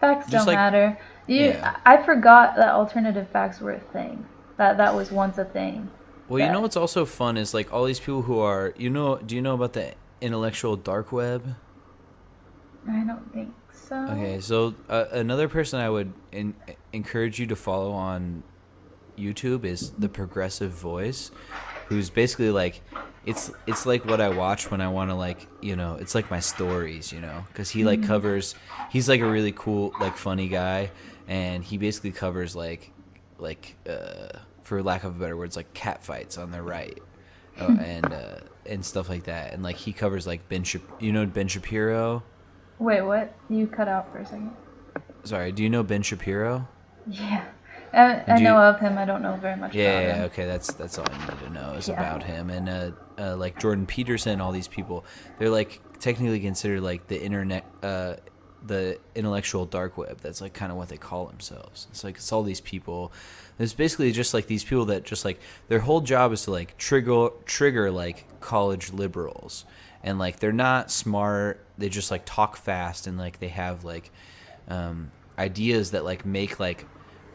Facts don't matter. I forgot that alternative facts were a thing. That was once a thing. Well, you know what's also fun is like all these people who are, do you know about the intellectual dark web? I don't think so. Okay, so another person I would encourage you to follow on YouTube is The Progressive Voice, who's basically like, it's like what I watch when I want to like, it's like my stories, because he like covers, he's like a really cool, like funny guy, and he basically covers like for lack of a better words, like cat fights on the right, and stuff like that, and like he covers like Ben Shapiro. Wait, what? You cut out for a second. Sorry, do you know Ben Shapiro? Yeah. I know of him. I don't know very much about him. Yeah, okay, that's all you need to know is about him. And like Jordan Peterson, all these people, they're like technically considered like the internet, the intellectual dark web. That's like kind of what they call themselves. It's all these people. It's basically just like these people that just like their whole job is to like trigger like college liberals. And like they're not smart, they just like talk fast, and like they have like ideas that like make like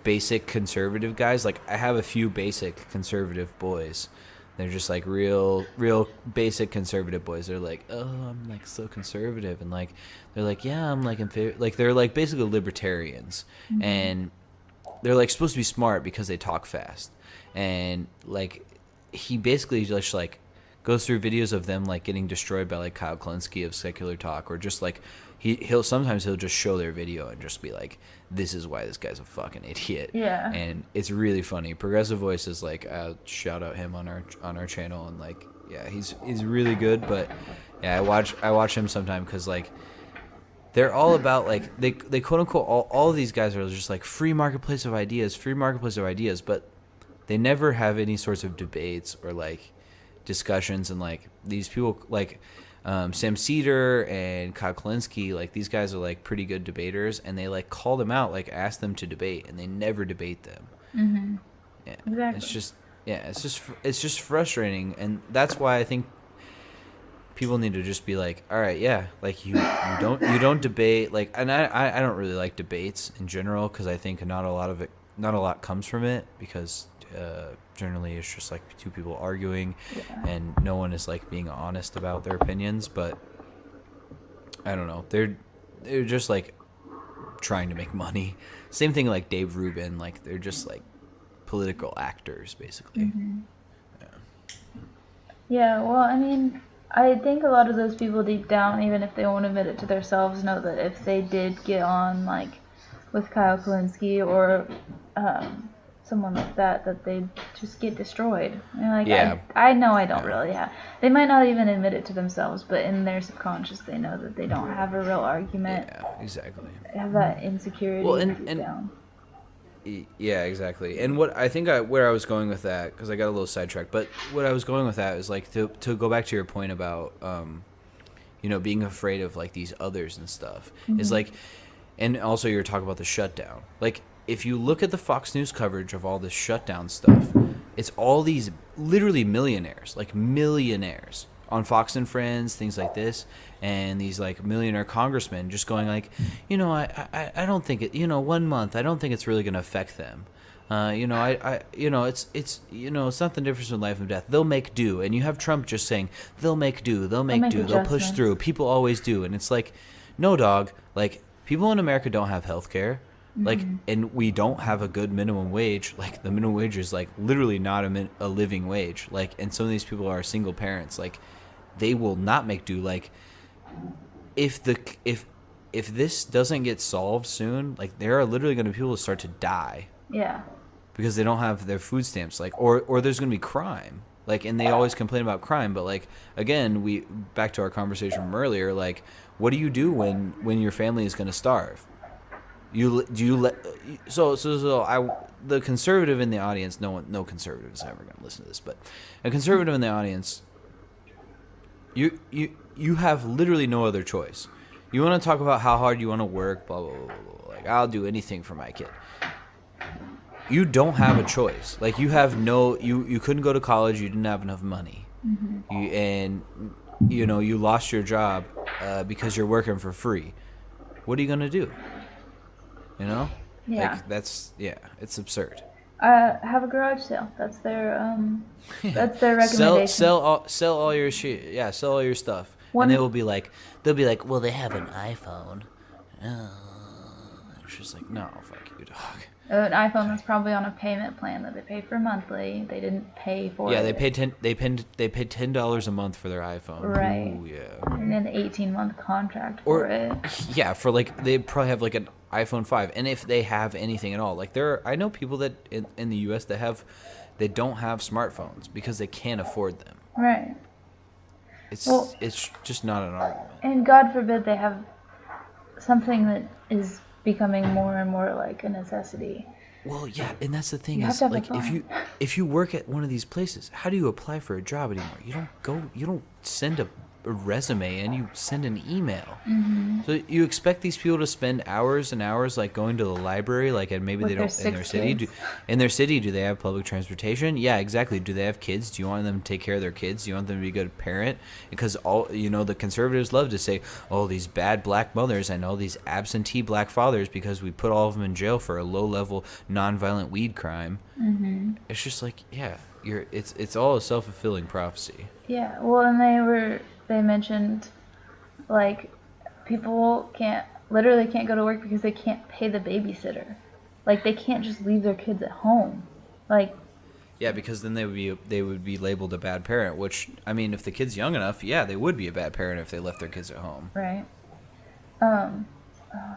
basic conservative guys. Like, I have a few basic conservative boys. They're just like real basic conservative boys. They're like, oh, I'm like so conservative, and like they're like, yeah, I'm like in favor. Like, they're like basically libertarians, and they're like supposed to be smart because they talk fast, and like he basically just like goes through videos of them like getting destroyed by like Kyle Klinsky of Secular Talk, or just like he'll sometimes just show their video and just be like, this is why this guy's a fucking idiot. Yeah. And it's really funny. Progressive Voice is like, shout out him on our channel, and like, yeah, he's really good. But yeah, I watch him sometime because like they're all about like they quote unquote all of these guys are just like free marketplace of ideas, but they never have any sorts of debates or like discussions. And like these people like Sam Cedar and Kyle Klinsky, like these guys are like pretty good debaters, and they like call them out, like ask them to debate, and they never debate them. Mm-hmm. Yeah, Exactly. it's just frustrating, and that's why I think people need to just be like, all right, yeah, like you don't debate, like, and I don't really like debates in general because I think not a lot comes from it, because generally it's just like two people arguing, and no one is like being honest about their opinions. But I don't know, they're just like trying to make money. Same thing like Dave Rubin, like they're just like political actors basically. Mm-hmm. Yeah, well, I mean, I think a lot of those people deep down, even if they won't admit it to themselves, know that if they did get on like with Kyle Klinsky or someone like that they'd just get destroyed. And like, Yeah. I know I don't really have. They might not even admit it to themselves, but in their subconscious, they know that they don't have a real argument. Yeah, exactly. They have that insecurity deep down. Yeah, exactly. And what I think where I was going with that, because I got a little sidetracked, but what I was going with that is like to go back to your point about being afraid of like these others and stuff, is like, and also you're talking about the shutdown. Like, if you look at the Fox News coverage of all this shutdown stuff, it's all these literally millionaires on Fox and Friends, things like this, and these like millionaire congressmen just going like, I don't think it, 1 month, I don't think it's really going to affect them. It's nothing different from life and death. They'll make do. And you have Trump just saying, they'll make do, they'll push through. People always do. And it's like, no, dog, like people in America don't have health care. Like, and we don't have a good minimum wage. Like, the minimum wage is like literally not a living wage. Like, and some of these people are single parents. Like, they will not make do. Like, if this doesn't get solved soon, like there are literally going to be people who start to die. Yeah. Because they don't have their food stamps. Like, or there's going to be crime. Like, and they always complain about crime, but like again, back to our conversation from earlier. Like, what do you do when your family is going to starve? The conservative in the audience, no conservative is ever going to listen to this, but a conservative in the audience, you have literally no other choice. You want to talk about how hard you want to work, blah blah blah blah blah. Like, I'll do anything for my kid. You don't have a choice. Like, you couldn't go to college. You didn't have enough money, you lost your job because you're working for free. What are you gonna do? Yeah. Like, it's absurd. Have a garage sale. That's their recommendation. Sell all your shit. Yeah, sell all your stuff. And they'll be like, well, they have an iPhone. It's just like, no, fuck you, dog. An iPhone that's probably on a payment plan that they pay for monthly. They didn't pay for it. Yeah, they paid $10 a month for their iPhone. Right. Ooh, yeah. And an 18-month contract for it. Yeah, for like, they probably have like an iPhone 5, and if they have anything at all, like I know people that in the U.S. they don't have smartphones because they can't afford them. Right. It's just not an argument. And God forbid they have something that is becoming more and more like a necessity. Well, yeah, and that's the thing is, like, if you work at one of these places, how do you apply for a job anymore? You don't send resume and you send an email. Mm-hmm. So you expect these people to spend hours and hours like going to the library, like, and maybe With they their don't in their 6 city. kids. In their city, do they have public transportation? Yeah, exactly. Do they have kids? Do you want them to take care of their kids? Do you want them to be a good parent? Because the conservatives love to say, oh, these bad black mothers and all these absentee black fathers because we put all of them in jail for a low-level, nonviolent weed crime. Mm-hmm. It's just like, yeah, it's all a self-fulfilling prophecy. Yeah, well, and they mentioned, like, people literally can't go to work because they can't pay the babysitter. Like, they can't just leave their kids at home. Like, yeah, because then they would be labeled a bad parent. Which, I mean, if the kid's young enough, yeah, they would be a bad parent if they left their kids at home. right? Oh, I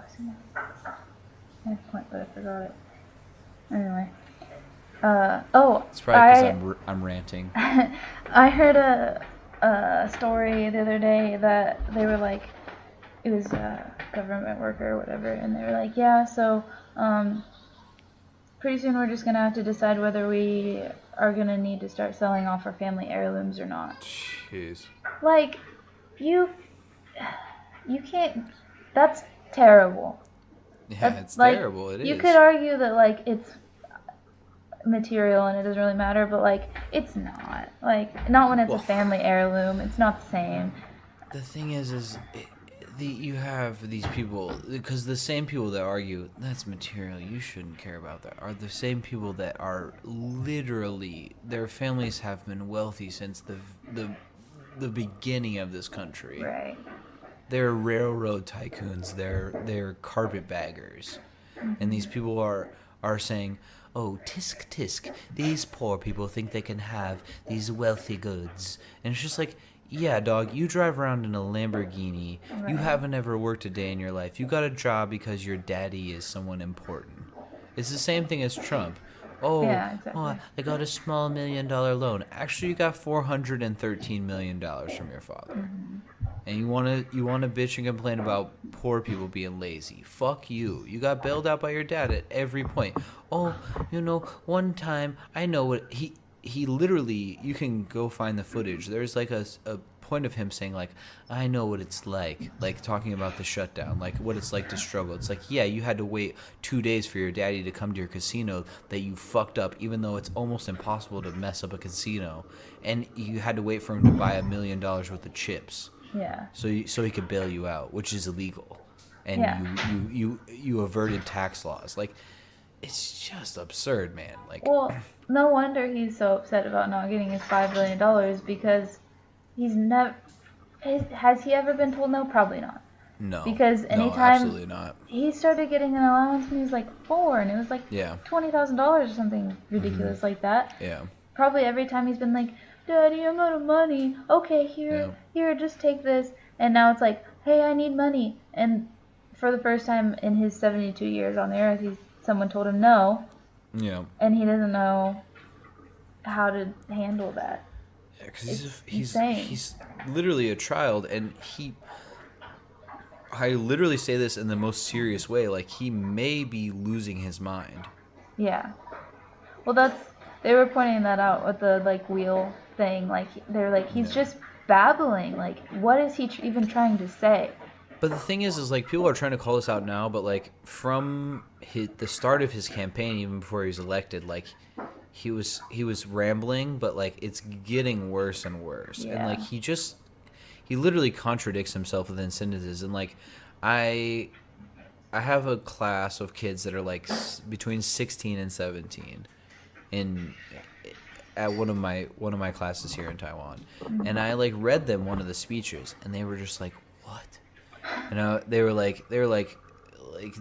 had a point, but I forgot it. Anyway. It's probably because I'm ranting. I heard a story the other day that they were like, it was a government worker or whatever, and they were like, yeah, so pretty soon we're just gonna have to decide whether we are gonna need to start selling off our family heirlooms or not. Jeez. Like, you can't. That's terrible. Yeah, it's like, terrible. It is. You could argue that like it's material and it doesn't really matter, but like it's not. Like, not when it's a family heirloom. It's not the same. The thing is you have these people, because the same people that argue that's material, you shouldn't care about that, are the same people that are literally, their families have been wealthy since the beginning of this country. Right. They're railroad tycoons. They're carpetbaggers, and these people are saying, "Oh, tisk tisk, these poor people think they can have these wealthy goods," and it's just like, yeah, dog, you drive around in a Lamborghini. Right. You haven't ever worked a day in your life. You got a job because your daddy is someone important. It's the same thing as Trump. Oh, yeah, exactly. Oh, I got a small $1 million loan. Actually, you got $413 million from your father. Mm-hmm. And you wanna bitch and complain about poor people being lazy. Fuck you. You got bailed out by your dad at every point. Oh, one time, I know what he literally, you can go find the footage. There's like a point of him saying, like, I know what it's like talking about the shutdown, like what it's like to struggle. It's like, yeah, you had to wait 2 days for your daddy to come to your casino that you fucked up, even though it's almost impossible to mess up a casino, and you had to wait for him to buy $1 million worth of chips. Yeah. So he could bail you out, which is illegal, and you averted tax laws. Like, it's just absurd, man. Like, well, no wonder he's so upset about not getting his $5 billion, because he's never. Has he ever been told no? Probably not. No. Because anytime absolutely not. He started getting an allowance when he was like 4, and it was like $20,000 or something ridiculous like that. Yeah. Probably every time he's been like, Daddy, I'm out of money. Okay, here, just take this. And now it's like, hey, I need money. And for the first time in his 72 years on the earth, someone told him no. Yeah. And he doesn't know how to handle that. Yeah, because he's literally a child, and I literally say this in the most serious way, like, he may be losing his mind. Yeah. Well, they were pointing that out with the, like, wheel thing. Like, they're like, he's just babbling. Like, what is he even trying to say? But the thing is like, people are trying to call this out now, but like, from the start of his campaign, even before he was elected, like, he was rambling, but like, it's getting worse and worse. And like, he literally contradicts himself within sentences. And like, I have a class of kids that are like between 16 and 17 at one of my classes here in Taiwan. Mm-hmm. And I like read them one of the speeches, and they were just like, what? And they were like,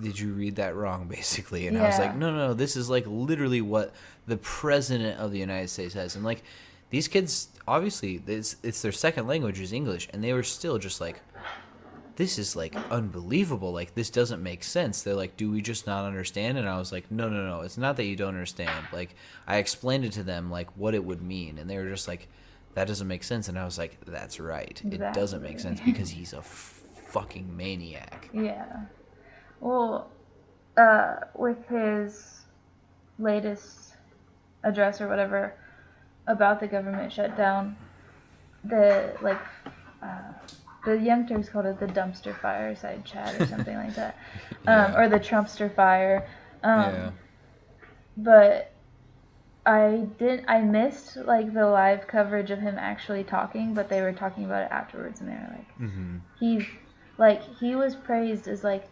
did you read that wrong, basically? And I was like, no, this is like literally what the president of the United States has. And like, these kids, obviously, it's their second language is English, and they were still just like, this is like unbelievable. Like, this doesn't make sense. They're like, do we just not understand? And I was like, no. It's not that you don't understand. Like, I explained it to them, like, what it would mean. And they were just like, that doesn't make sense. And I was like, that's right. Exactly. It doesn't make sense because he's a fucking maniac. Yeah. Well, with his latest address or whatever about the government shutdown, the, like, The Young Turks called it the dumpster fireside chat or something like that, Yeah. or the Trumpster fire. Yeah. But I missed like the live coverage of him actually talking, but they were talking about it afterwards, and they were like, he was praised as like,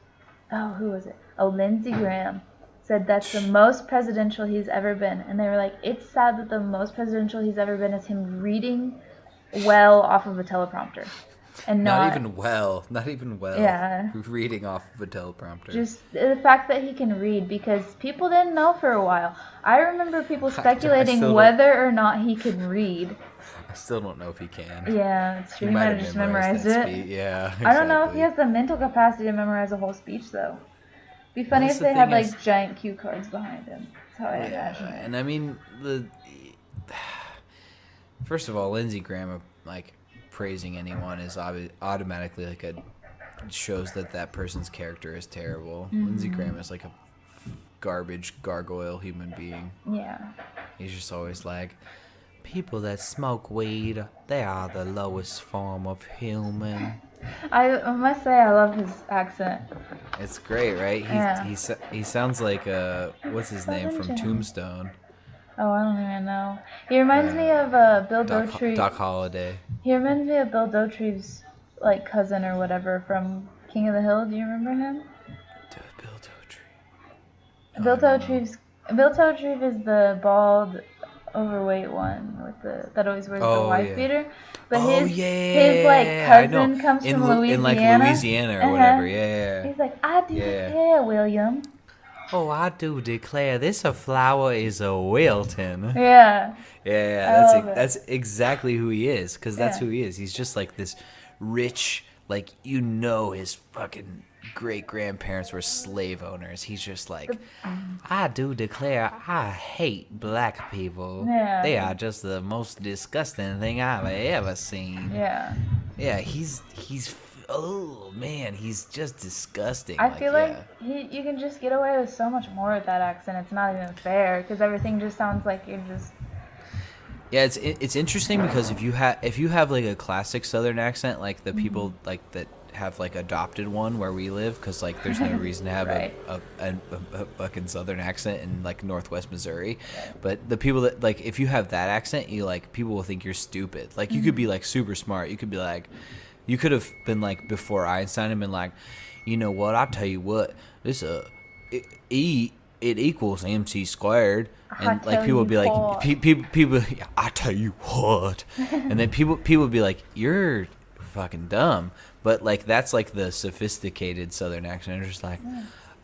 oh, who was it? Oh, Lindsey Graham said that's the most presidential he's ever been, and they were like, it's sad that the most presidential he's ever been is him reading well off of a teleprompter. And not even well. Yeah. Reading off of a teleprompter. Just the fact that he can read, because people didn't know for a while. I remember people speculating whether or not he could read. I still don't know if he can. Yeah, it's true. He might have just memorized it. Yeah, exactly. I don't know if he has the mental capacity to memorize a whole speech, though. It'd be funny if they had like giant cue cards behind him. That's how I imagine it. And I mean, first of all, Lindsey Graham, like, praising anyone is automatically like shows that person's character is terrible. Lindsey Graham is like a garbage gargoyle human being. Yeah. He's just always like, people that smoke weed, they are the lowest form of human. I must say I love his accent. It's great, right? He sounds like what's his name from Tombstone? Oh, I don't even know. He reminds me of Bill Dauterive. Doc Holliday. He reminds me of Bill Dauterive's like cousin or whatever from King of the Hill. Do you remember him? Bill Dauterive is the bald, overweight one with that always wears the wife beater. But his like cousin comes from Louisiana. In like Louisiana or whatever. Yeah. He's like, I do declare, William. Oh, I do declare this a flower is a Wilton. Yeah. Yeah, that's exactly who he is, because that's who he is. He's just like this rich, like, his fucking great-grandparents were slave owners. He's just like, I do declare I hate black people. Yeah. They are just the most disgusting thing I've ever seen. Yeah. Yeah, he's oh man, he's just disgusting. I feel like you can just get away with so much more with that accent. It's not even fair, because everything just sounds like you're just. Yeah, it's interesting, because if you have like a classic Southern accent, like the people like that have like adopted one where we live, because like there's no reason to have a fucking Southern accent in like Northwest Missouri, but the people that like, if you have that accent, you like, people will think you're stupid. Like you could be like super smart. You could be like, you could have been like before Einstein and been like, you know what? I'll tell you what. This it equals MC squared. And like people would be like, people, I tell you what, and then people would be like, you're fucking dumb. But like that's like the sophisticated Southern accent. It's just like,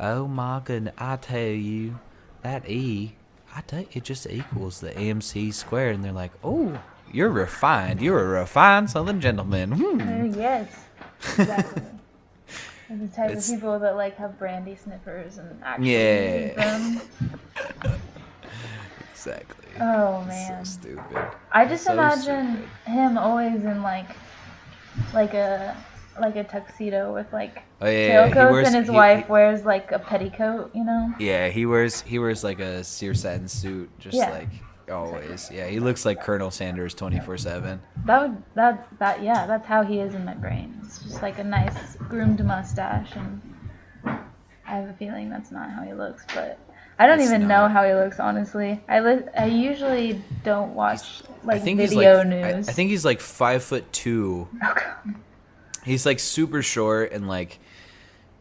oh my goodness, I tell you that it just equals the MC squared, and they're like, oh, you're refined. You're a refined Southern gentleman. Yes, exactly. The type of people that like have brandy sniffers and actually use them. Exactly. Oh man. So stupid. I just imagine him always in like a tuxedo with like tailcoats, and his wife wears like a petticoat, you know? Yeah, he wears like a sear satin suit, just like always. Yeah, he looks like Colonel Sanders 24/7. That's how he is in my brain. It's just like a nice groomed mustache, and I have a feeling that's not how he looks, but I don't even know how he looks, honestly. I usually don't watch video news. I think he's like 5'2". Oh god. He's like super short, and like,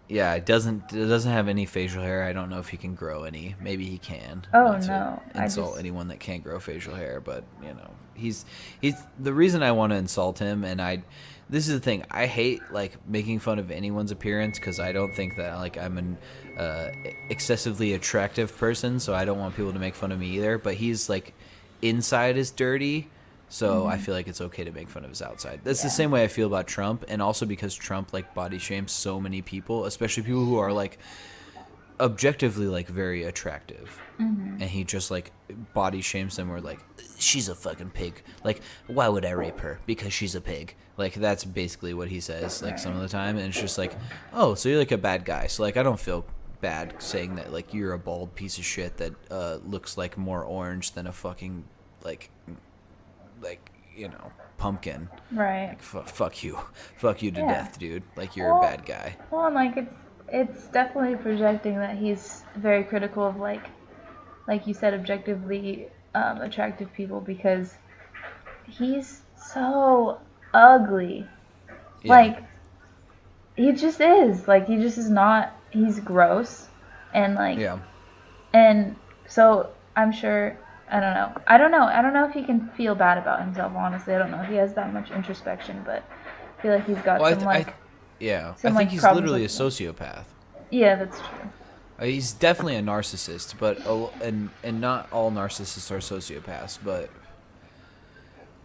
yeah, it doesn't have any facial hair. I don't know if he can grow any. Maybe he can. Oh no! Insult anyone that can't grow facial hair, but you know, he's the reason I want to insult him, and this is the thing. I hate like making fun of anyone's appearance, because I don't think that like I'm an excessively attractive person, so I don't want people to make fun of me either. But he's like, inside is dirty. So I feel like it's okay to make fun of his outside. That's the same way I feel about Trump, and also because Trump like body shames so many people, especially people who are like objectively like very attractive, and he just like body shames them. Or like, she's a fucking pig. Like, why would I rape her? Because she's a pig. Like that's basically what he says like some of the time, and it's just like, oh, so you're like a bad guy. So like I don't feel bad saying that like you're a bald piece of shit that looks like more orange than a fucking like, you know, pumpkin. Right. Like fuck you to death, dude. Like you're a Well, bad guy. well, and like it's definitely projecting that he's very critical of like you said, objectively attractive people because he's so ugly. Yeah. Like he just is. Like he just is not. He's gross, and like, Yeah. and so I'm sure. I don't know. I don't know. I don't know if he can feel bad about himself. Honestly, I don't know if he has that much introspection, but I feel like he's got Well, some I think he's problems literally a with him. sociopath. Yeah, that's true. He's definitely a narcissist, but and not all narcissists are sociopaths, but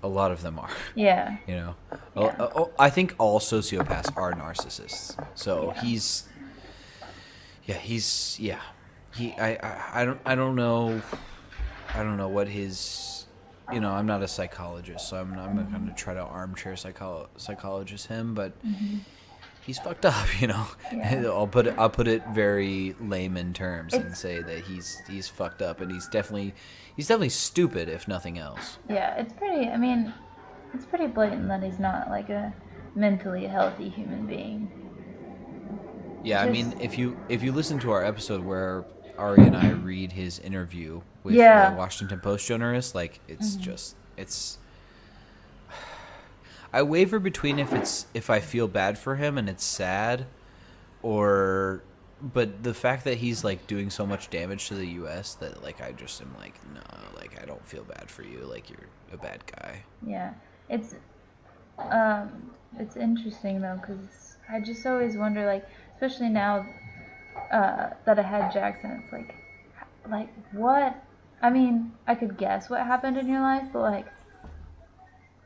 a lot of them are. Yeah. You know, Yeah. I think all sociopaths are narcissists. So Yeah. yeah. I don't know. I don't know what his. I'm not a psychologist, so I'm not going to try to armchair psychologist him, but he's fucked up. Yeah. I'll put it very layman terms and It's say that he's fucked up, and he's definitely stupid, if nothing else. yeah. It's pretty. I mean, it's pretty blatant that he's not like a mentally healthy human being. Yeah, I Just mean, if you listen to our episode where Ari and I read his interview with the yeah. Washington Post journalist, like it's. I waver between if I feel bad for him and it's sad, or, but the fact that he's like doing so much damage to the U.S. that like I just am like no, like I don't feel bad for you, like you're a bad guy. Yeah. It's interesting though because I just always wonder like especially now that I had Jackson, it's like what? I mean, I could guess what happened in your life, but like,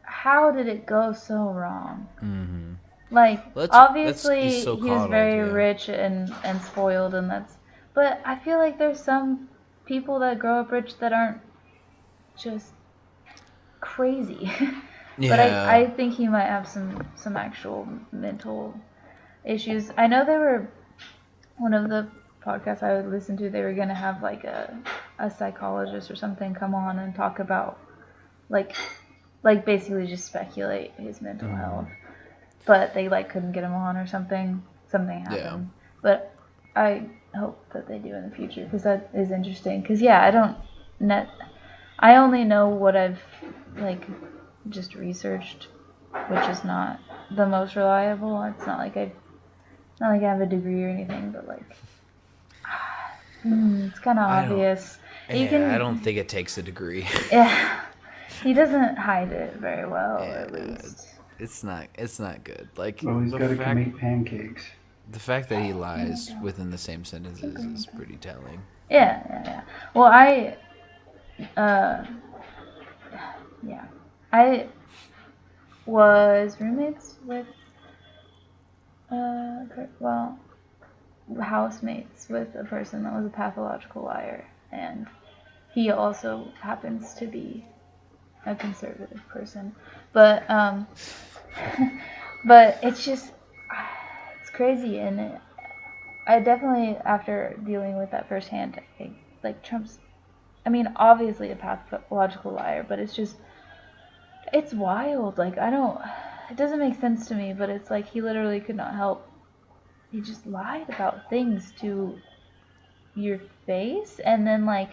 how did it go so wrong? Mm-hmm. Like, Well, he's obviously so he was coddled, very yeah. rich and spoiled, and but I feel like there's some people that grow up rich that aren't just crazy. But Yeah. I think he might have some actual mental issues. I know they were one of the podcasts I would listen to. They were gonna have like a psychologist or something come on and talk about like basically just speculate his mental health. But they like couldn't get him on or something. Something happened. Yeah. But I hope that they do in the future because that is interesting. Because yeah, I only know what I've like just researched, which is not the most reliable. It's not like I have a degree or anything, but like it's kind of obvious. I don't think it takes a degree. Yeah, he doesn't hide it very well, at least. It's not good. Like, well, he's got to make pancakes. The fact that he lies within the same sentences is pretty telling. Yeah. Well, I was roommates with, housemates with a person that was a pathological liar, and he also happens to be a conservative person, but but it's just it's crazy, and I definitely after dealing with that firsthand, like Trump's, I mean, obviously a pathological liar, but it's wild. Like it doesn't make sense to me, but it's like he literally could not help. He just lied about things to your face, and then like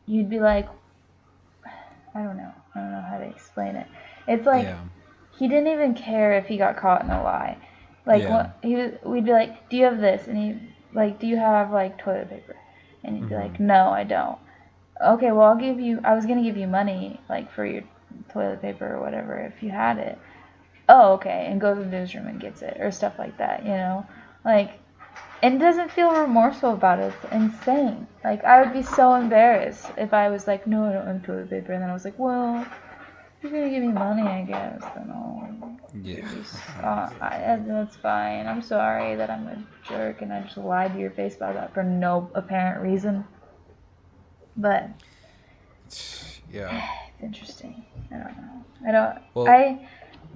you'd be like, I don't know how to explain it. It's like he didn't even care if he got caught in a lie. Like we'd be like, do you have this? And he like, do you have like toilet paper? And he'd be like, no, I don't. Okay, well I was gonna give you money like for your toilet paper or whatever if you had it. Oh, okay, and goes into his room and gets it or stuff like that, like, and doesn't feel remorseful about it. It's insane. Like I would be so embarrassed if I was like, no, I don't have toilet paper, and then I was like, well, you're gonna give me money, I guess. Then that's fine. I'm sorry that I'm a jerk and I just lied to your face about that for no apparent reason. But yeah, it's interesting. I don't know.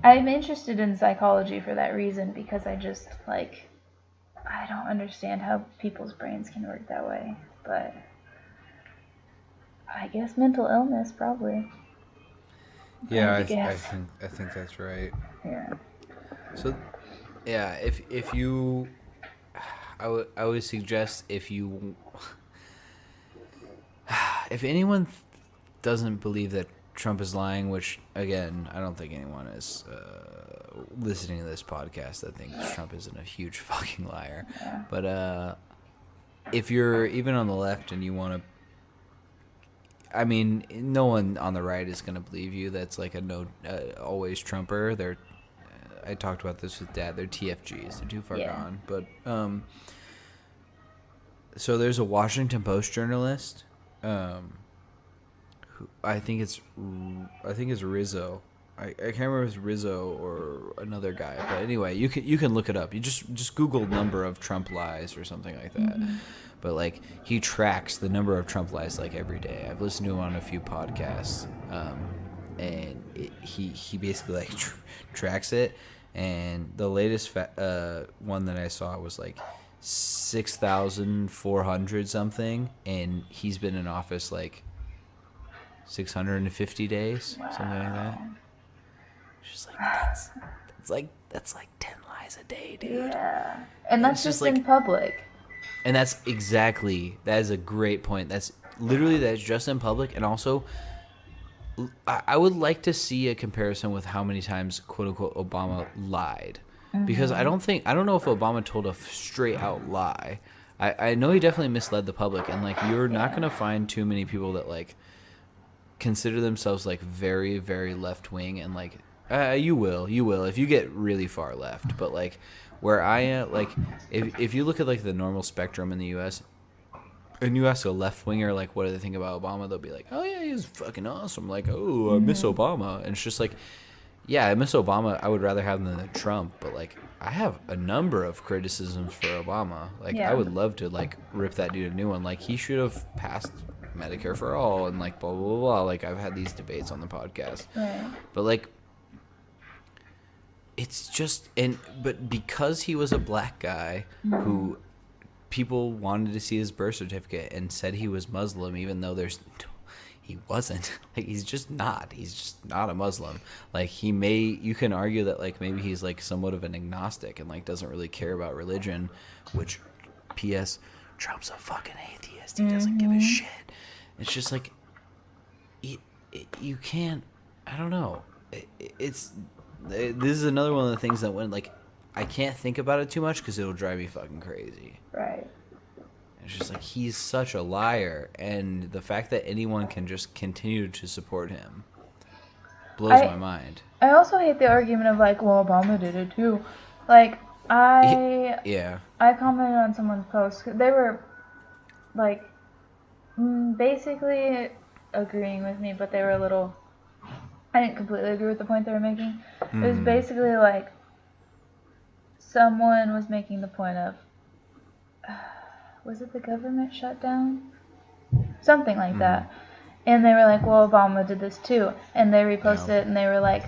I'm interested in psychology for that reason because I just like I don't understand how people's brains can work that way. But I guess mental illness probably. Yeah, I think that's right. Yeah. So, yeah, if you, I would suggest if anyone doesn't believe that Trump is lying, which again I don't think anyone is listening to this podcast that thinks Trump isn't a huge fucking liar, Yeah. but if you're even on the left and you want to. I mean, no one on the right is going to believe you. That's like a always Trumper. I talked about this with Dad. They're TFGs. They're too far gone. But so there's a Washington Post journalist. Who I think it's Rizzo. I can't remember if it's Rizzo or another guy. But anyway, you can look it up. You just Google number of Trump lies or something like that. Mm-hmm. But like he tracks the number of Trump lies like every day. I've listened to him on a few podcasts, and he basically like tracks it. And the latest one that I saw was like 6,400 something, and he's been in office like 650 days, something like that. It's just like that's like 10 lies a day, dude. Yeah, and that's just in public. And that is a great point. That's just in public. And also, I would like to see a comparison with how many times, quote unquote, Obama lied. Mm-hmm. Because I don't know if Obama told a straight out lie. I know he definitely misled the public. And like, you're not going to find too many people that like consider themselves like very, very left wing. And like, you will if you get really far left. But like, where I am, like, if you look at like the normal spectrum in the U.S. and you ask a left winger like what do they think about Obama, they'll be like, oh yeah, he's fucking awesome. Like, oh, I miss Obama. And it's just like, yeah, I miss Obama. I would rather have him than Trump. But like, I have a number of criticisms for Obama. Like, I would love to like rip that dude a new one. Like, he should have passed Medicare for all and like blah blah blah blah. Like, I've had these debates on the podcast. Right. But like, it's just but because he was a black guy who people wanted to see his birth certificate and said he was Muslim, even though he wasn't. Like, he's just not a Muslim. Like, you can argue that like maybe he's like somewhat of an agnostic and like doesn't really care about religion, which P.S. Trump's a fucking atheist. He doesn't give a shit. It's just like you can't. I don't know. This is another one of the things that when like I can't think about it too much because it'll drive me fucking crazy. Right. It's just like he's such a liar, and the fact that anyone can just continue to support him blows my mind. I also hate the argument of like, well, Obama did it too. Like, I commented on someone's post. They were like basically agreeing with me, but they were a little. I didn't completely agree with the point they were making. It was basically like someone was making the point of, was it the government shutdown? Something like that. And they were like, well, Obama did this too. And they reposted it and they were like,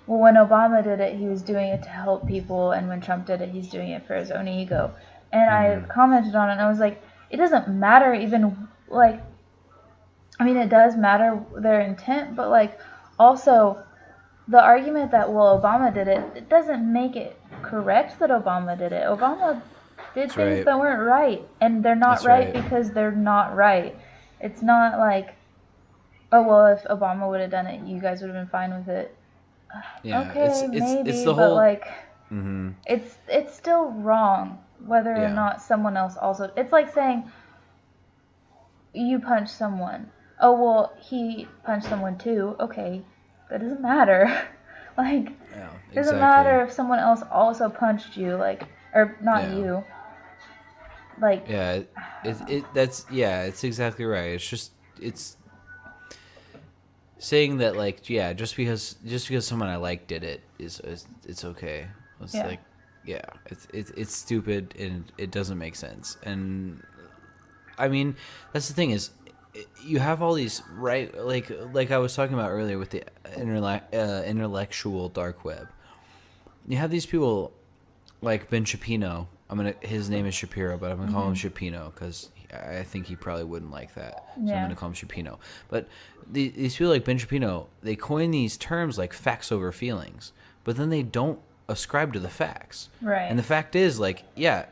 well, when Obama did it, he was doing it to help people. And when Trump did it, he's doing it for his own ego. And I commented on it and I was like, it doesn't matter even, like, I mean, it does matter their intent, but like, also, the argument that, well, Obama did it, it doesn't make it correct that Obama did it. Obama did things that weren't right, and they're not right because they're not right. It's not like, oh, well, if Obama would have done it, you guys would have been fine with it. Yeah, okay, maybe, it's the whole, but like, it's still wrong whether or not someone else also. It's like saying you punch someone. Oh, well, he punched someone too. Okay, that doesn't matter. Like, it doesn't matter if someone else also punched you, like, or not you. Like, it's exactly right. It's just saying that like just because someone I like did it is it's okay. It's like it's stupid and it doesn't make sense. And I mean, that's the thing is, you have all these like I was talking about earlier with the intellectual dark web. You have these people like Ben Shapiro. His name is Shapiro, but I'm gonna call him Shapiro because I think he probably wouldn't like that. So Yeah. I'm going to call him Shapino. But these people like Ben Shapino, they coin these terms like facts over feelings, but then they don't ascribe to the facts. Right. And the fact is, like, yeah,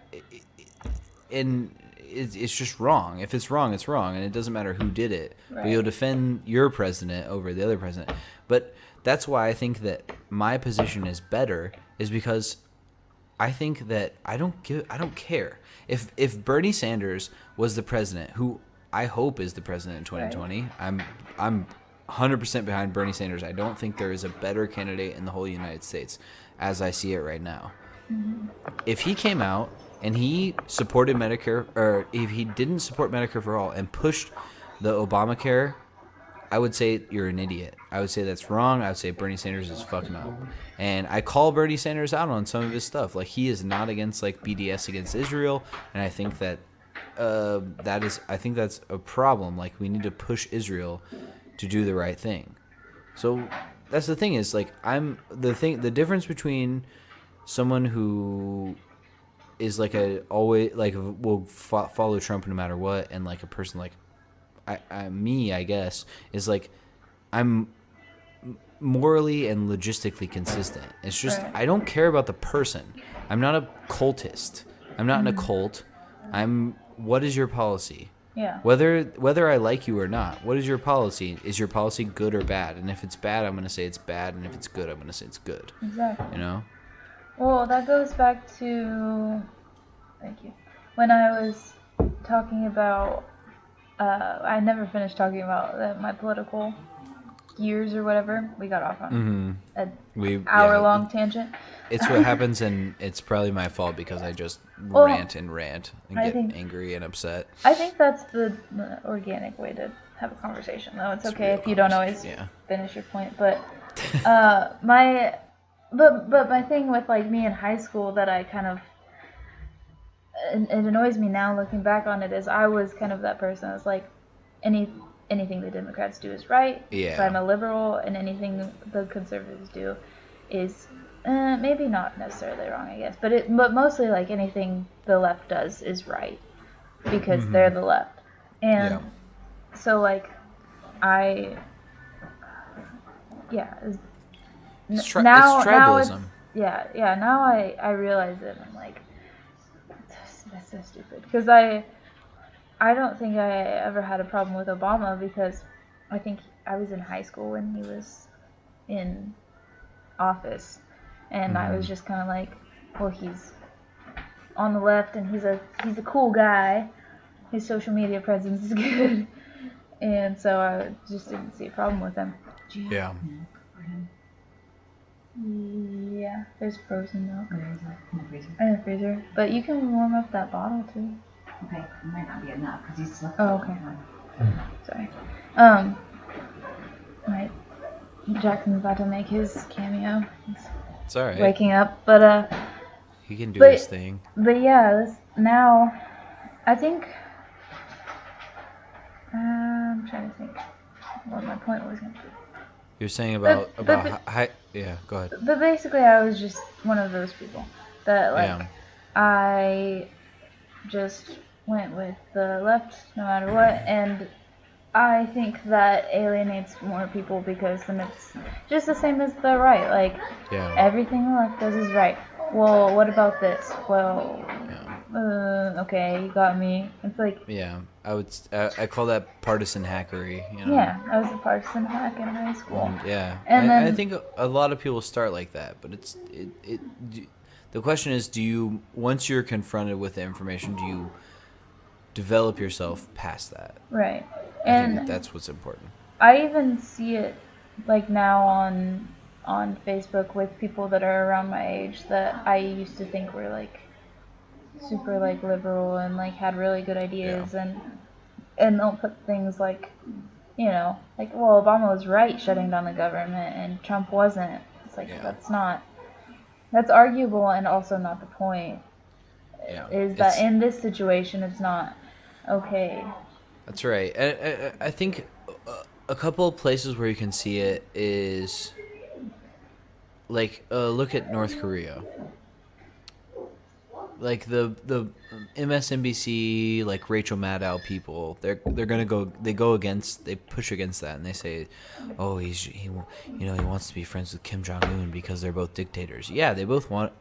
and it's just wrong. If it's wrong, it's wrong, and it doesn't matter who did it. Right. But you'll defend your president over the other president. But that's why I think that my position is better, is because I think that I don't care if Bernie Sanders was the president, who I hope is the president in 2020. Right. I'm 100% behind Bernie Sanders. I don't think there is a better candidate in the whole United States as I see it right now. Mm-hmm. If he came out and he supported Medicare, or if he didn't support Medicare for all and pushed the Obamacare, I would say you're an idiot. I would say that's wrong. I would say Bernie Sanders is fucking up. And I call Bernie Sanders out on some of his stuff. Like, he is not against, like, BDS against Israel, and I think that I think that's a problem. Like, we need to push Israel to do the right thing. So that's the thing, is like, the difference between someone who is like will follow Trump no matter what, and like a person like I guess, is like, I'm morally and logistically consistent. It's just, I don't care about the person. I'm not a cultist. I'm not in a cult. What is your policy? Yeah. Whether I like you or not, what is your policy? Is your policy good or bad? And if it's bad, I'm going to say it's bad, and if it's good, I'm going to say it's good. Exactly. You know? Well, that goes back to, thank you, when I was talking about, I never finished talking about my political years or whatever. We got off on an hour-long tangent. It's what happens, and it's probably my fault because I just rant and get angry and upset. I think that's the organic way to have a conversation, though. It's okay if you don't always finish your point. But my thing with, like, me in high school that I kind of, it annoys me now looking back on it, is I was kind of that person that's like, anything the Democrats do is right. Yeah. So I'm a liberal, and anything the conservatives do is maybe not necessarily wrong, I guess. But mostly, like, anything the left does is right because they're the left. And so, like, it's tribalism. Now I realize it, and I'm like, that's so stupid. Because I don't think I ever had a problem with Obama, because I think I was in high school when he was in office, and I was just kind of like, well, he's on the left, and he's a cool guy. His social media presence is good, and so I just didn't see a problem with him. Yeah. Yeah, there's frozen milk. In the freezer. But you can warm up that bottle too. Okay, it might not be enough because you slept. Oh, okay. Sorry. Right. Jackson's about to make his cameo. It's alright. Waking up, but he can do his thing. But yeah, now I think I'm trying to think what my point was going to be. You're saying about yeah, go ahead. But basically, I was just one of those people that, like, I just went with the left no matter what, and I think that alienates more people, because then it's just the same as the right. Like, everything the left does is right. Well, what about this? Well, okay, you got me. It's like, I call that partisan hackery. You know? Yeah, I was a partisan hack in high school. And I think a lot of people start like that, but the question is, once you're confronted with the information, do you develop yourself past that? Right. I think that's what's important. I even see it, like, now on Facebook with people that are around my age that I used to think were, like, super, like, liberal and, like, had really good ideas, and they'll put things like, you know, like, well, Obama was right shutting down the government and Trump wasn't. It's like, that's arguable, and also not the point. Is that in this situation it's not okay. That's right. I think a couple of places where you can see it is, like, look at North Korea. like the MSNBC, like Rachel Maddow people, they push against that, and they say, oh, he wants to be friends with Kim Jong Un because they're both dictators. Yeah, they both want.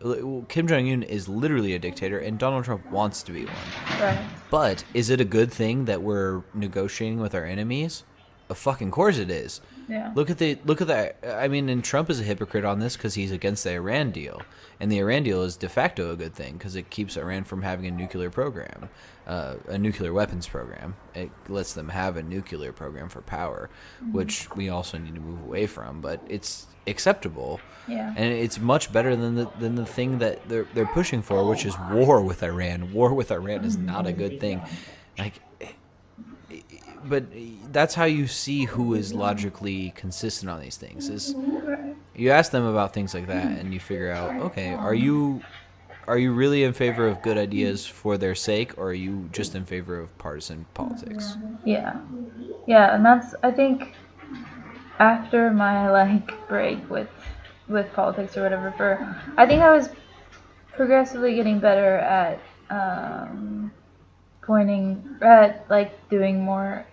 Kim Jong Un is literally a dictator, and Donald Trump wants to be one. Right. But is it a good thing that we're negotiating with our enemies? Of fucking course it is. Yeah. Look at that. I mean, and Trump is a hypocrite on this because he's against the Iran deal, and the Iran deal is de facto a good thing because it keeps Iran from having a nuclear program, a nuclear weapons program. It lets them have a nuclear program for power, which we also need to move away from. But it's acceptable, Yeah. and it's much better than the thing that they're pushing for, which is war with Iran. War with Iran is not a good thing. Like. But that's how you see who is logically consistent on these things. Is you ask them about things like that, and you figure out, okay, are you really in favor of good ideas for their sake, or are you just in favor of partisan politics? Yeah, and that's, I think, after my break with politics or whatever. I think I was progressively getting better at pointing at doing more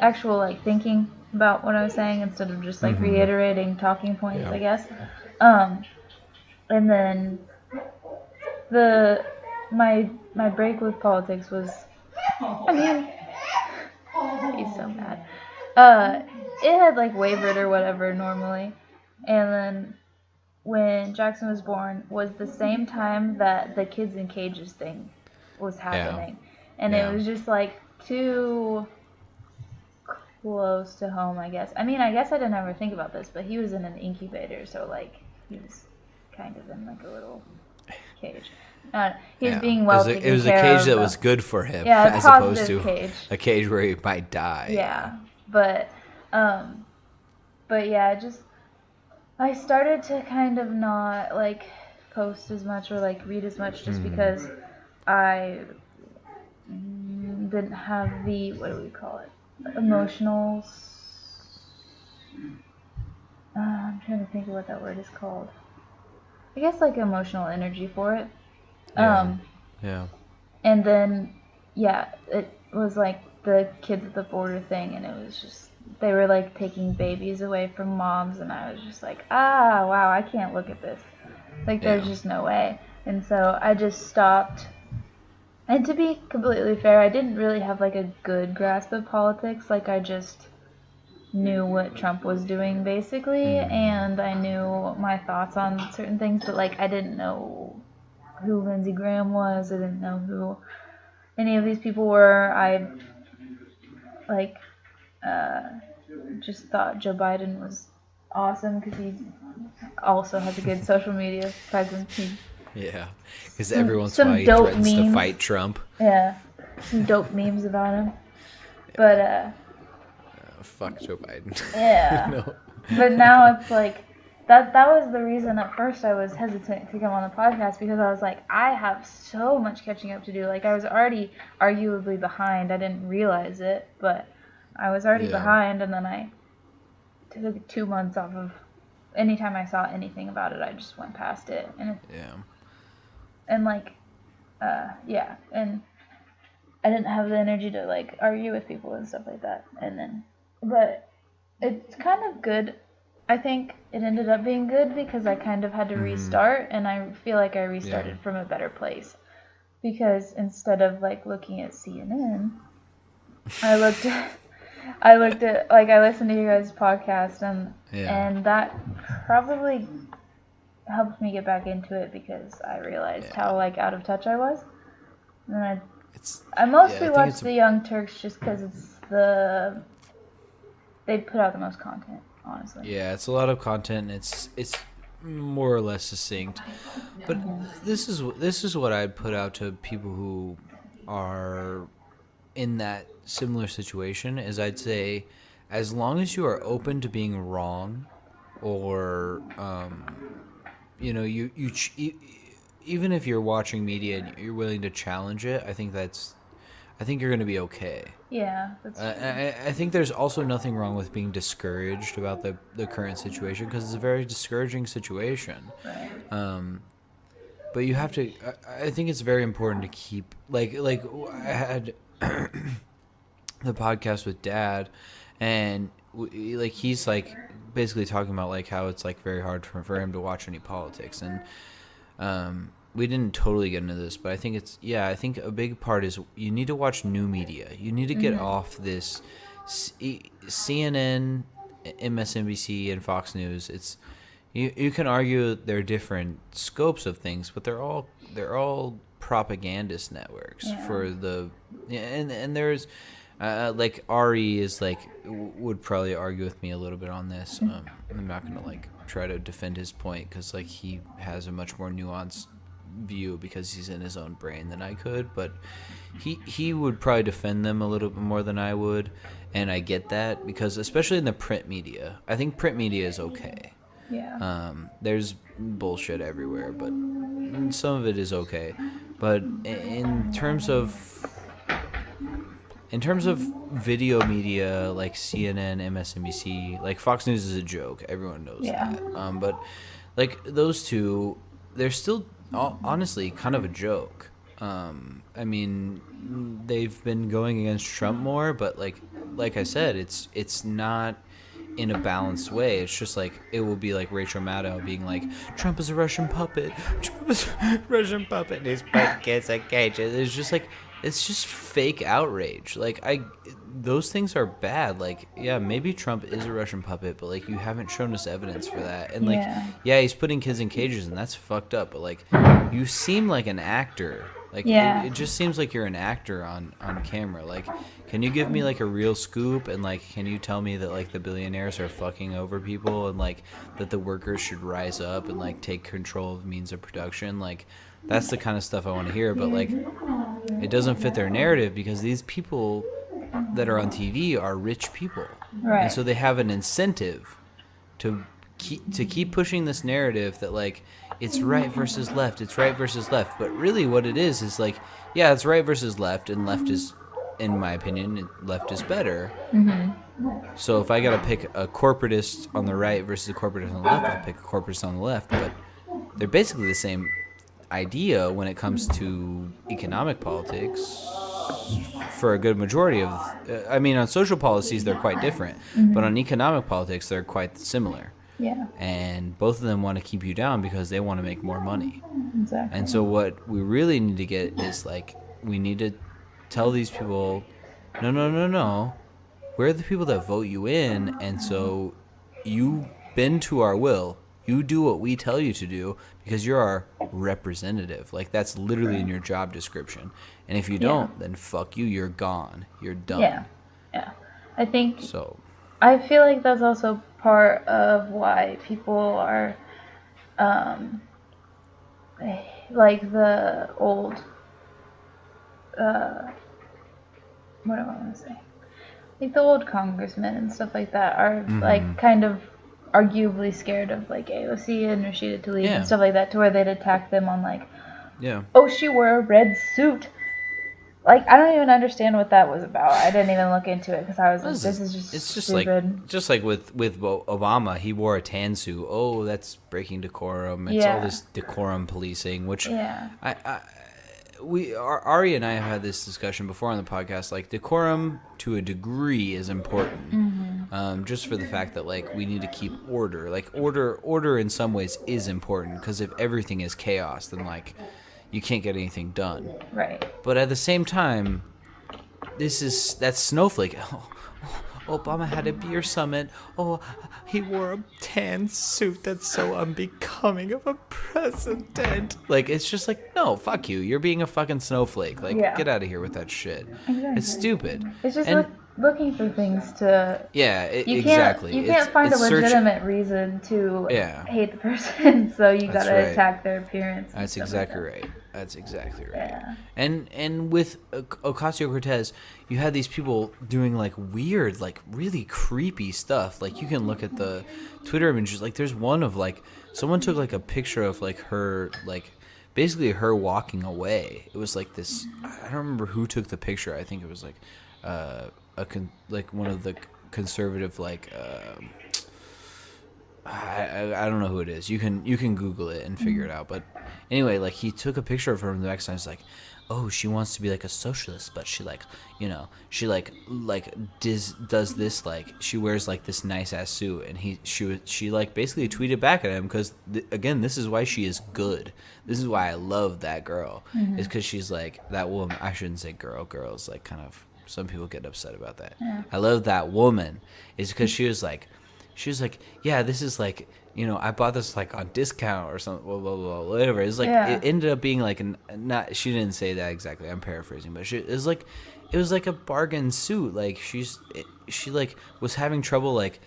actual thinking about what I was saying instead of just reiterating talking points, I guess. And then my break with politics was, I mean, he's so mad. It had wavered or whatever normally, and then when Jackson was born was the same time that the kids in cages thing was happening. And it was just too close to home, I guess. I mean, I guess I didn't ever think about this, but he was in an incubator, so he was kind of in a little cage. He was being well taken care of. It was a cage that was good for him, as opposed to a cage where he might die. Yeah, but yeah, just I started to kind of not post as much or read as much just because I didn't have the, what do we call it, emotional, I'm trying to think of what that word is called. I guess emotional energy for it. Yeah. And then, it was the kids at the border thing, and it was just, they were taking babies away from moms, and I was just wow, I can't look at this. There's just no way. And so I just stopped. And to be completely fair, I didn't really have a good grasp of politics. I just knew what Trump was doing basically, and I knew my thoughts on certain things, but I didn't know who Lindsey Graham was. I didn't know who any of these people were. I just thought Joe Biden was awesome because he also has a good social media presence. Yeah, because every once in a while he threatens to fight Trump. Yeah, some dope memes about him. But fuck Joe Biden. Yeah. No. But now it's that was the reason at first I was hesitant to come on the podcast, because I was I have so much catching up to do. I was already arguably behind. I didn't realize it, but I was already behind, and then I took 2 months off of anytime I saw anything about it, I just went past it. And and and I didn't have the energy to argue with people and stuff like that. And then, but it's kind of good. I think it ended up being good because I kind of had to restart, and I feel I restarted from a better place, because instead of looking at CNN, I looked at I listened to you guys' podcast, and that probably helped me get back into it, because I realized how out of touch I was. And I mostly watch the Young Turks just because they put out the most content, honestly. Yeah, it's a lot of content. It's more or less succinct, but this is what I'd put out to people who are in that similar situation. Is I'd say, as long as you are open to being wrong, or you even if you're watching media and you're willing to challenge it, I think I think you're going to be okay. Yeah, that's true. I think there's also nothing wrong with being discouraged about the current situation, because it's a very discouraging situation. Right. But you have to. I think it's very important to keep like I had the podcast with Dad, and like he's like basically talking about like how it's like very hard for him to watch any politics, and we didn't totally get into this, but I think I think a big part is you need to watch new media. You need to get off this CNN, MSNBC, and Fox News. It's you can argue they're different scopes of things, but they're all propagandist networks for the and there's like Ari is like would probably argue with me a little bit on this. I'm not gonna like try to defend his point because like he has a much more nuanced view because he's in his own brain than I could, but he would probably defend them a little bit more than I would, and I get that because especially in the print media, I think print media is okay. Yeah. There's bullshit everywhere, but some of it is okay. But in terms of video media like CNN, MSNBC, like Fox News is a joke. Everyone knows that. But like those two, they're still honestly kind of a joke. I mean, they've been going against Trump more, but like I said, it's not in a balanced way. It's just like it will be like Rachel Maddow being like, Trump is a Russian puppet. Trump is a Russian puppet. He's putting kids in cages. It's just like it's just fake outrage. Like those things are bad. Like yeah, maybe Trump is a Russian puppet, but like you haven't shown us evidence for that. And like yeah, he's putting kids in cages, and that's fucked up. But like you seem like an actor. Like it just seems like you're an actor on camera. Like, can you give me like a real scoop, and like can you tell me that like the billionaires are fucking over people, and like that the workers should rise up and like take control of means of production? Like that's the kind of stuff I want to hear. But like it doesn't fit their narrative because these people that are on TV are rich people, and so they have an incentive to keep pushing this narrative that like it's right versus left, but really what it is like yeah, it's right versus left, and left is, in my opinion, left is better. So if I gotta pick a corporatist on the right versus a corporatist on the left, I'll pick a corporatist on the left. But they're basically the same idea when it comes to economic politics for a good majority of I mean on social policies they're quite different, but on economic politics they're quite similar. Yeah. And both of them want to keep you down because they want to make more money. Exactly. And so what we really need to get is like we need to tell these people, no. We're the people that vote you in, and so you bend to our will. You do what we tell you to do because you're our representative. Like that's literally in your job description. And if you don't, then fuck you. You're gone. You're done. Yeah. I think. So. I feel like that's also part of why people are, like the old, what do I want to say? Like the old congressmen and stuff like that are like kind of arguably scared of like AOC and Rashida Tlaib and stuff like that, to where they'd attack them on like, oh, she wore a red suit. Like, I don't even understand what that was about. I didn't even look into it because I was like, this is just stupid. Just like with Obama, he wore a tan suit. Oh, that's breaking decorum. It's all this decorum policing, which Ari and I have had this discussion before on the podcast. Like, decorum to a degree is important, just for the fact that like we need to keep order. Like order in some ways is important because if everything is chaos, then like you can't get anything done. Right. But at the same time, that's snowflake. Oh, Obama had a beer summit. Oh, he wore a tan suit that's so unbecoming of a president. Like, it's just like, no, fuck you. You're being a fucking snowflake. Like, get out of here with that shit. Exactly. It's stupid. It's just looking for things to... Yeah, exactly. You can't find a legitimate reason to hate the person, so you gotta attack their appearance. That's exactly right. That's exactly right. Yeah. And with Ocasio-Cortez, you had these people doing like weird, like really creepy stuff. Like you can look at the Twitter images. Like there's one of like someone took like a picture of like her like basically her walking away. It was like this. I don't remember who took the picture. I think it was like like one of the conservative like. I don't know who it is. You can Google it and figure it out. But anyway, like he took a picture of her from the back and I was like, oh, she wants to be like a socialist, but she like, you know, she like does this, like she wears like this nice ass suit, and she like basically tweeted back at him because again, this is why she is good. This is why I love that girl. Is because she's like that woman. I shouldn't say girl. Girls like kind of, some people get upset about that. Yeah. I love that woman. Is because she was like, yeah, this is like, you know, I bought this like on discount or something, blah, blah, blah, whatever. It's like, It ended up being like, not, she didn't say that exactly. I'm paraphrasing, but it was like a bargain suit. Like she like was having trouble like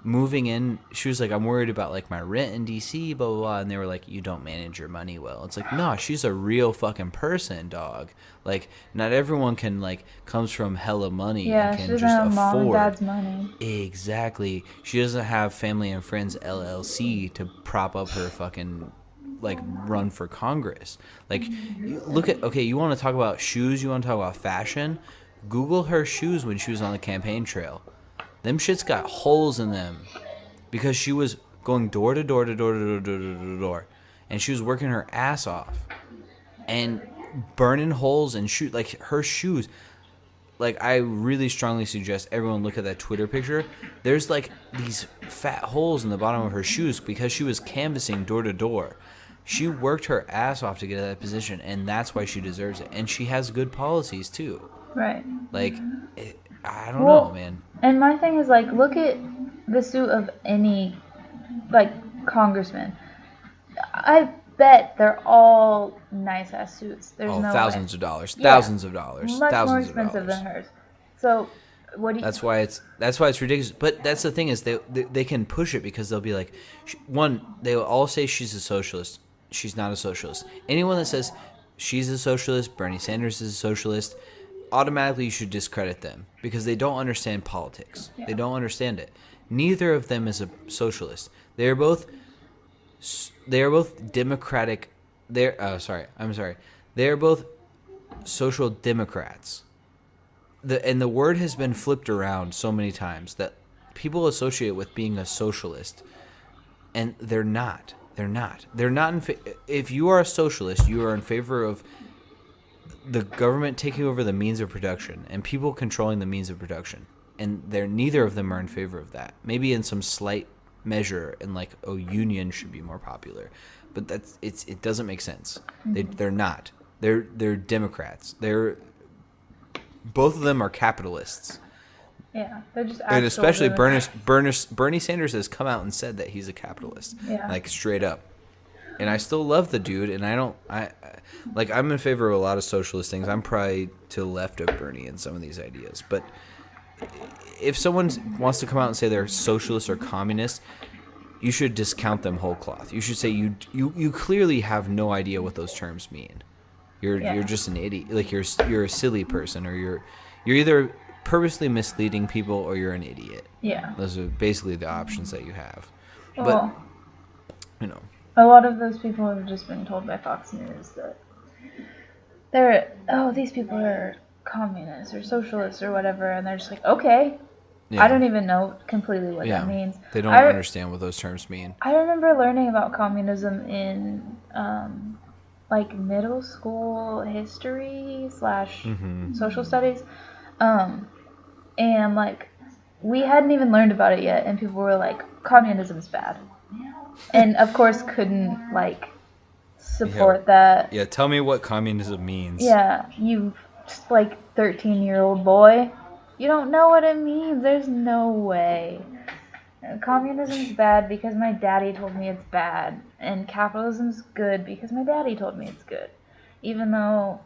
moving in. She was like, I'm worried about like my rent in DC, blah, blah, blah. And they were like, you don't manage your money well. It's like, no, she's a real fucking person, dog. Like, not everyone can like comes from hella money and can she doesn't just have afford mom and dad's money. Exactly. She doesn't have Family and Friends LLC to prop up her fucking like run for Congress. Like, look at, okay, you want to talk about shoes, you want to talk about fashion? Google her shoes when she was on the campaign trail. Them shits got holes in them because she was going door to door to door to door to door to door, and she was working her ass off and burning holes and shoot like her shoes. Like, I really strongly suggest everyone look at that Twitter picture. There's like these fat holes in the bottom of her shoes because she was canvassing door to door. She worked her ass off to get to that position, and that's why she deserves it. And she has good policies too. Right. Like, I don't know, man. And my thing is, like, look at the suit of any, like, congressman. I bet they're all nice-ass suits. There's no thousands way. of dollars. Yeah. Thousands of dollars. Much Thousands more expensive of dollars. than hers. So, what do you... That's why it's ridiculous. But that's the thing is they can push it because they'll be like, one, they will all say she's a socialist. She's not a socialist. Anyone that says she's a socialist, Bernie Sanders is a socialist, automatically you should discredit them because they don't understand politics. Yeah. They don't understand it. Neither of them is a socialist. They are both democratic. They are both social democrats. The word has been flipped around so many times that people associate with being a socialist, and they're not. They're not. They're not. If you are a socialist, you are in favor of the government taking over the means of production and people controlling the means of production, and neither of them are in favor of that. Maybe in some slight measure, and like, oh, union should be more popular, but it doesn't make sense. They're not. They're Democrats. Both of them are capitalists. Yeah, they're just and especially Bernie Sanders has come out and said that he's a capitalist, like straight up. And I still love the dude, and I'm in favor of a lot of socialist things. I'm probably to the left of Bernie in some of these ideas. But if someone wants to come out and say they're socialist or communist, you should discount them whole cloth. You should say you clearly have no idea what those terms mean. You're just an idiot. Like you're a silly person, or you're either purposely misleading people or you're an idiot. Yeah. Those are basically the options that you have. Well, but, you know. A lot of those people have just been told by Fox News that these people are communists or socialists or whatever, and they're just like, okay. Yeah. I don't even know completely what that means. They don't understand what those terms mean. I remember learning about communism in like middle school history / social studies. And like we hadn't even learned about it yet, and people were like, communism's bad. And of course couldn't like support that. Yeah, tell me what communism means. Yeah, you like 13-year-old boy. You don't know what it means. There's no way. Communism's bad because my daddy told me it's bad. And capitalism's good because my daddy told me it's good. Even though...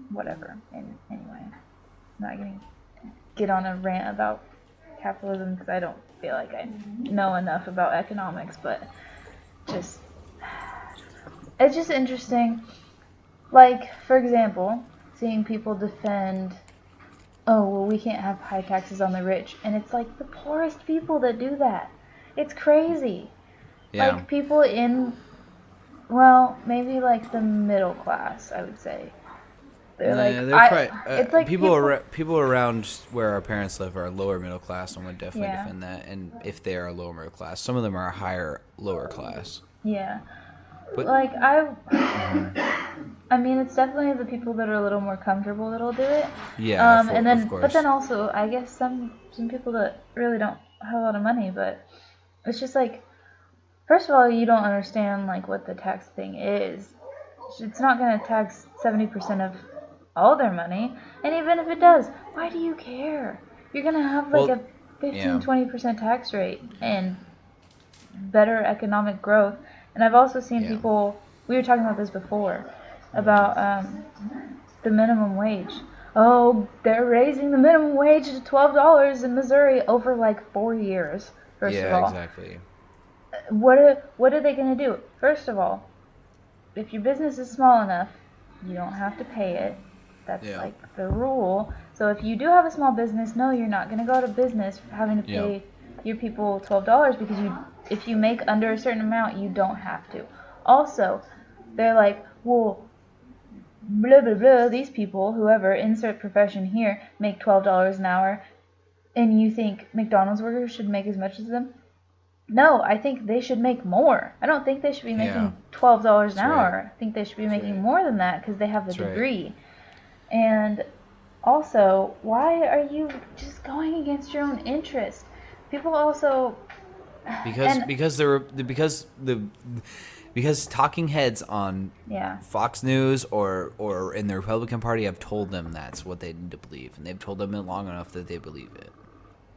Whatever. And anyway. I'm not going to get on a rant about capitalism because I don't feel like I know enough about economics. But just... It's just interesting. Like, for example, seeing people defend... oh, well, we can't have high taxes on the rich. And it's like the poorest people that do that. It's crazy. Yeah. Like people in well, maybe like the middle class, I would say. They're like, they're it's like people around where our parents live are lower middle class and would definitely Yeah. defend that. And if they are lower middle class, some of them are higher lower class. Yeah. But Like, I mean, it's definitely the people that are a little more comfortable that'll do it. yeah, And then, of course. but then also, I guess some people that really don't have a lot of money, but it's just like, first of all, you don't understand like what the tax thing is. It's not going to tax 70% of all their money, and even if it does, why do you care? You're going to have like a 15-20% tax rate and better economic growth. And I've also seen people, we were talking about this before, about the minimum wage. Oh, they're raising the minimum wage to $12 in Missouri over like 4 years, first of all. Yeah, exactly. What are they going to do? First of all, if your business is small enough, you don't have to pay it. That's like the rule. So if you do have a small business, no, you're not going to go to business having to pay your people $12 because if you make under a certain amount, you don't have to. Also, they're like, well, blah, blah, blah, these people, whoever, insert profession here, make $12 an hour, and you think McDonald's workers should make as much as them? No, I think they should make more. I don't think they should be making $12 an hour. I think they should be making more than that because they have a degree. And also, why are you just going against your own interest? People also because talking heads on Fox News or in the Republican Party have told them that's what they need to believe, and they've told them it long enough that they believe it.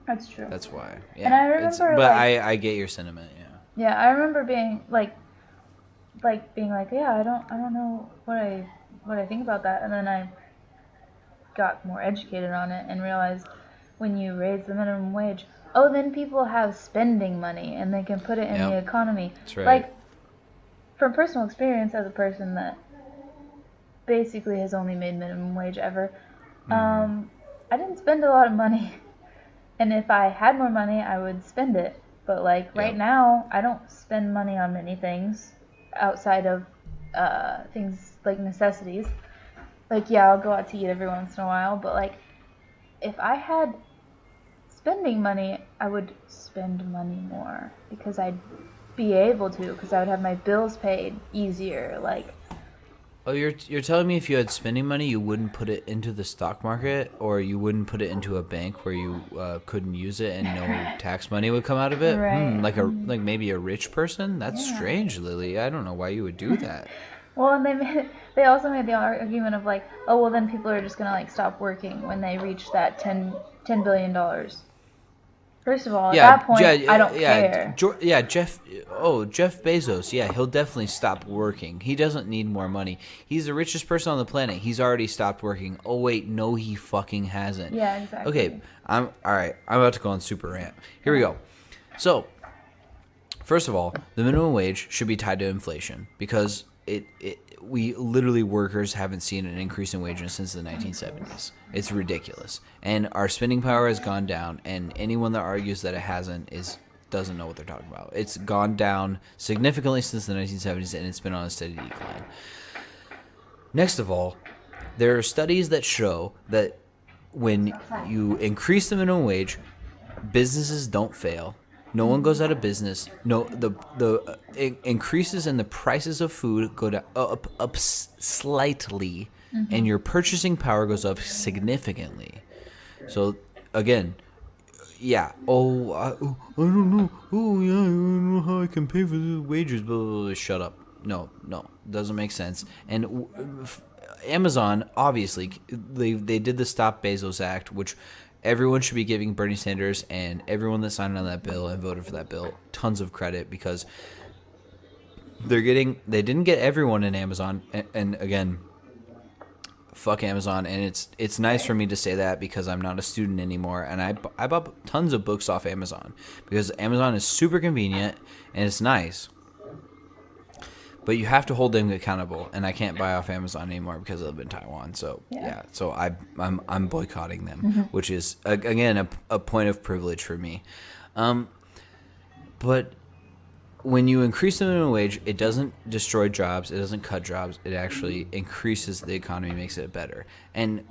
That's true. That's why. Yeah. And I remember, but I get your sentiment. Yeah. Yeah, I remember being like, yeah, I don't know what I think about that, and then I got more educated on it and realized when you raise the minimum wage, then people have spending money and they can put it in the economy. That's right. Like, from personal experience as a person that basically has only made minimum wage ever, I didn't spend a lot of money. And if I had more money, I would spend it. But like right now, I don't spend money on many things outside of things like necessities. Like, yeah, I'll go out to eat every once in a while. But like, if I had spending money, I would spend money more because I'd be able to, because I would have my bills paid easier. Like, oh, you're telling me if you had spending money, you wouldn't put it into the stock market, or you wouldn't put it into a bank where you couldn't use it and no tax money would come out of it? Right. Like maybe a rich person? That's strange, Lily. I don't know why you would do that. Well, and they also made the argument of like, oh, well, then people are just gonna like stop working when they reach that $10 billion. First of all, at that point, I don't care. Jeff Bezos, he'll definitely stop working. He doesn't need more money. He's the richest person on the planet. He's already stopped working. Oh, wait, no, he fucking hasn't. Yeah, exactly. Okay, all right, I'm about to go on super rant. Here we go. So, first of all, the minimum wage should be tied to inflation because we literally workers haven't seen an increase in wages since the 1970s. It's ridiculous. And our spending power has gone down, and anyone that argues that it hasn't doesn't know what they're talking about. It's gone down significantly since the 1970s, and it's been on a steady decline. Next of all, there are studies that show that when you increase the minimum wage, businesses don't fail. No one goes out of business. No, the increases in the prices of food go up slightly, and your purchasing power goes up significantly. So again, Oh, I don't know. Oh, yeah, I don't know how I can pay for the wages. Blah, blah, blah. Shut up. No, doesn't make sense. And Amazon, obviously, they did the Stop Bezos Act, which everyone should be giving Bernie Sanders and everyone that signed on that bill and voted for that bill tons of credit because they didn't get everyone in Amazon, and again, fuck Amazon. And it's nice for me to say that because I'm not a student anymore, and I bought tons of books off Amazon because Amazon is super convenient and it's nice. But you have to hold them accountable, and I can't buy off Amazon anymore because I live in Taiwan. So so I'm boycotting them, which is again a point of privilege for me. But when you increase the minimum wage, it doesn't destroy jobs. It doesn't cut jobs. It actually increases the economy, makes it better. And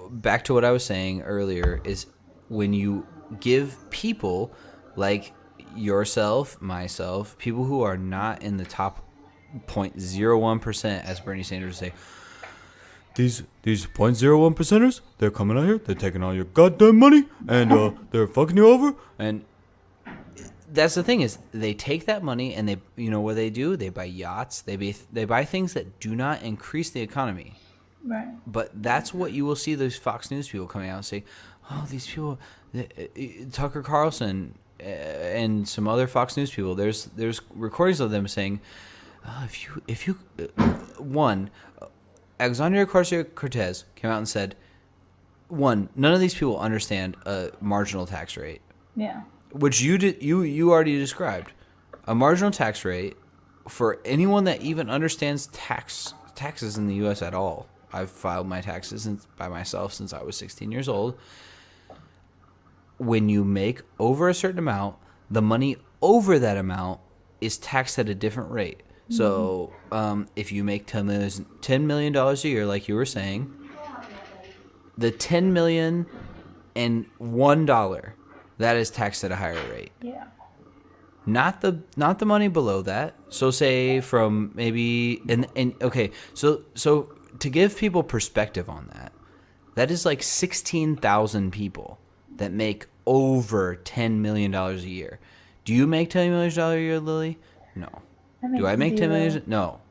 back to what I was saying earlier is when you give people like yourself, myself, people who are not in the top 0.01%, as Bernie Sanders would say, these 0.01 percenters, they're coming out here, they're taking all your goddamn money, and they're fucking you over. And that's the thing is they take that money and they, you know what they do? They buy yachts. They buy things that do not increase the economy. Right. But that's what you will see those Fox News people coming out and say, oh, these people, Tucker Carlson and some other Fox News people, there's recordings of them saying, if you Alexandria Ocasio-Cortez came out and said, none of these people understand a marginal tax rate. Yeah. Which you already described. A marginal tax rate for anyone that even understands taxes in the U.S. at all. I've filed my taxes by myself since I was 16 years old. When you make over a certain amount, the money over that amount is taxed at a different rate. So if you make $10 million a year, like you were saying, the $10 million and $1, that is taxed at a higher rate. Yeah. Not the money below that. So say from maybe and okay, so to give people perspective on that, that is like 16,000 people that make over $10 million a year. Do you make $10 million a year, Lily? No. Do I make $10 million? No.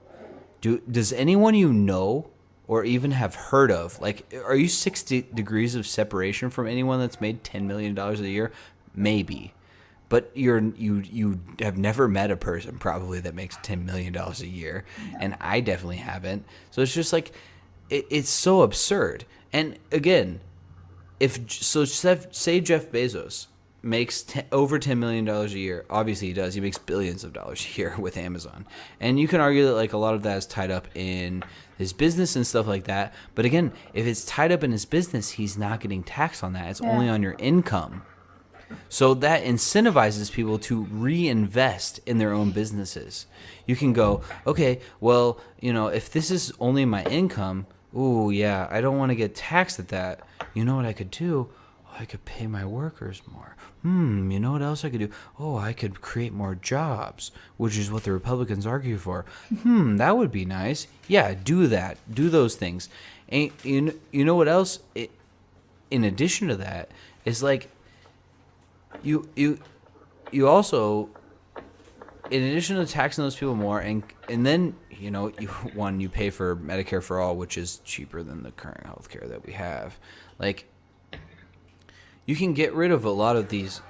Does anyone you know or even have heard of, like, are you 60 degrees of separation from anyone that's made $10 million a year? Maybe. But you have never met a person probably that makes $10 million a year, and I definitely haven't. So it's just like, it's so absurd. And again, say Jeff Bezos makes over $10 million a year. Obviously he does. He makes billions of dollars a year with Amazon. And you can argue that like a lot of that is tied up in his business and stuff like that. But again, if it's tied up in his business, he's not getting taxed on that. It's only on your income. So that incentivizes people to reinvest in their own businesses. You can go, okay, well, if this is only my income, ooh, yeah, I don't want to get taxed at that. You know what I could do? I could pay my workers more. You know what else I could do? Oh, I could create more jobs, which is what the Republicans argue for. That would be nice. Yeah, do that. Do those things. And you know what else? In addition to that, is like you also, in addition to taxing those people more, and then you pay for Medicare for all, which is cheaper than the current healthcare that we have. Like, you can get rid of a lot of these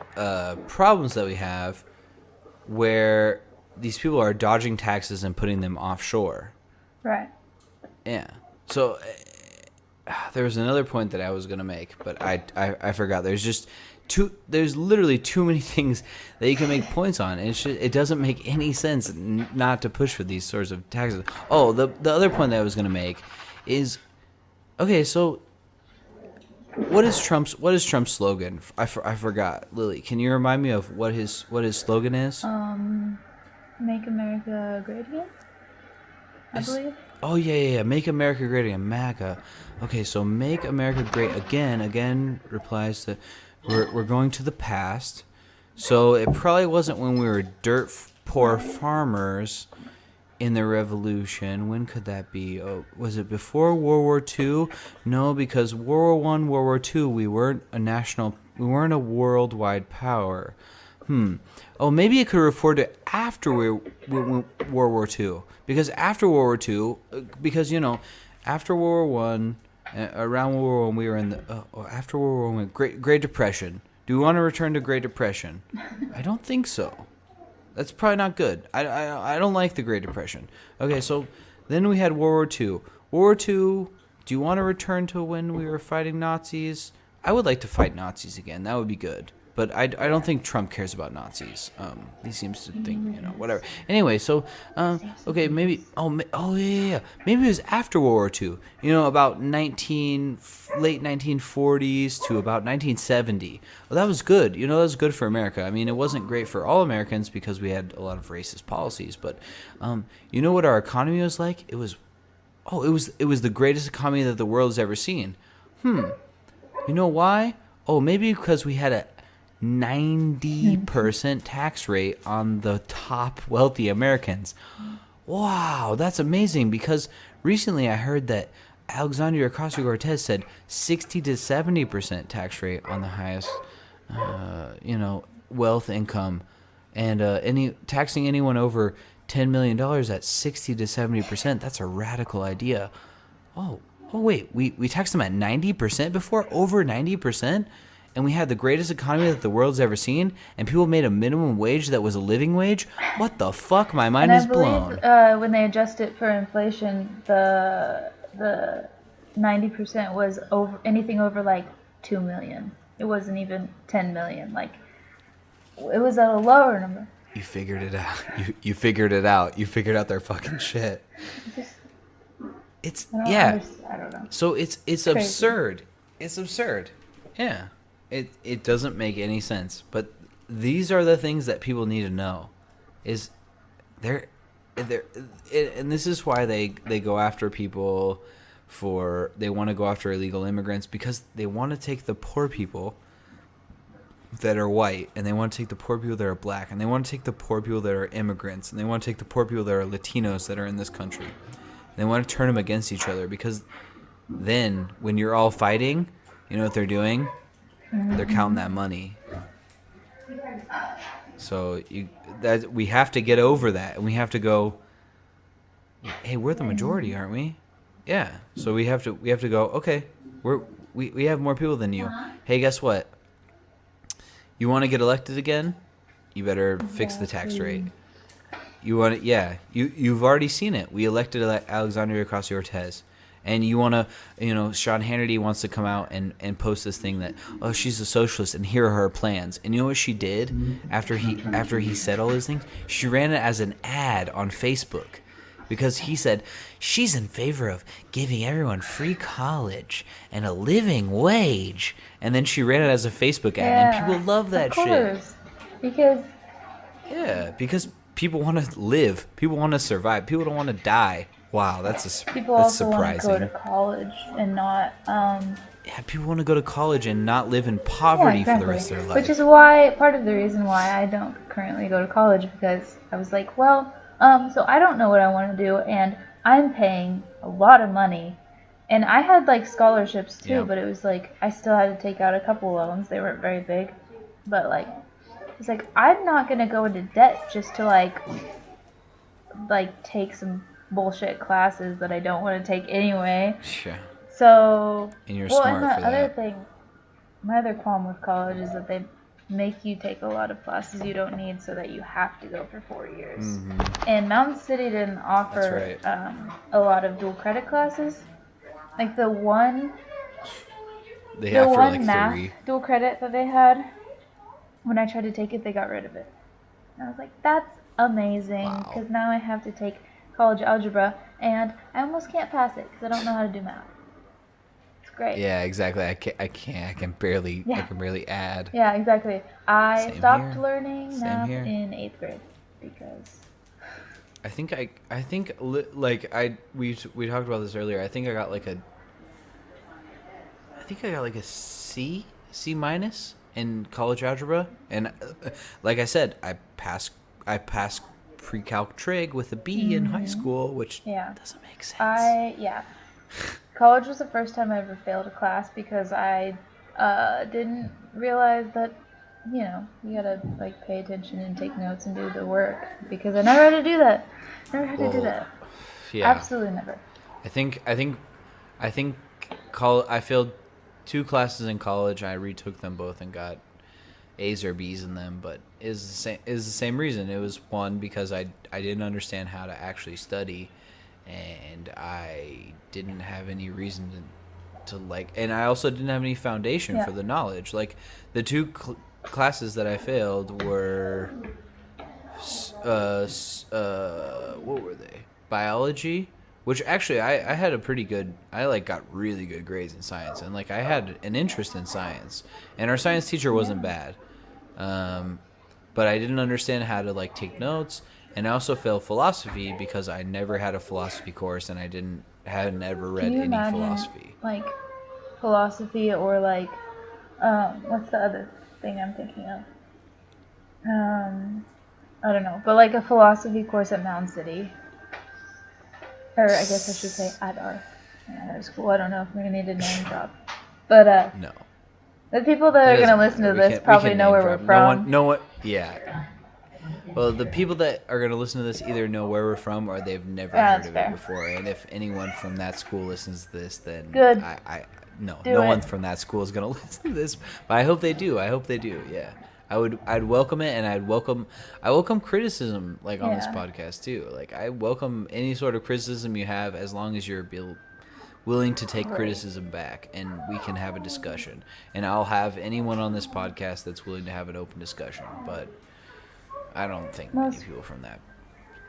problems that we have where these people are dodging taxes and putting them offshore. Right. Yeah. So there was another point that I was going to make, but I forgot. There's literally too many things that you can make points on. It doesn't make any sense not to push for these sorts of taxes. Oh, the other point that I was going to make is, okay, so what is Trump's slogan? I forgot. Lily, can you remind me of what his slogan is? Make America Great Again, I believe. Oh yeah. Make America Great Again, MAGA. Okay, so Make America Great Again. Again replies to we're going to the past. So it probably wasn't when we were dirt poor farmers in the revolution. When could that be? Oh, was it before World War II? No, because World War I, World War II, we weren't a worldwide power. Oh, maybe it could refer to after World War II. Because after World War II, after World War I, around World War I, we were in the after World War I, Great Depression. Do we want to return to Great Depression? I don't think so. That's probably not good. I don't like the Great Depression. Okay, so then we had World War II. World War II, do you want to return to when we were fighting Nazis? I would like to fight Nazis again. That would be good. But I don't think Trump cares about Nazis. He seems to think, whatever. Anyway, so, okay, maybe, yeah. Maybe it was after World War II, about late 1940s to about 1970. Well, that was good. That was good for America. I mean, it wasn't great for all Americans because we had a lot of racist policies. But, what our economy was like? It was the greatest economy that the world has ever seen. You know why? Oh, maybe because we had a 90% tax rate on the top wealthy Americans. Wow, that's amazing, because recently I heard that Alexandria Ocasio-Cortez said 60 to 70% tax rate on the highest, wealth income, and taxing anyone over $10 million at 60 to 70%. That's a radical idea. Oh wait, we taxed them at 90% before, over 90%? And we had the greatest economy that the world's ever seen, and people made a minimum wage that was a living wage? What the fuck? My mind is blown. When they adjust it for inflation, the 90% was anything over like 2 million. It wasn't even 10 million. Like, it was at a lower number. You figured it out. You figured it out. You figured out their fucking shit. I don't know. So it's absurd. It's absurd. Yeah. It doesn't make any sense. But these are the things that people need to know. And this is why they go after people they want to go after illegal immigrants, because they want to take the poor people that are white, and they want to take the poor people that are black, and they want to take the poor people that are immigrants, and they want to take the poor people that are Latinos that are in this country. And they want to turn them against each other, because then when you're all fighting, you know what they're doing? They're counting that money. So we have to get over that, and we have to go, hey, we're the majority, aren't we? Yeah. So we have to go, okay, we have more people than you. Hey, guess what? You want to get elected again? You better fix the tax rate. You've already seen it. We elected Alexandria Ocasio-Cortez. And you want to, Sean Hannity wants to come out and post this thing that, oh, she's a socialist and here are her plans. And you know what she did after he said all those things? She ran it as an ad on Facebook, because he said she's in favor of giving everyone free college and a living wage. And then she ran it as a Facebook ad, and people love that shit. Because people want to live, people want to survive, people don't want to die. Wow, that's surprising. People also want to go to college and not. People want to go to college and not live in poverty for the rest of their life. Which is why, part of the reason why I don't currently go to college, because I was like, well, so I don't know what I want to do, and I'm paying a lot of money. And I had like scholarships too, but it was like I still had to take out a couple loans. They weren't very big, but like it's like I'm not gonna go into debt just to like take some bullshit classes that I don't want to take anyway. Sure. So, and you're smart and for that. Other thing, my other qualm with college is that they make you take a lot of classes you don't need, so that you have to go for 4 years. Mm-hmm. And Mountain City didn't offer a lot of dual credit classes. Like the one math 3 dual credit that they had, when I tried to take it, they got rid of it. And I was like, that's amazing, because now I have to take college algebra, and I almost can't pass it because I don't know how to do math. It's great. Yeah, exactly. I can barely add. Yeah, exactly. I stopped learning math in 8th grade because we talked about this earlier. I think I got like a C minus in college algebra, and like I said, I passed pre-calc trig with a B in high school, which doesn't make sense. College was the first time I ever failed a class because I didn't realize that you gotta like pay attention and take notes and do the work, because I never had to do that. Yeah, absolutely never. I think I failed 2 classes in college. I retook them both and got A's or B's in them, but is the same reason. It was one, because I didn't understand how to actually study, and I didn't have any reason to like, and I also didn't have any foundation for the knowledge. Like the two classes that I failed were, what were they? Biology, which actually I had a pretty good, I like got really good grades in science, and like I had an interest in science, and our science teacher wasn't bad, but I didn't understand how to like take notes, and I also failed philosophy because I never had a philosophy course, and I hadn't ever read any philosophy. Like philosophy or like what's the other thing I'm thinking of? I don't know, but like a philosophy course at Mound City. Or I guess I should say at our school. I don't know if we're going to need a name drop. But No. The people that are going to listen to this probably know where we're from. No one, yeah. Well, the people that are going to listen to this either know where we're from or they've never heard of it before. And if anyone from that school listens to this, then good. No one from that school is going to listen to this. But I hope they do. Yeah. I'd welcome it, and I welcome criticism like on this podcast too. Like I welcome any sort of criticism you have, as long as you're willing to take criticism back, and we can have a discussion. And I'll have anyone on this podcast that's willing to have an open discussion. But I don't think many people from that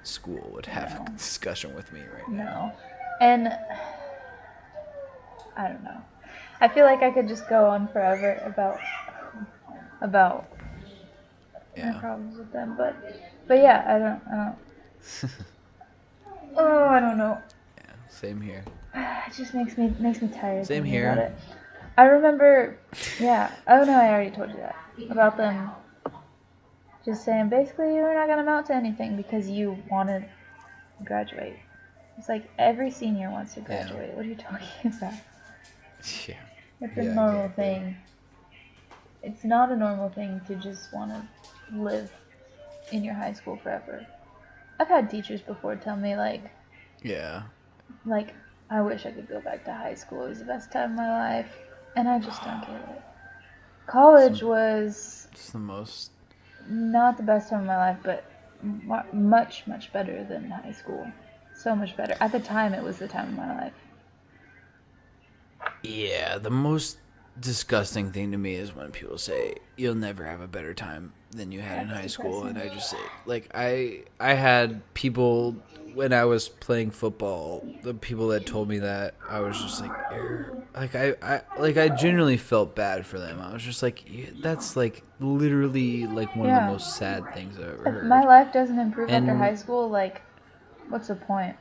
school would have a discussion with me right now. No, and I don't know. I feel like I could just go on forever about my problems with them, but yeah, I don't. Oh, I don't know. Yeah, same here. It just makes me tired. Same here. About it. I remember, yeah. Oh no, I already told you that about them. Just saying, basically, you're not gonna amount to anything because you want to graduate. It's like every senior wants to graduate. Yeah. What are you talking about? Yeah. It's a normal thing. It's not a normal thing to just want to live in your high school forever. I've had teachers before tell me like I wish I could go back to high school. It was the best time of my life, and I just don't get it. College was not the best time of my life, but much better than high school. So much better. At the time, it was the time of my life. Yeah, the most disgusting thing to me is when people say you'll never have a better time than you had in high school, and I just say, like, I had people when I was playing football, the people that told me that, I was just like, I genuinely felt bad for them. I was just like, that's like literally like one of the most sad things I've ever heard. If my life doesn't improve after high school, like, what's the point?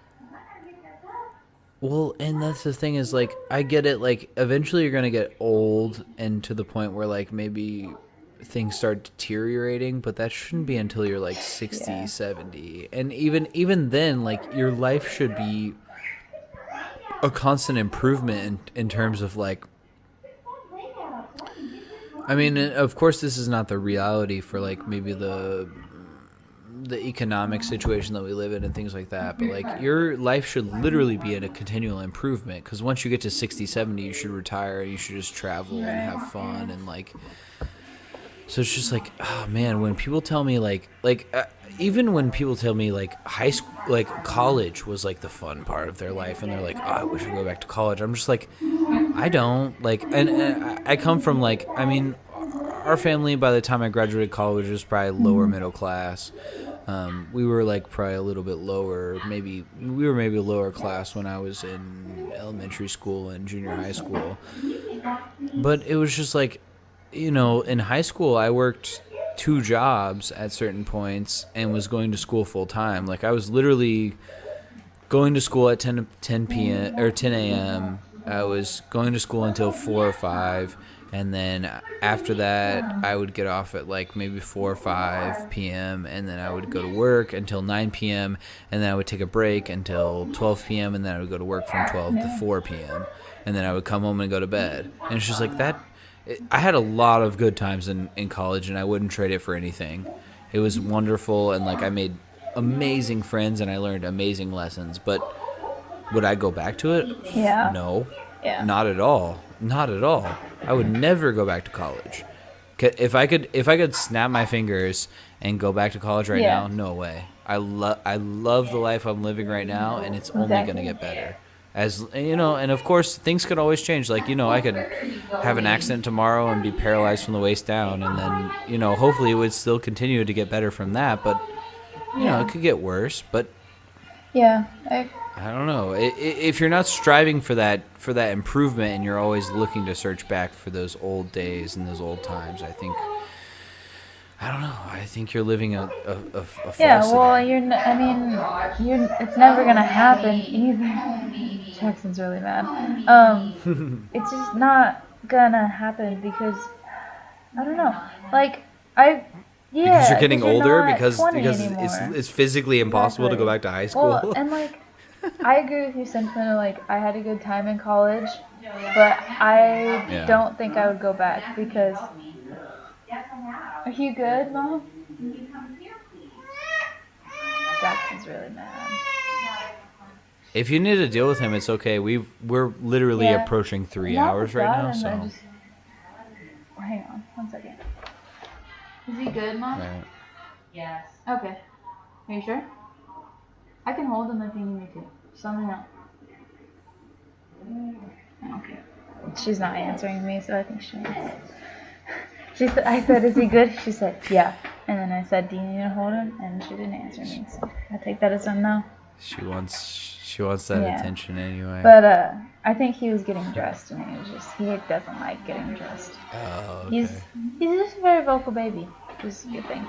Well, and that's the thing is, like, I get it, like, eventually you're going to get old and to the point where, like, maybe things start deteriorating, but that shouldn't be until you're, like, 60, 70. And even then, like, your life should be a constant improvement in terms of, like, I mean, of course this is not the reality for, like, maybe the economic situation that we live in and things like that, but like your life should literally be in a continual improvement, because once you get to 60, 70, you should retire, you should just travel and have fun, and like, so it's just like, oh man, when people tell me even when people tell me like high school, like college was like the fun part of their life, and they're like, oh, I wish I could go back to college, I'm just like, I don't like, and I come from like, I mean, our family by the time I graduated college was probably lower middle class. We were like probably a little bit lower, maybe lower class when I was in elementary school and junior high school. But it was just like, you know, in high school I worked 2 jobs at certain points and was going to school full time. Like I was literally going to school at 10 p.m. or 10 a.m. I was going to school until 4 or 5. And then after that, I would get off at like maybe 4 or 5 p.m. And then I would go to work until 9 p.m. And then I would take a break until 12 p.m. And then I would go to work from 12 to 4 p.m. And then I would come home and go to bed. And it's just like that. I had a lot of good times in college, and I wouldn't trade it for anything. It was wonderful, and like I made amazing friends and I learned amazing lessons. But would I go back to it? Yeah. No. Yeah. Not at all. Not at all. I would never go back to college. If I could snap my fingers and go back to college right now, no way. I love the life I'm living right now, and it's only going to get better. As you know, and of course things could always change. Like, I could have an accident tomorrow and be paralyzed from the waist down, and then hopefully it would still continue to get better from that. But it could get worse. But yeah, I don't know. If you're not striving for that improvement, and you're always looking to search back for those old days and those old times, I don't know. I think you're living a falsity. Yeah, well, it's never gonna happen either. Jackson's really mad. It's just not gonna happen because I don't know. Like because you're getting older, not because 20 anymore. it's physically impossible to go back to high school. Well, and I agree with you sentimentally. I had a good time in college, but I don't think I would go back because. Are you good, Mom? Jackson's really mad. If you need to deal with him, it's okay. We're literally approaching 3 hours right now, so. Hang on, 1 second. Is he good, Mom? Right. Yes. Okay. Are you sure? I can hold him if you need me to. Just let me know. Okay. She's not answering me, so I think she is. I said, is he good? She said, yeah. And then I said, do you need to hold him? And she didn't answer me, so I take that as a no. She wants that attention anyway. But I think he was getting dressed, and he doesn't like getting dressed. Oh, okay. He's just a very vocal baby, which is a good thing.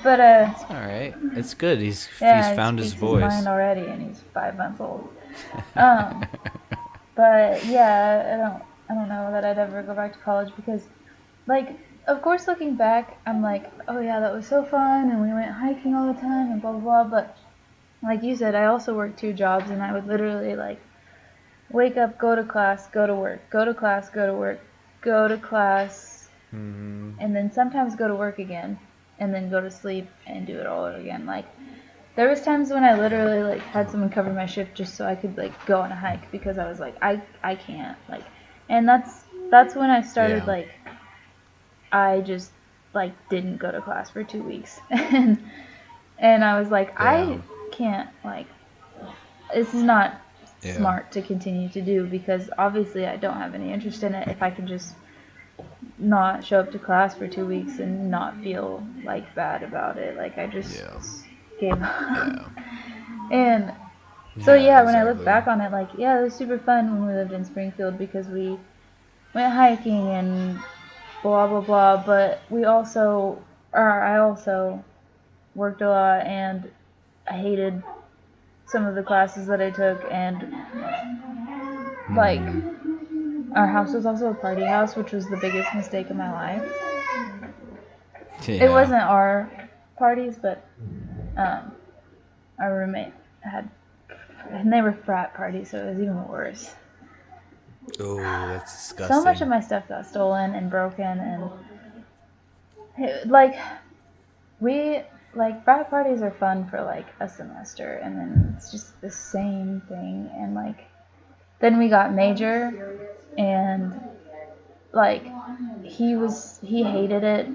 But it's all right. It's good. He's found his voice. His mind already, and he's 5 months old. But yeah, I don't know that I'd ever go back to college because. Of course, looking back, I'm like, oh yeah, that was so fun, and we went hiking all the time, and blah, blah, blah, but like you said, I also worked 2 jobs, and I would literally, wake up, go to class, go to work, go to class, go to work, go to class, and then sometimes go to work again, and then go to sleep, and do it all over again. There was times when I literally, had someone cover my shift just so I could, go on a hike, because I was like, I can't, and that's when I started, I just didn't go to class for 2 weeks, and I was like, I can't this is not smart to continue to do because obviously I don't have any interest in it. If I can just not show up to class for 2 weeks and not feel bad about it, I just gave up. And so when I look back on it, it was super fun when we lived in Springfield because we went hiking and blah blah blah, but I also worked a lot and I hated some of the classes that I took, and our house was also a party house, which was the biggest mistake of my life. It wasn't our parties, but our roommate and they were frat parties, so it was even worse. Oh, that's disgusting. So much of my stuff got stolen and broken, and frat parties are fun for a semester, and then it's just the same thing, and then we got Major, and he hated it.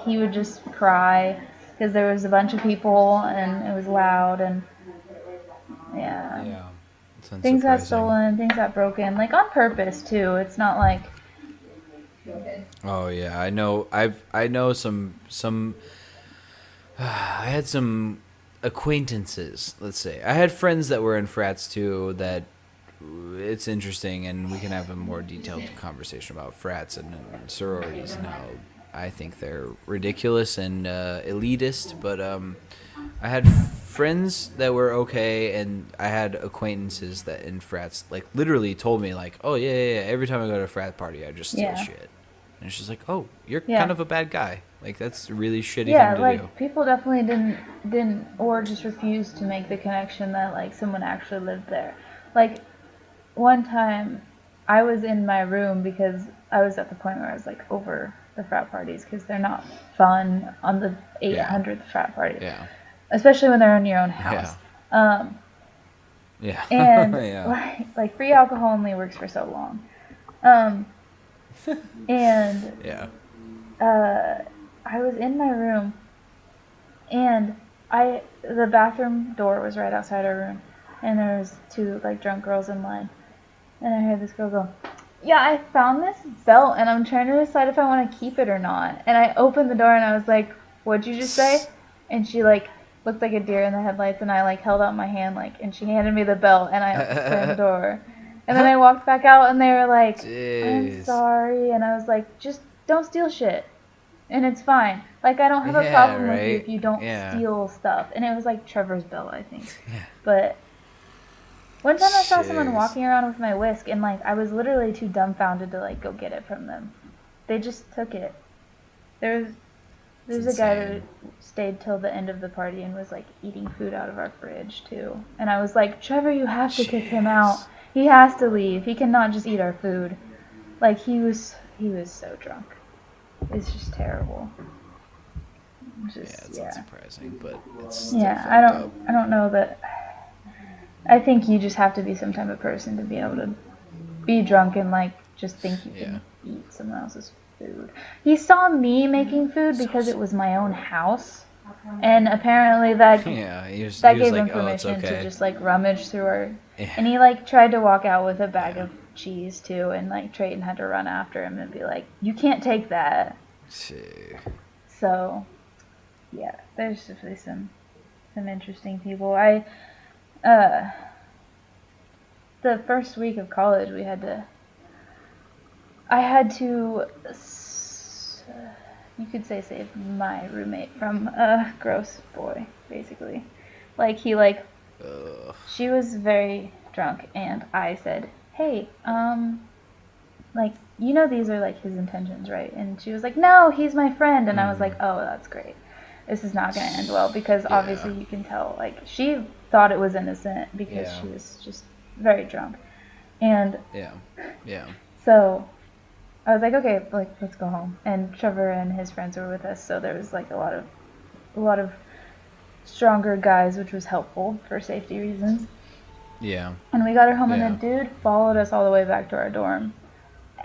He would just cry because there was a bunch of people and it was loud, and things got stolen, things got broken, on purpose too. It's not Oh yeah, I know. I know some. I had some acquaintances. Let's say I had friends that were in frats too. That it's interesting, and we can have a more detailed conversation about frats and sororities and how I think they're ridiculous and elitist. But I had friends that were okay, and I had acquaintances that in frats literally told me oh yeah, every time I go to a frat party I just steal shit, and it's just oh, you're kind of a bad guy. That's a really shitty thing to do. People definitely didn't or just refused to make the connection that someone actually lived there. One time I was in my room because I was at the point where I was over the frat parties because they're not fun on the 800th frat party. Yeah. Especially when they're in your own house. Yeah. And free alcohol only works for so long. And I was in my room, and the bathroom door was right outside our room, and there was 2 like drunk girls in line, and I heard this girl go, "Yeah, I found this belt, and I'm trying to decide if I want to keep it or not." And I opened the door, and I was like, "What'd you just say?" And she like looked like a deer in the headlights, and I like held out my hand like, and she handed me the belt, and I slammed the door. And then I walked back out, and they were like, "I'm sorry," and I was like, "Just don't steal shit, and it's fine. Like I don't have a problem with you if you don't steal stuff." And it was like Trevor's belt, I think. But one time I saw someone walking around with my whisk, and like I was literally too dumbfounded to like go get it from them. They just took it. There's a guy that stayed till the end of the party and was like eating food out of our fridge too. And I was like, "Trevor, you have to kick him out. He has to leave. He cannot just eat our food." Like he was so drunk. It's just terrible. It's not surprising, but it's I don't know that. I think you just have to be some type of person to be able to be drunk and like just think you can eat someone else's food. He saw me making food because it was my own house, and apparently that gave him permission to just like rummage through our. And he like tried to walk out with a bag of cheese too, and like Trayton had to run after him and be like, "You can't take that." So, yeah, there's definitely some interesting people. The first week of college, I had to, you could say, save my roommate from a gross boy, basically. Like, she was very drunk, and I said, "Hey, like, you know these are, like, his intentions, right?" And she was like, "No, he's my friend." And I was like, "Oh, that's great. This is not going to end well," because obviously you can tell, like, she thought it was innocent because she was just very drunk. And so I was like, "Okay, like, let's go home." And Trevor and his friends were with us, so there was, like, a lot of stronger guys, which was helpful for safety reasons. Yeah. And we got her home, and the dude followed us all the way back to our dorm.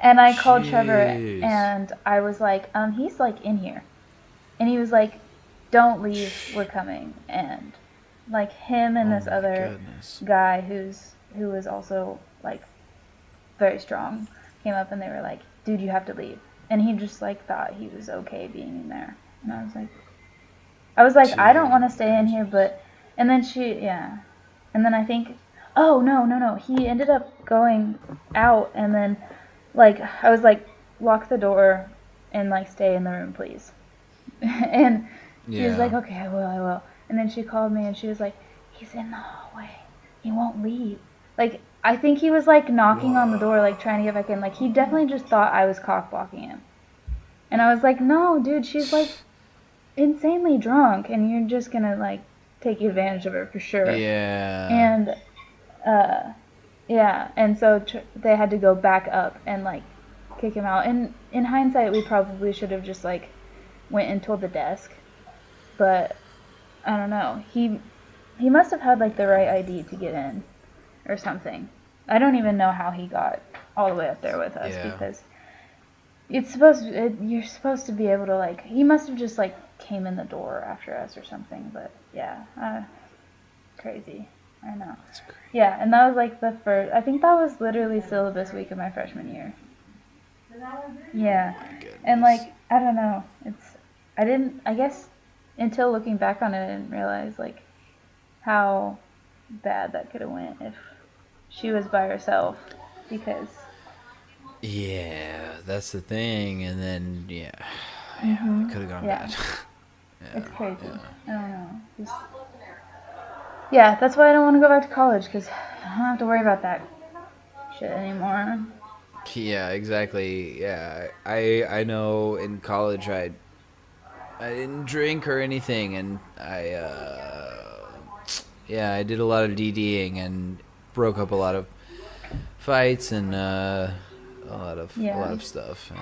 And I called Trevor, and I was like, he's, like, in here. And he was like, "Don't leave, we're coming." And, like, him and this other guy who was also, like, very strong came up, and they were like, "Dude, you have to leave." And he just, like, thought he was okay being in there. And I was like, "I don't want to stay in here, but..." And then and then I think, oh, no. He ended up going out, and then, like, I was like, "Lock the door and, like, stay in the room, please." And she was like, "Okay, I will. And then she called me, and she was like, "He's in the hallway. He won't leave." Like, I think he was, like, knocking on the door, like, trying to get back in. Like, he definitely just thought I was cock-blocking him. And I was like, "No, dude, she's, like, insanely drunk, and you're just gonna, like, take advantage of her for sure." And, and so they had to go back up and, like, kick him out. And in hindsight, we probably should have just, like, went and told the desk. But, I don't know. He must have had, like, the right ID to get in or something. I don't even know how he got all the way up there with us because you're supposed to be able to, like, he must have just, like, came in the door after us or something. But, crazy. I know. That's crazy. Yeah, and that was, like, the first, I think that was literally syllabus week of my freshman year. Yeah. And, like, I don't know. I guess until looking back on it, I didn't realize, like, how bad that could have went if she was by herself, because... Yeah, that's the thing, and then, it could have gone bad. It's crazy. I don't know. That's why I don't want to go back to college, because I don't have to worry about that shit anymore. Yeah, exactly. Yeah, I know in college I didn't drink or anything, and I did a lot of DDing and broke up a lot of fights and a lot of stuff, and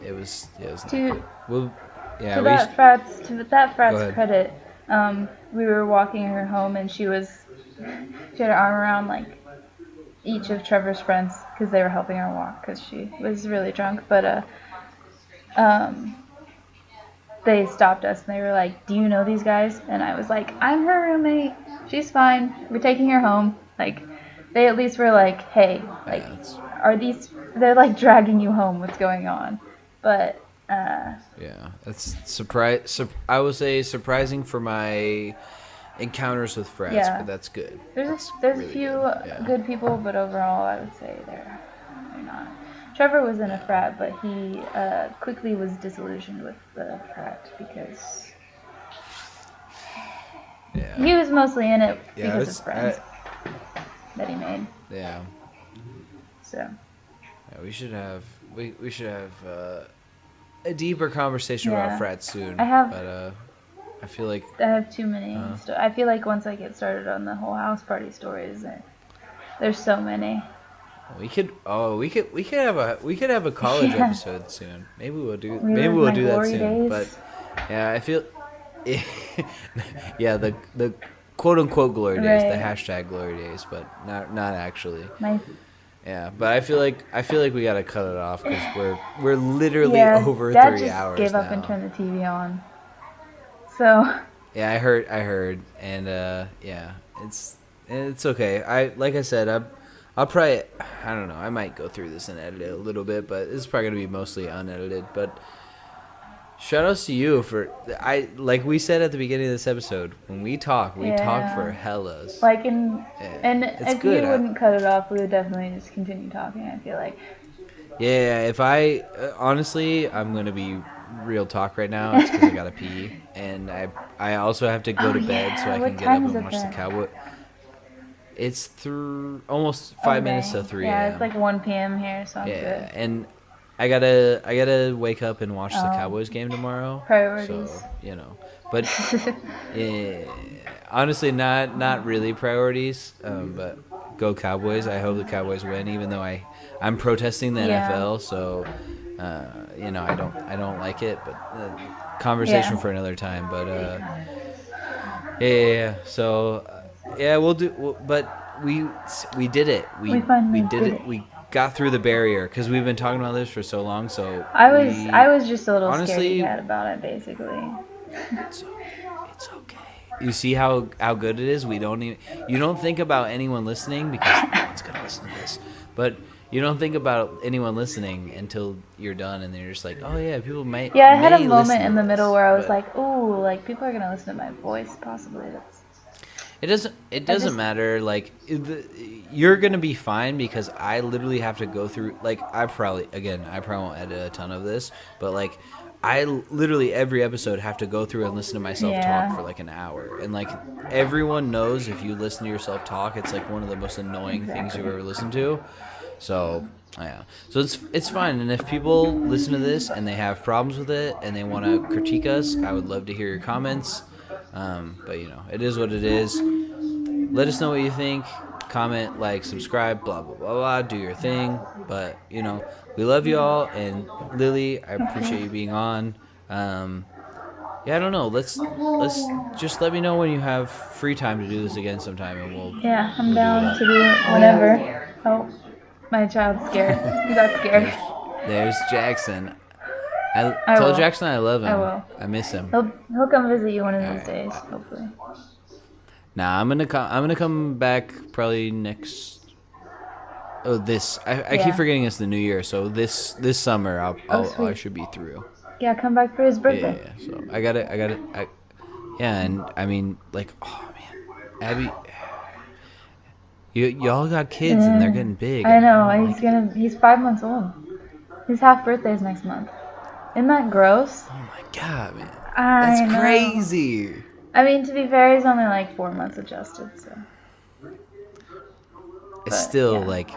it was not good. Well, to that frat's credit, we were walking her home, and she had her arm around, like, each of Trevor's friends because they were helping her walk because she was really drunk. But they stopped us, and they were like, "Do you know these guys?" And I was like, "I'm her roommate. She's fine. We're taking her home." Like, they at least were like, hey, like, they're like dragging you home. What's going on? But, yeah, that's I will say surprising for my encounters with frats, but that's good. There's really a few good people, but overall, I would say they're not. Trevor was in a frat, but he quickly was disillusioned with the frat because he was mostly in it because of friends that he made. Yeah. So. Yeah, we should have a deeper conversation about frats soon. But I feel like I have too many. I feel like once I get started on the whole house party stories, there's so many. We could have a college episode soon. Maybe we'll do that soon. Days. But yeah, I feel the quote unquote glory days, the hashtag glory days, but not actually. Yeah, but I feel like we gotta cut it off because we're literally over Dad 3 hours. Gave up and turned the TV on. So. Yeah, I heard, and it's okay. Like I said, I'll probably, I don't know, I might go through this and edit it a little bit, but it's probably gonna be mostly unedited. But shout outs to you for like we said at the beginning of this episode, when we talk for hellas. Like and if you wouldn't cut it off, we would definitely just continue talking. I feel like. Yeah, if I honestly, I'm gonna be real talk right now. It's because I gotta pee, and I also have to go to bed so I can get up and watch the Cowboy. It's through almost 5 minutes to 3 a.m. Yeah, it's like 1 p.m. here, so I'm good. And I gotta wake up and watch the Cowboys game tomorrow. Priorities. So, but honestly, not really priorities. But go Cowboys! I hope the Cowboys win, even though I'm protesting the NFL. So, I don't like it, but conversation for another time. But So. We'll do. But we did it. We did it. We got through the barrier because we've been talking about this for so long. So I was just a little scared about it, basically. It's okay. You see how good it is. You don't think about anyone listening because no one's gonna listen to this. But you don't think about anyone listening until you're done, and then you're just like, oh yeah, people might. Yeah, I had a moment in the middle where I was like, ooh, like people are gonna listen to my voice, possibly. It doesn't matter. Like, you're gonna be fine because I literally have to go through. Like, I probably won't edit a ton of this, but like, I literally every episode have to go through and listen to myself talk for like an hour. And like, everyone knows if you listen to yourself talk, it's like one of the most annoying things you've ever listened to. So yeah, so it's fine. And if people listen to this and they have problems with it and they want to critique us, I would love to hear your comments. But it is what it is. Let us know what you think. Comment, like, subscribe, blah blah blah blah. Do your thing. But we love you all. And Lily, I appreciate you being on. I don't know. Let's just let me know when you have free time to do this again sometime, and we'll. Yeah, I'm down to do it whenever. Oh, my child's scared. He got scared. There's Jackson. Tell Jackson I love him. I will. I miss him. He'll come visit you one of these days, hopefully. Nah, I'm gonna come back probably next. Oh, I keep forgetting it's the new year. So this summer I should be through. Yeah, come back for his birthday. Yeah. So I gotta. Yeah, and I mean, like, oh man, Abby. Y'all got kids and they're getting big. I know. He's 5 months old. His half birthday is next month. Isn't that gross? Oh my god, man. That's crazy. I mean, to be fair, he's only like 4 months adjusted, so. It's still like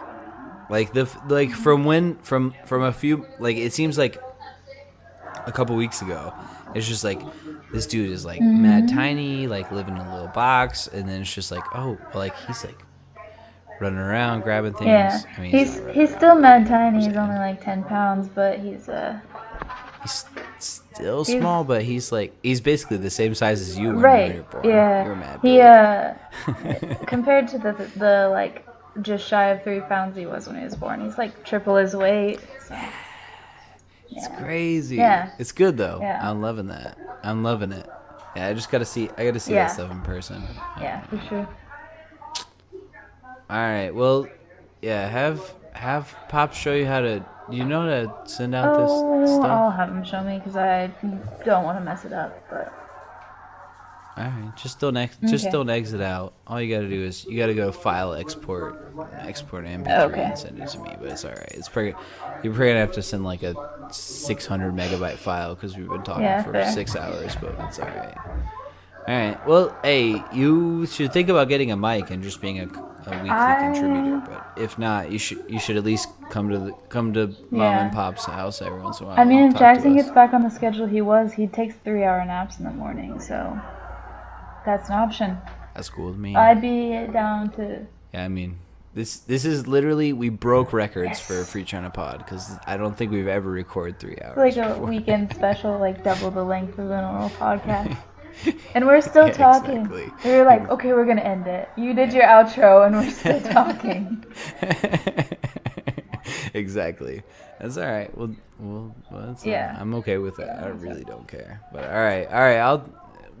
from a few, like, it seems like a couple weeks ago. It's just like this dude is like mad tiny, like living in a little box, and then it's just like, oh, like he's like running around grabbing things. Yeah, I mean, he's still mad tiny. He's only like 10 pounds, but he's still small, but he's basically the same size as you when you were born. Yeah. You're mad big. Compared to the like just shy of 3 pounds he was when he was born, he's like triple his weight. So. It's crazy. Yeah. It's good though. Yeah. I'm loving that. I'm loving it. Yeah, I gotta see that stuff in person. Yeah, for sure. All right. Well, yeah. Have Pop show you how to. You know how to send out this stuff. I'll have him show me because I don't want to mess it up. But all right. Just don't exit out. All you gotta do is you gotta go file export MP3 and send it to me. But it's all right. You're probably gonna have to send like a 600 megabyte file because we've been talking for 6 hours. But it's all right. All right. Well, hey, you should think about getting a mic and just being a weekly contributor. But if not, you should at least come to Mom and Pop's house every once in a while. I mean, if Jackson gets back on the schedule he takes 3-hour naps in the morning, so that's an option. That's cool with me. I'd be down to. Yeah, I mean, this is literally we broke records for Free China Pod because I don't think we've ever recorded 3 hours. It's like a weekend special, like double the length of a normal podcast. And we're still talking. Exactly. We were like, okay, we're gonna end it. You did your outro, and we're still talking. Exactly. That's all right. Well, that's I'm okay with that. I really don't care. But all right.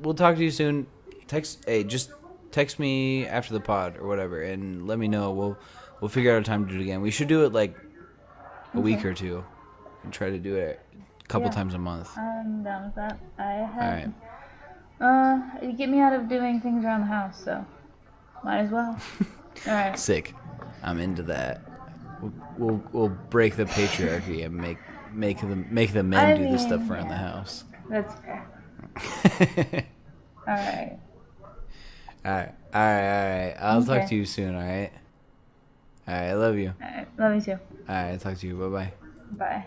We'll talk to you soon. Just text me after the pod or whatever, and let me know. We'll figure out a time to do it again. We should do it like a week or two, and try to do it a couple times a month. I'm down with that. All right. You get me out of doing things around the house, so might as well. All right. Sick. I'm into that. We'll break the patriarchy and make the men do the stuff around the house. That's fair. All right. All right. I'll talk to you soon. All right. I love you. All right. Love you too. All right. Talk to you. Bye. Bye.